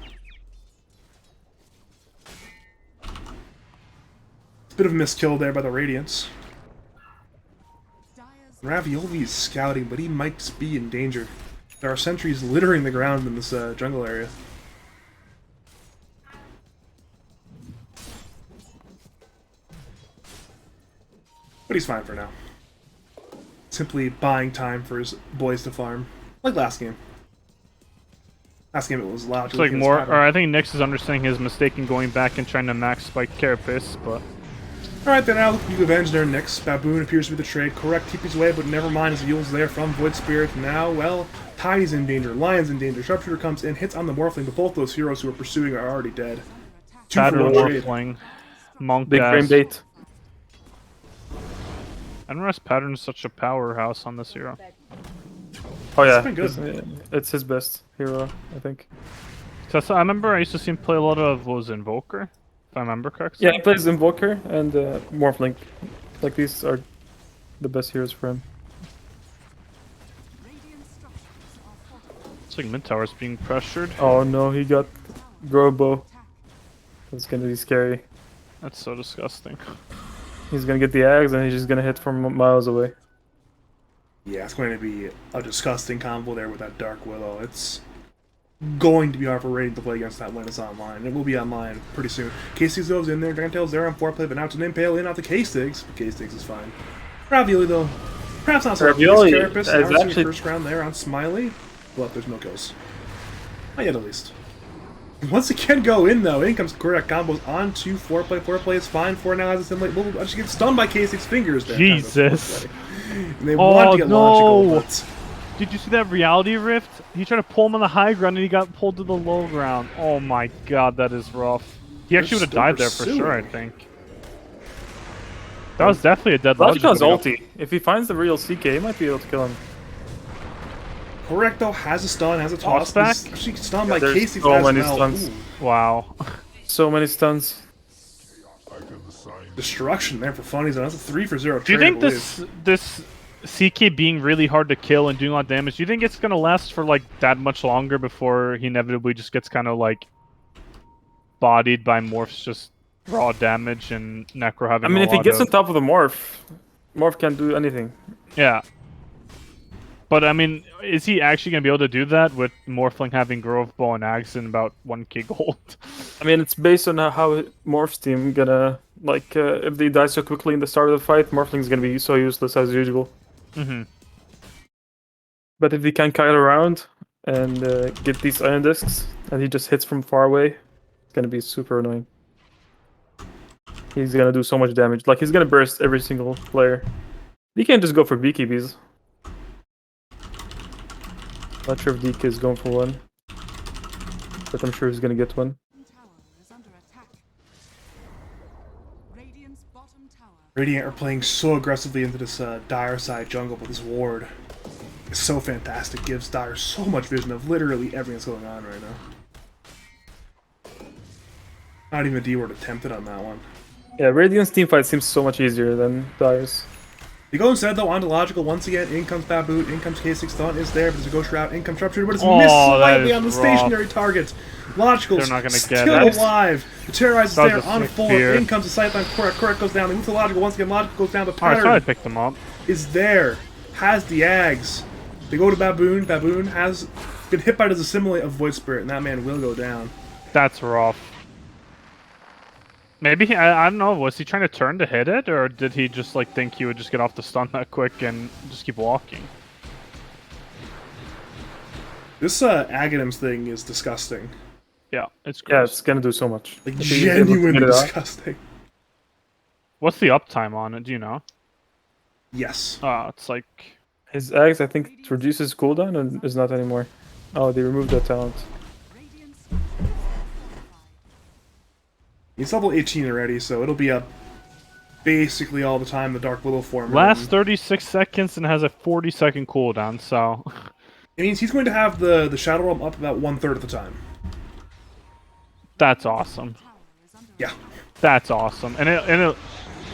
It's a bit of a miskill there by the Radiance. Ravioli is scouting, but he might be in danger. There are sentries littering the ground in this jungle area. But he's fine for now. Simply buying time for his boys to farm. Like last game. Last game it was loud. It's like more, or I think Nyx is understanding his mistake and going back and trying to max spike Carapace, but... Alright, then now you avenge their Nyx. Baboon appears to be the trade. Correct, TP's away, but never mind, his Yule's there from Void Spirit. Now, well, Tiny's in danger, Lion's in danger. Sharpshooter comes in, hits on the Morphling, but both those heroes who are pursuing are already dead. Pattern Morphling. Monk Big frame bait. I don't realize Pattern is such a powerhouse on this hero. Oh yeah, It's been good. it's his best hero, I think. I remember I used to see him play a lot of, what was it, Invoker? If I remember correctly. Yeah, he plays Invoker and Morphling. Like, these are the best heroes for him. It's like mid tower's being pressured. Oh no, he got Grobo. That's gonna be scary. That's so disgusting. He's gonna get the Ags and he's just gonna hit from miles away. Yeah, it's going to be a disgusting combo there with that Dark Willow. It's going to be hard for Raiden to play against that when it's online. It will be online pretty soon. K-Stigs goes in there, Dragontail's there on foreplay, but now it's an Impale in off the K-Stigs. But K-Stigs is fine. Ravioli though, perhaps not so Ravioli Carapace, is now actually... first round there on Smiley, but there's no kills. Not yet at least. Once it can go in though, in comes correct combos onto foreplay. Foreplay is fine. Four now has a simulate. Well, I just get stunned by K-Stig's fingers there. Jesus. And they want to get logical, but... Did you see that reality rift? He tried to pull him on the high ground and he got pulled to the low ground. Oh my god, that is rough. He actually would have died there for sure, I think. That was definitely a dead Logical's ulti. If he finds the real CK, he might be able to kill him. Correct though, has a stun, has a toss. Back? Actually stunned by there's Casey so as many well. stuns. Ooh. Wow. So many stuns. Destruction there for funnies. That's a 3 for 0 Do you trade, think this CK being really hard to kill and doing a lot of damage, do you think it's gonna last for like that much longer before he inevitably just gets kind of like bodied by Morph's just raw damage and Necro having I mean, a if he lot gets of... on top of the Morph can't do anything. Yeah. But I mean, is he actually gonna be able to do that with Morphling having Grove Bow and Axe and about 1k gold? I mean, it's based on how Morph's team gonna, like, if they die so quickly in the start of the fight, Morphling's gonna be so useless as usual. Mm-hmm. But if they can kite around and get these iron discs, and he just hits from far away, it's gonna be super annoying. He's gonna do so much damage. Like, he's gonna burst every single player. He can't just go for BKBs. Not sure if DK is going for one, but I'm sure he's gonna get one. Tower is under attack. Radiant's bottom tower. Radiant are playing so aggressively into this Dire side jungle, but this ward is so fantastic. Gives Dire so much vision of literally everything that's going on right now. Not even a D word attempted on that one. Yeah, Radiant's teamfight seems so much easier than Dire's. They go instead though onto logical once again. In comes Baboon, in comes K6 stun is there, but there's a ghost route, in comes Sharpshooter, but it's missed slightly on the stationary target. Logical's They're not gonna still get it. alive. The Terrorize is there on full. Spear. In comes the Sightline. Correct goes down. They move to logical once again. Logical goes down. The Oh, I thought I pattern picked them up. is there. Has the Ags. They go to Baboon. Baboon has been hit by the assimilate of Void Spirit, and that man will go down. That's rough. Maybe, I don't know, was he trying to turn to hit it, or did he just like think he would just get off the stun that quick and just keep walking? This Aghanims thing is disgusting. Yeah, it's Yeah, gross. it's gonna do so much. Like, If you able to genuinely get it out. disgusting. What's the uptime on it? Do you know? Yes. It's like His eggs, I think, it reduces cooldown and is not anymore. Oh, they removed that talent. Radiant's He's level 18 already, so it'll be up basically all the time, the Dark Willow form. lasts 36 seconds and has a 40-second cooldown. So It means he's going to have the Shadow Realm up about 1/3 of the time. that's awesome. tower is under Yeah. That's awesome. And it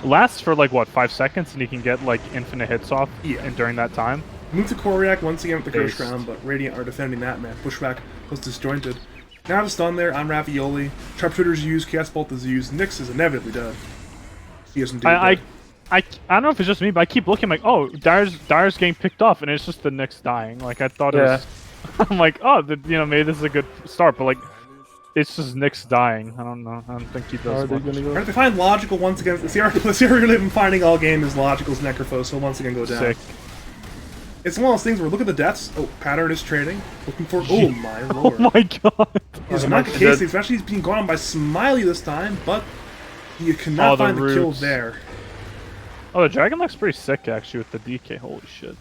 lasts for like what 5 seconds, and he can get like infinite hits off. Yeah. And during that time. Move to Koryak once again with the Curse Based. Crown, but Radiant are defending that, man. Pushback was disjointed. Now the stun there on Ravioli. Sharpshooter's used, Chaos Bolt is used. Nyx is inevitably dead. He doesn't do I that. don't know if it's just me, but I keep looking like, oh, Dyer's getting picked off, and it's just the Knicks dying. Like I thought it was. I'm like, oh, maybe this is a good start, but like, it's just Knicks dying. I don't know. I don't think he Are does they much. gonna go? Alright, they find logical once again. The area we've been finding all game is Logical's Necrophos, will once again go down. Sick. It's one of those things where look at the deaths. Oh, Pattern is trading. Looking for. Oh my lord. Oh my god. He's Oh, not he's Casey, dead. especially he's being gone on by Smiley this time, but you Oh, cannot the find the kill roots. there. Oh, the dragon looks pretty sick actually with the DK. Holy shit.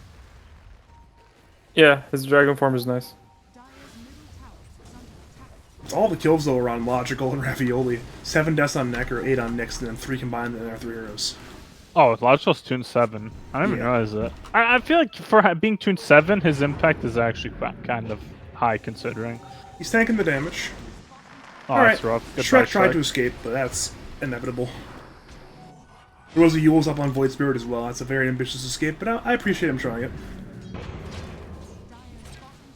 Yeah, his dragon form is nice. Dyer's middle tower is under attack. All the kills though are on Logical and Ravioli. 7 deaths on Necker, 8 on Nyx, and then 3 combined in our 3 heroes. Oh, Logical's tuned 7. I didn't even Yeah. realize that. I feel like for being tuned 7, his impact is actually kind of high considering. He's tanking the damage. Oh, Alright, that's rough. Goodbye, Shrek tried Shrek. to escape, but that's inevitable. There was a Yule's up on Void Spirit as well. That's a very ambitious escape, but I appreciate him trying it. Dyer's bottom tower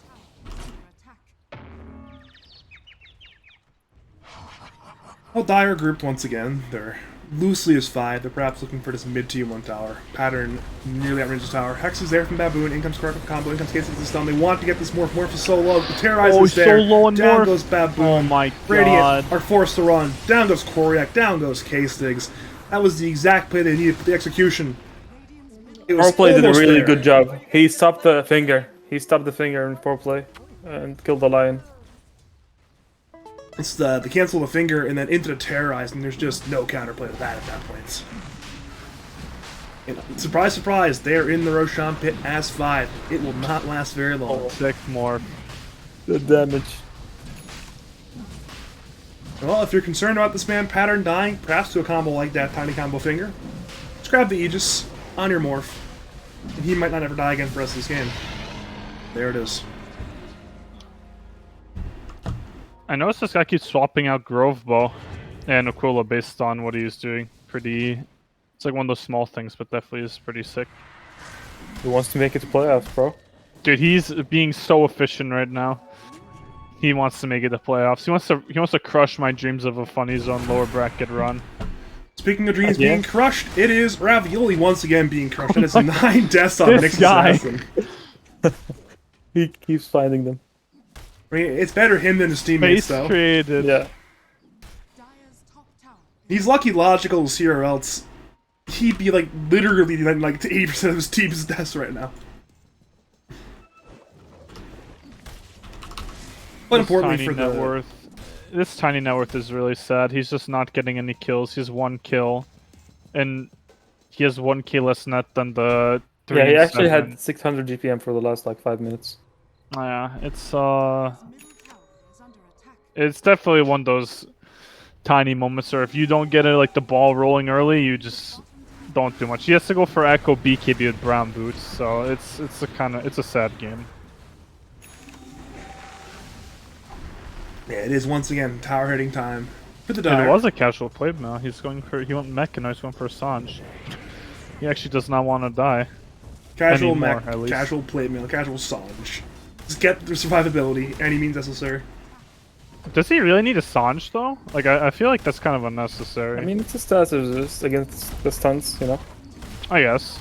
is under attack. Well, Dire grouped once again. They're loosely as 5. They're perhaps looking for this mid-T1 tower. Pattern nearly outranges the tower. Hex is there from Baboon. In comes Scarf combo. In comes Casey with the stun. They want to get this Morph. Morph is so low. The Terrorize Oh, is he's there. so low on Down Morph. goes Baboon. Oh my Radiant god. are forced to run. Down goes Koryak. Down goes K-Stigs. That was the exact play they needed for the execution. It was Foreplay did a almost really there. good job. He stopped the finger. He stopped the finger in foreplay and killed the lion. It's the cancel the finger and then into the Terrorize, and there's just no counterplay to that at that point. And surprise, surprise, they're in the Roshan pit as 5. It will not last very long. Sick morph. The damage. Well, if you're concerned about this man Pattern dying, perhaps to a combo like that tiny combo finger, just grab the Aegis on your Morph, and he might not ever die again for the rest of this game. There it is. I noticed this guy keeps swapping out Grove Bow and Aquila based on what he's doing. It's like one of those small things, but definitely is pretty sick. He wants to make it to playoffs, bro. Dude, he's being so efficient right now. He wants to make it to playoffs. He wants to crush my dreams of a funny zone lower bracket run. Speaking of dreams Yeah. being crushed, it is Ravioli once again being crushed. That is 9 deaths on This Nick's guy. Assassin. He keeps finding them. I mean, it's better him than his teammates, Base though. created. Dyer's Yeah. top tower He's lucky Logical is here, or else he'd be like literally like to 80% of his team's deaths right now. But importantly Tiny for net the worth. This tiny net worth is really sad. He's just not getting any kills. He's 1 kill, and he has 1 kill less net than the. 3 Yeah, he and actually 7. had 600 GPM for the last like 5 minutes. Yeah, middle tower is under attack. it's definitely one of those tiny moments where if you don't get it like the ball rolling early, you just don't do much. He has to go for Echo BKB with brown boots, so it's a sad game. yeah, it is once again tower hitting time for the If Dire. it was a casual play now. He went mech and now he's going for Sanj. He actually does not want to die. Casual anymore, mech, at least. casual plate mail, casual Sanj. Just get the survivability any means necessary. Does he really need a Sanj though? Like I feel like that's kind of unnecessary. I mean, it's a status resist against the stunts, you know? I guess.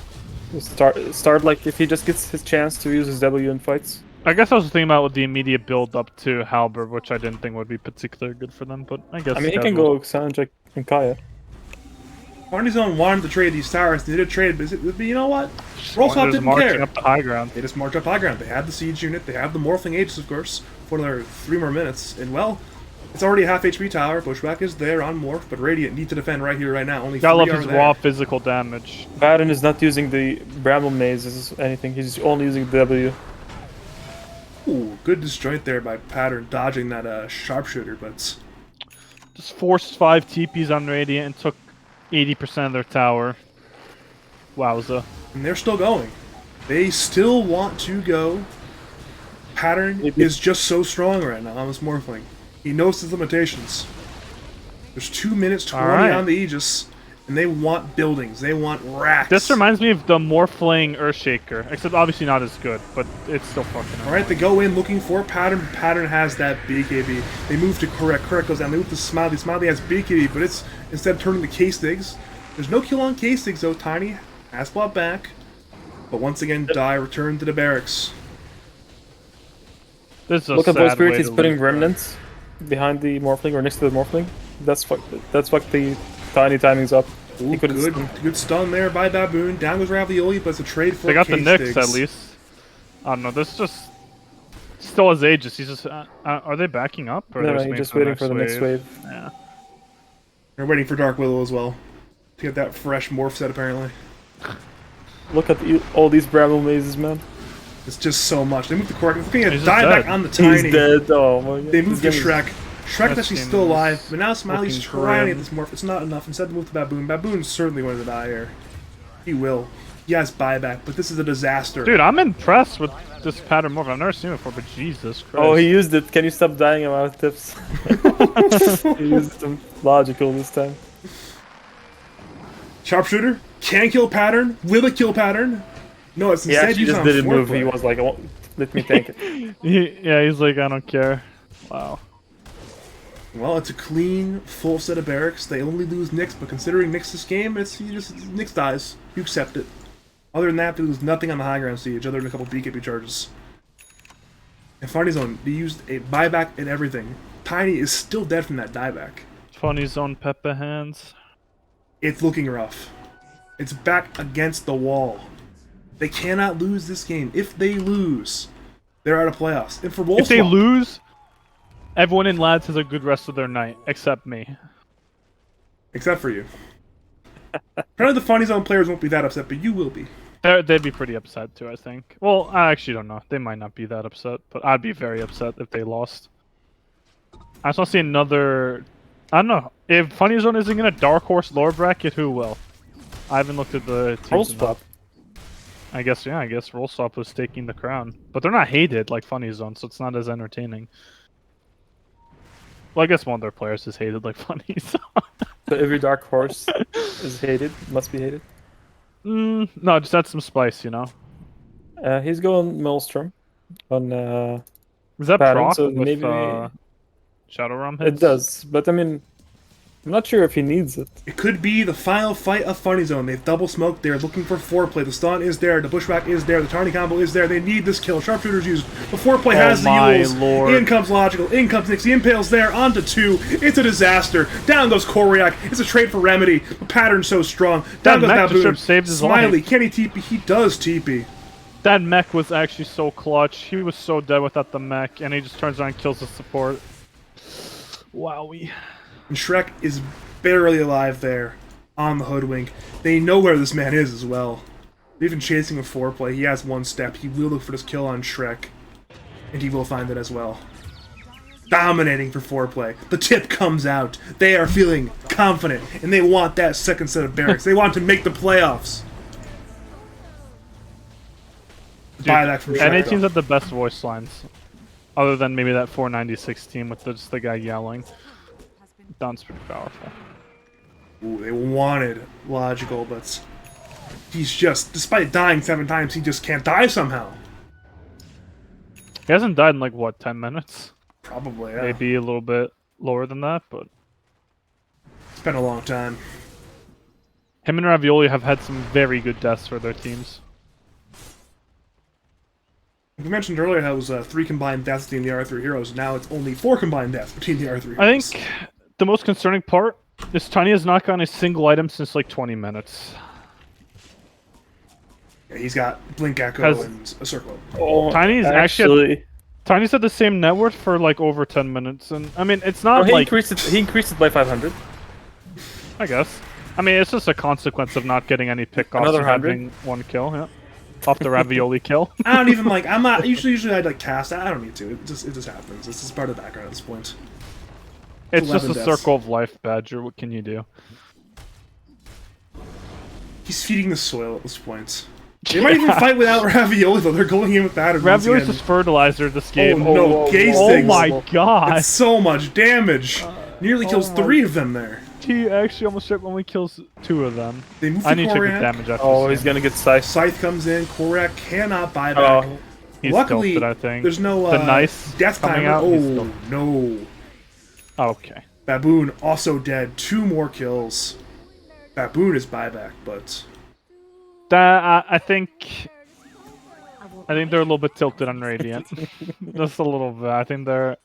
Just start like if he just gets his chance to use his W in fights. I guess I was thinking about with the immediate build up to Halberd, which I didn't think would be particularly good for them, but I guess. I mean, he can casual. go Sanjak and Kaya. Barney's Zone wanted to trade these towers. They did trade, but you know what? Rollsop Just didn't marching care. up the high ground. They just marched up high ground. They had the siege unit. They have the Morphling Aegis, of course, for another 3 more minutes. And, well, It's already a half HP tower. Bushwhack is there on Morph, but Radiant need to defend right here, right now. Only Gotta 3 love are his there. raw physical damage. Baron is not using the Bramble Maze as anything. He's only using the W. Ooh, good disjoint there by Pattern, dodging that sharpshooter, but Just forced 5 TPs on Radiant and took 80% of their tower. Wowza. and they're still going. They still want to go. Pattern Maybe. is just so strong right now on this Morphling. He knows his limitations. There's 2 minutes 20 Alright. on the Aegis, and they want buildings. They want racks. This reminds me of the Morphling Earthshaker, except obviously not as good, but it's still fucking Alright, they go in looking for Pattern. Pattern has that BKB. They move to Correct. Correct goes down. They move to Smiley. Smiley has BKB, but it's instead of turning the K-Stigs. There's no kill on K-Stigs, though. Tiny has brought back. But once again, Die returned to the barracks. This is a Look at sad those spirits. way He's to putting lose. remnants behind the Morphling or next to the Morphling. That's what the Tiny timing's up. Ooh, He couldn't good, stun. good stun there by Baboon. Down goes Ravioli, but it's a trade for They got the K-Stigs. Nyx at least. I don't know. This just still has Aegis. He's just. Are they backing up? Or No, they're no, he's just waiting for the next wave. Yeah. They're waiting for Dark Willow as well. To get that fresh morph set, apparently. Look at all these Bramble Mazes, man. It's just so much. They moved the Correct. Looking at He's Die just back dead. on the Tiny. He's dead. Oh my god. They moved to This game is- Shrek. Shrek This actually game still is alive, but now Smiley's looking trying to grim. get this morph. It's not enough. Instead to move to Baboon. Baboon's certainly going to die here. He will. He has buyback, but this is a disaster. Dude, I'm impressed with this pattern morph. I've never seen it before, but Jesus Christ. Oh, he used it. Can you stop dying about tips? He used them logical this time. Sharpshooter can kill Pattern. Will it kill Pattern? No, it's He instead actually used just on didn't move. foreplay. He was like, oh, let me tank it. Yeah, he's like, I don't care. Wow. Well, it's a clean, full set of barracks. They only lose Nyx, but considering Nyx this game, Nyx dies. You accept it. Other than that, they lose nothing on the high ground siege, other than a couple BKB charges. And Funny Zone, they used a buyback and everything. Tiny is still dead from that dieback. Funny zone Peppa hands. It's looking rough. It's back against the wall. They cannot lose this game. If they lose, they're out of playoffs. And for Wolfswap, If they lose, everyone in Lads has a good rest of their night, except me. except for you. Apparently the Funny Zone players won't be that upset, but you will be. They'd be pretty upset too, I think. Well, I actually don't know. They might not be that upset, but I'd be very upset if they lost. I just want to see another. I don't know. If Funny Zone isn't in a dark horse lower bracket, who will? I haven't looked at the teams Roll enough. swap. I guess Roll Swap was taking the crown, but they're not hated like Funny Zone, so it's not as entertaining. Well, I guess one of their players is hated like Funny Zone. So every dark horse is hated, must be hated. No, just add some spice, you know. He's going Maelstrom on Is that Pattern, proc so with maybe Shadow Realm hits? it does, but I mean, I'm not sure if he needs it. It could be the final fight of Funny Zone. They've double smoked. They're looking for foreplay. The stun is there. The bushwhack is there. The Tarny combo is there. They need this kill. Sharpshooter's used. The foreplay has the my Yules. lord. In comes Logical. In comes Nyx. The impale's there. Onto 2. It's a disaster. Down goes Koryak. It's a trade for Remedy. The pattern's so strong. Down That goes mech just Baboon. saved his Smiley. life. Can he TP? He does TP. That mech was actually so clutch. He was so dead without the mech, and he just turns around and kills the support. Wowie. And Shrek is barely alive there on the Hoodwink. They know where this man is as well. They're even chasing a foreplay. He has one step. He will look for this kill on Shrek. And he will find it as well. Dominating for foreplay. The tip comes out. They are feeling confident. And they want that second set of barracks. They want to make the playoffs. Buy that from NA Shrek. teams though. have the best voice lines. Other than maybe that 496 team with just the guy yelling. Sounds pretty powerful. Ooh, they wanted Logical, but he's just, despite dying 7 times, he just can't die somehow. He hasn't died in like, what, 10 minutes? Probably, yeah. Maybe a little bit lower than that, but... It's been a long time. Him and Ravioli have had some very good deaths for their teams. We mentioned earlier how it was 3 combined deaths between the R3 heroes. Now it's only 4 combined deaths between the R3 heroes. I think the most concerning part is Tiny has not gotten a single item since like 20 minutes. Yeah, he's got Blink Echo Has- and a Circle. Oh, Tiny's actually Tiny said the same net worth for like over 10 minutes, and I mean it's Oh, not he like increased it. He increased it by 500. I guess. I mean it's just a consequence of not getting any pickoffs Another and 100? having one kill. Yeah, off the ravioli kill. I don't even like. I'm not usually I'd like cast. I don't need to. It just happens. It's just part of the background at this point. It's just 11 a deaths. circle of life, Badger. What can you do? He's feeding the soil at this point. They might even fight without ravioli though. They're going in with that. Ravioli's just fertilizer this game. Oh no, Gaze Oh things. my god! It's so much damage. Nearly kills my- 3 of them there. He actually almost only kills 2 of them. They move I to need to check the Korak. damage after Oh, this he's game. gonna get scythe. Scythe comes in. Korak cannot buy back. Oh, He's Luckily, tilted, I think. there's no the nice death coming timer. out. He's Oh tilted. no. Okay. Baboon also dead. 2 more kills. Baboon is buyback, but I think they're a little bit tilted on Radiant. Just a little bit. I think they're.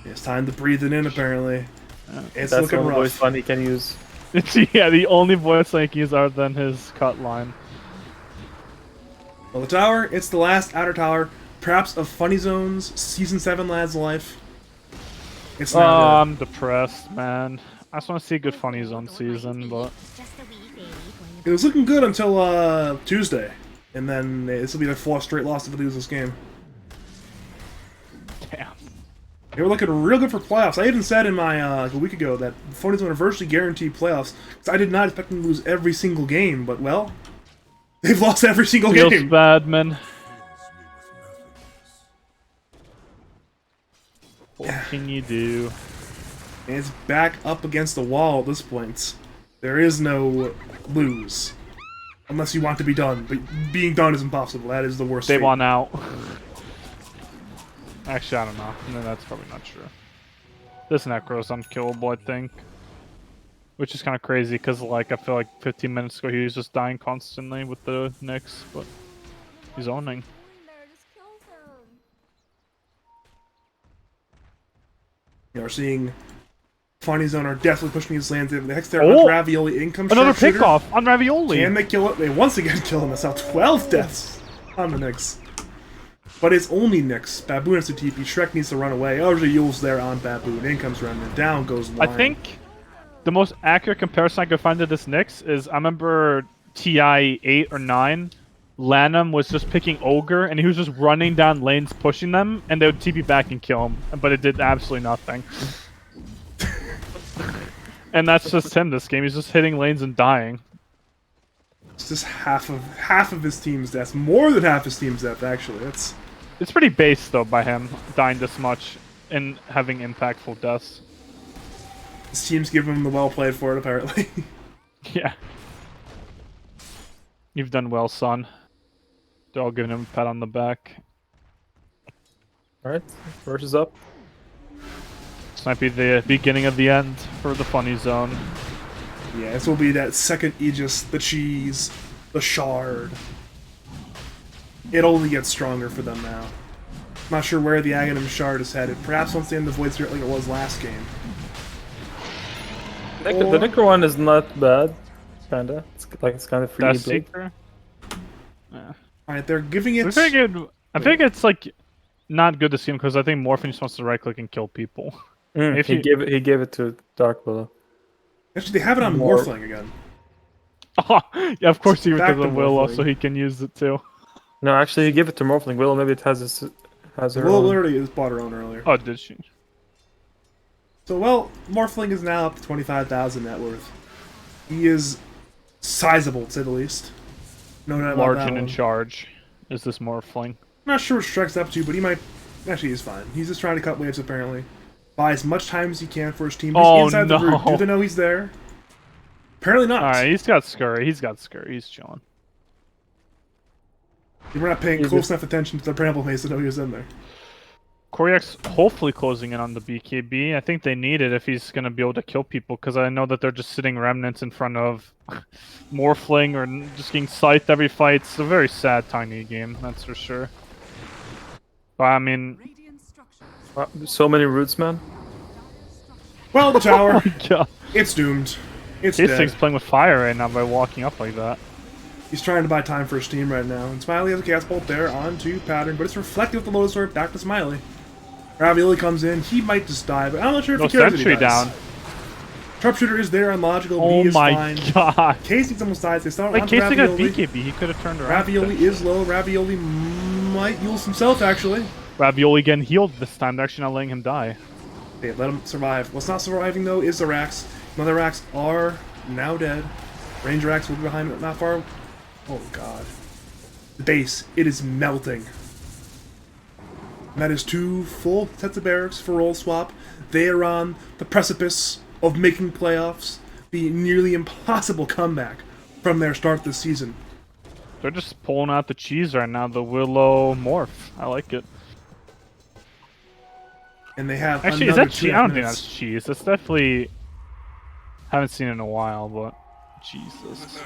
it's time to breathe it in. Apparently, it's that's the looking only voice rough. line he can use. Yeah, the only voice I can use other than his cut line. Well, the tower. It's the last outer tower, perhaps of Funny Zone's Season 7 Lad's life. It's Oh, not. I'm depressed, man. I just want to see a good Funny Zone season, but Just a wee fairy going It was looking good until Tuesday, and then this will be their 4th straight loss if they lose this game. damn. They were looking real good for playoffs. I even said in my like a week ago that Phony Zone are virtually guaranteed playoffs because I did not expect them to lose every single game. But well, they've lost every single Feels game. bad, man. What can you do? And it's back up against the wall at this point. There is no lose. Unless you want to be done. But being done is impossible. That is the worst They fate. won out. Actually, I don't know. No, that's probably not true. This Necro's unkillable, I think. Which is kind of crazy, because like I feel like 15 minutes ago he was just dying constantly with the Nyx, but he's owning. there. Just kill him. You know, we're seeing Funny Zone are definitely pushing these lands in. The Hex there, Oh! Ravioli income Another sharpshooter. pickoff on Ravioli! Can they kill it? They once again kill him. That's now 12 deaths on the Nyx. But it's only Nyx. Baboon has to TP. Shrek needs to run away. Oh, there's a Yule's there on Baboon. In comes Remnant. Down goes I Lion. think the most accurate comparison I could find to this Nyx is I remember TI 8 or 9. Lanham was just picking Ogre and he was just running down lanes pushing them and they would TP back and kill him. But it did absolutely nothing. And that's just him this game. He's just hitting lanes and dying. It's just half of his team's deaths. More than half his team's death, actually. It's It's pretty base though by him dying this much and having impactful deaths. his team's giving him the well played for it, apparently. Yeah. You've done well, son. They're all giving him a pat on the back. Alright, versus up. This might be the beginning of the end for the Funny Zone. Yeah, this will be that second Aegis, the cheese, the shard. It only gets stronger for them now. Not sure where the Aghanim shard is headed. Perhaps once they end the Void Spirit like it was last game. The Necro one is not bad. Kinda. It's kind of free. Death build. Seeker. Yeah. Alright, they're giving it... I think it's like not good to see him because I think Morphin just wants to right click and kill people. If he you- gave it to Dark Willow. Actually, they have it on More- Morphling again. Oh, yeah, of course he Back does to a Willow, Morphling. so he can use it too. No, actually, he gave it to Morphling. Willow maybe it has her Willow own. literally has bought her own earlier. Oh, did she? So, well, Morphling is now up to 25,000 net worth. He is sizable, to say the least. No doubt about Large that and in one. charge. Is this Morphling? I'm not sure what Shrek's up to, but he might... Actually, he's fine. He's just trying to cut waves, apparently. Buy as much time as he can for his team. He's Oh, inside the no. root. Do they know he's there? Apparently not. Alright, he's got Scurry. He's chilling. We're not paying He's close just- enough attention to the Bramble Maze to know he was in there. Koryak's hopefully closing in on the BKB. I think they need it if he's going to be able to kill people, because I know that they're just sitting remnants in front of Morphling or just getting scythed every fight. It's a very sad Tiny game, that's for sure. But I mean, Radiant structures. So many roots, man. Well, the tower, yeah. it's doomed. It's This dead. thing's playing with fire right now by walking up like that. He's trying to buy time for his team right now. And Smiley has a cast bolt there onto Pattern, but it's reflected with the Lotus Orb back to Smiley. Ravioli comes in. He might just die, but I'm not sure if No he cares if he sentry dies. down. Sharpshooter is there on Logical. Oh B is my fine. god. Casey's almost dies. They start Like, onto Casey got Ravioli. BKB. He could have turned around. Ravioli is low. Ravioli might use himself, actually. Ravioli getting healed this time. They're actually not letting him die. Okay, let him survive. What's not surviving, though, is the Rax. Another Rax are now dead. Ranger Rax will be behind it, not far. Oh, God. The base, it is melting. And that is 2 full sets of barracks for roll swap. They are on the precipice of making playoffs. The nearly impossible comeback from their start this season. They're just pulling out the cheese right now. The Willow morph. I like it. And they have Actually, is another that 2.5 cheese? I don't think minutes. that's cheese. That's definitely... Haven't seen it in a while, but... Jesus.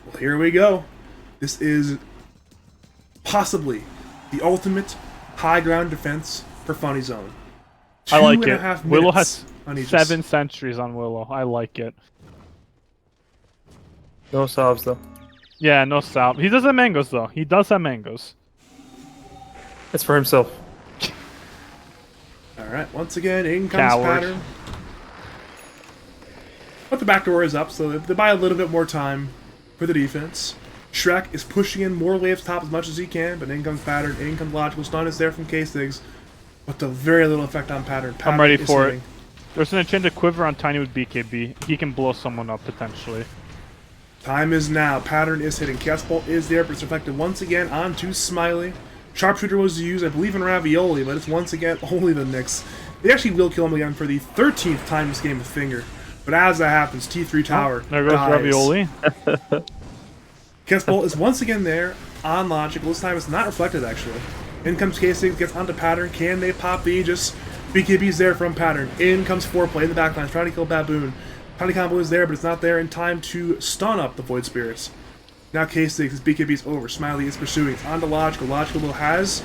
Well, here we go. This is possibly the ultimate high ground defense for Funny Zone. I like 2.5 it. Willow minutes has on Aegis. 7 sentries on Willow. I like it. No salves though. Yeah, no salve. He does have mangoes, though. He does have mangoes. It's for himself. Alright, once again, in comes Coward. Pattern. But the back door is up, so they buy a little bit more time for the defense. Shrek is pushing in more waves top as much as he can, but in comes Pattern, in comes Logical. Stun is there from K-Sigs, but the very little effect on Pattern. I'm Pattern ready is for hitting. it. There's an enchanted quiver on Tiny with BKB. He can blow someone up, potentially. Time is now. Pattern is hitting. Cast Bolt is there, but it's reflected once again onto Smiley. Sharpshooter was used, I believe, in Ravioli, but it's once again only the Knicks. They actually will kill him again for the 13th time this game with Finger. But as that happens, T3 Tower There goes dies. Ravioli. Cast Bolt is once again there on Logical. This time it's not reflected, actually. In comes K6, gets onto Pattern. Can they pop the Aegis? BKB's there from Pattern. In comes Foreplay in the backline, trying to kill Baboon. Tiny Combo is there, but it's not there in time to stun up the Void Spirits. Now K6, his BKB is over. Smiley is pursuing. It's onto Logical. Logical though has...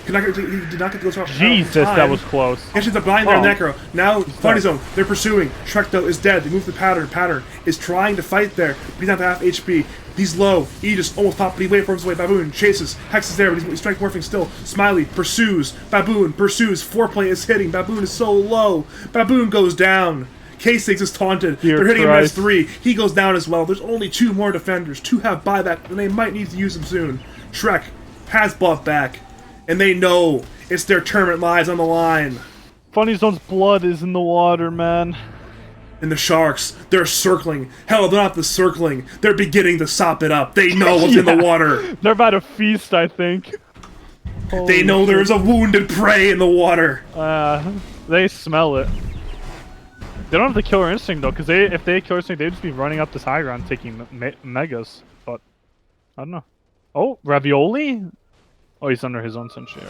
He did not get the ghost off. Jesus, that was close. Actually, the blind there, Oh. Necro. Now, Funny Zone. They're pursuing. Shrek, though, is dead. They move the Pattern. Pattern is trying to fight there. He's down to half HP. He's low. Aegis almost popped, but he wait for his way. Baboon chases. Hex is there, but he's strike morphing still. Smiley pursues. Baboon pursues. Foreplay is hitting. Baboon is so low. Baboon goes down. K6 is taunted. Dear They're hitting him as Christ. 3. He goes down as well. There's only 2 more defenders. 2 have buyback, and they might need to use them soon. Shrek has buff back, and they know it's their tournament lives on the line. Funny Zone's blood is in the water, man. And the Sharks, they're circling. Hell, they're not the circling. They're beginning to sop it up. They know what's in the water. They're about to feast, I think. They know there is a wounded prey in the water. They smell it. They don't have the killer instinct though, because if they had killer instinct, they'd just be running up this high ground taking megas. But I don't know. Oh, Ravioli? Oh, he's under his own sentry.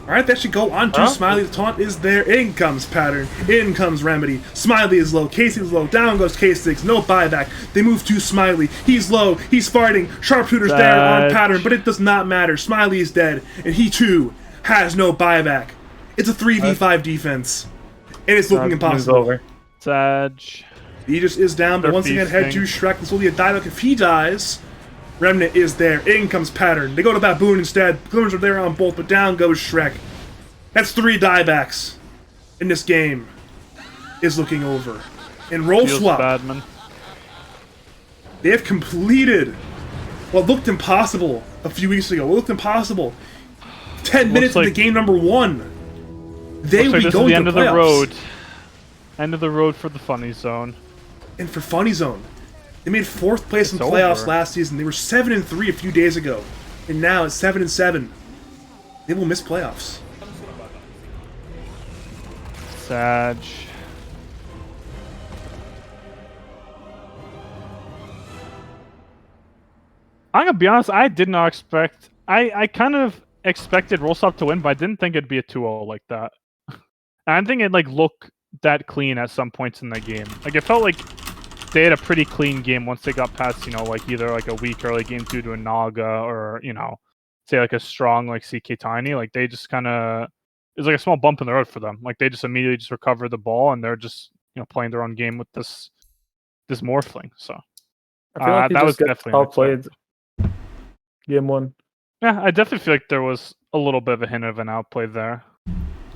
Alright, that should go on to Huh? Smiley. The taunt is there. In comes Pattern. In comes Remedy. Smiley is low. Casey is low. Down goes K6. No buyback. They move to Smiley. He's low. He's fighting. Sharpshooter's there on Fetch. Pattern, but it does not matter. Smiley is dead, and he too has no buyback. It's a 3v5 defense, and it's looking It's impossible. over. Sag. Aegis is down, but They're once again, head to feasting. Shrek. This will be a dieback if he dies. Remnant is there. In comes Pattern. They go to Baboon instead. Glimmers are there on both, but down goes Shrek. That's 3 diebacks in this game. Is looking over. And roll Feels swap. bad, man. They have completed what looked impossible a few weeks ago. What looked impossible 10 minutes like- into game number 1. They Looks will like be this is going the to end of the playoffs. road. End of the road for the Funny Zone. And for Funny Zone, they made 4th place in It's playoffs over. last season. They were 7-3 a few days ago, and now it's 7-7. They will miss playoffs. Sag. I'm gonna be honest, I did not expect... I kind of expected Rollstop to win, but I didn't think it'd be a 2-0 like that. And I didn't think it'd like look that clean at some points in the game. Like it felt like they had a pretty clean game once they got past, you know, like either like a weak early game due to a Naga or, you know, say like a strong like CK Tiny. Like they just kind of... It's like a small bump in the road for them. Like they just immediately just recover the ball and they're just, you know, playing their own game with this this Morphling. So I feel like he that just was got definitely outplayed. Game 1. Yeah, I definitely feel like there was a little bit of a hint of an outplay there.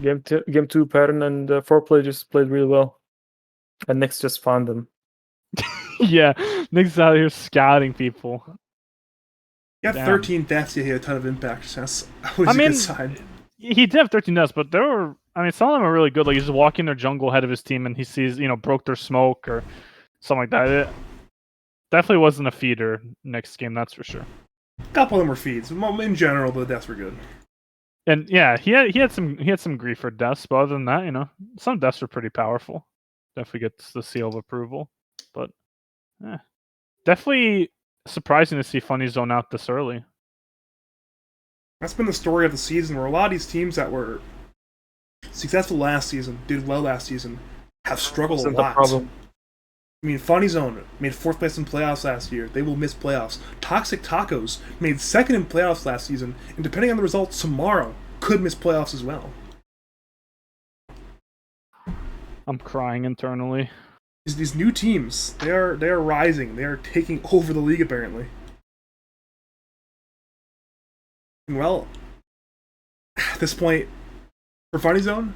Game 2, Pattern and Foreplay just played really well. And Nyx just found them. Yeah, Nick's out here scouting people. He got Damn. 13 deaths, yet he had a ton of impact. That's always a mean, good sign. He did have 13 deaths, but there were, I mean, some of them are really good. Like, he's just walking their jungle ahead of his team and he sees, broke their smoke or something like that. It definitely wasn't a feeder next game, that's for sure. A couple of them were feeds. In general, the deaths were good. And yeah, he had some grief for deaths, but other than that, some deaths were pretty powerful. Definitely gets the seal of approval. But definitely surprising to see Funny Zone out this early. That's been the story of the season, where a lot of these teams that were successful last season, did well last season, have struggled a lot. Problem. I mean, Funny Zone made 4th place in playoffs last year. They will miss playoffs. Toxic Tacos made 2nd in playoffs last season, and depending on the results tomorrow, could miss playoffs as well. I'm crying internally. These new teams, they are rising. They are taking over the league apparently. Well, at this point, for Funny Zone,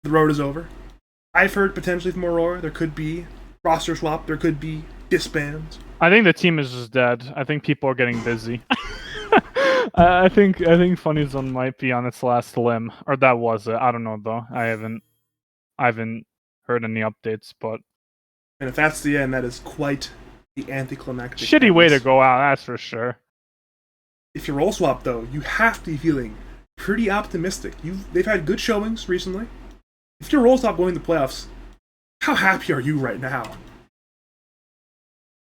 the road is over. I've heard potentially from Aurora there could be roster swap, there could be disbands. I think the team is just dead. I think people are getting busy. I think Funny Zone might be on its last limb, or that was it. I don't know though. I haven't heard any updates, but And if that's the end, that is quite the anticlimactic. shitty way to go out, that's for sure. If you roll swap though, you have to be feeling pretty optimistic. They've had good showings recently. If you're roll swap going to the playoffs, how happy are you right now?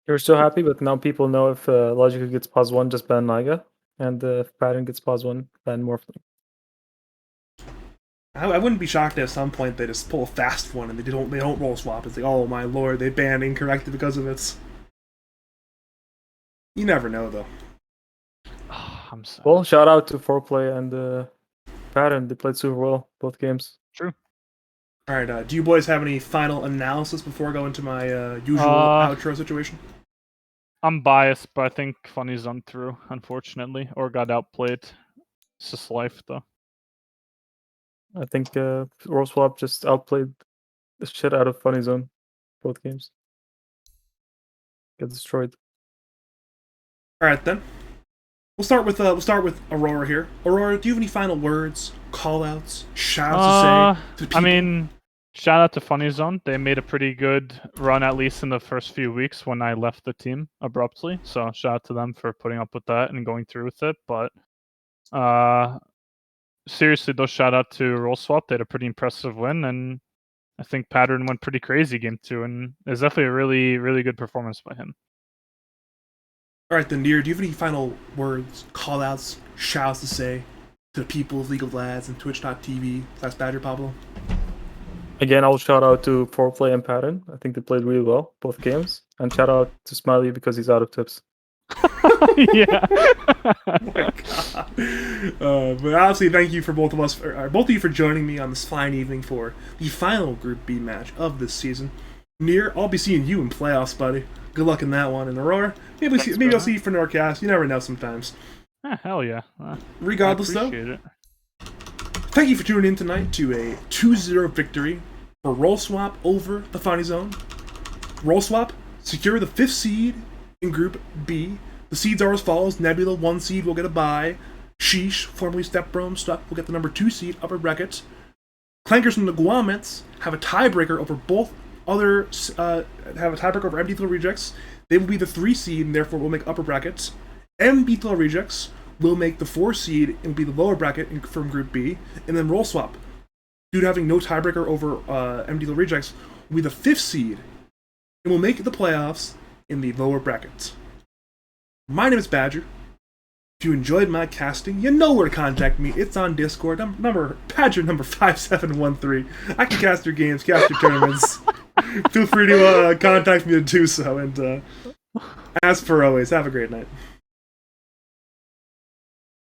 You're so happy, but now people know if Logica gets +1, just ban Niga. And if Pattern gets +1, ban Morphling. I wouldn't be shocked if at some point they just pull a fast one and they don't roll swap. It's like, oh my lord, they banned incorrectly because of it. You never know though. Oh, I'm sorry. Well, shout out to Foreplay and Pattern. They played super well both games. True. All right, do you boys have any final analysis before I go into my usual outro situation? I'm biased, but I think Funny Zone through, unfortunately, or got outplayed. It's just life, though. I think Roll Swap just outplayed the shit out of Funny Zone both games. Get destroyed. All right then. We'll start with Aurora here. Aurora, do you have any final words, call-outs, shouts to say to the people? I mean, shout out to Funny Zone. They made a pretty good run, at least in the first few weeks when I left the team abruptly. So shout out to them for putting up with that and going through with it. But seriously, though, shout out to Roll Swap. They had a pretty impressive win, and I think Pattern went pretty crazy game 2, and it's definitely a really, really good performance by him. All right then, Near, do you have any final words, call-outs, shouts to say to the people of League of Lads and Twitch.tv/Badger Pablo? Again, I'll shout out to Foreplay and Pattern. I think they played really well both games. And shout out to Smiley because he's out of tips. Yeah. Oh my god. But honestly, thank you for both of you for joining me on this fine evening for the final Group B match of this season. Near, I'll be seeing you in playoffs, buddy. Good luck in that one. And Aurora, maybe I'll see you for Norcast. You never know sometimes. Hell yeah. Regardless, though, it. thank you for tuning in tonight to a 2-0 victory for Roll Swap over the Funny Zone. Roll Swap secure the 5th seed in Group B. The seeds are as follows. Nebula, 1 seed, will get a bye. Sheesh, formerly Step Brome, Stuck, will get the number 2 seed, upper bracket. Clankers and the Guamets have a tiebreaker over both others, have a tiebreaker over Empty Thrill Rejects. They will be the 3 seed and therefore will make upper brackets. MB Thrill Rejects will make the 4 seed and will be the lower bracket from Group B. And then Roll Swap, due to having no tiebreaker over MD Thrill Rejects, will be the 5th seed and will make the playoffs in the lower brackets. My name is Badger. If you enjoyed my casting, you know where to contact me. It's on Discord. Badger number 5713. I can cast your games, cast your tournaments. Feel free to contact me to do so. And as per always, have a great night.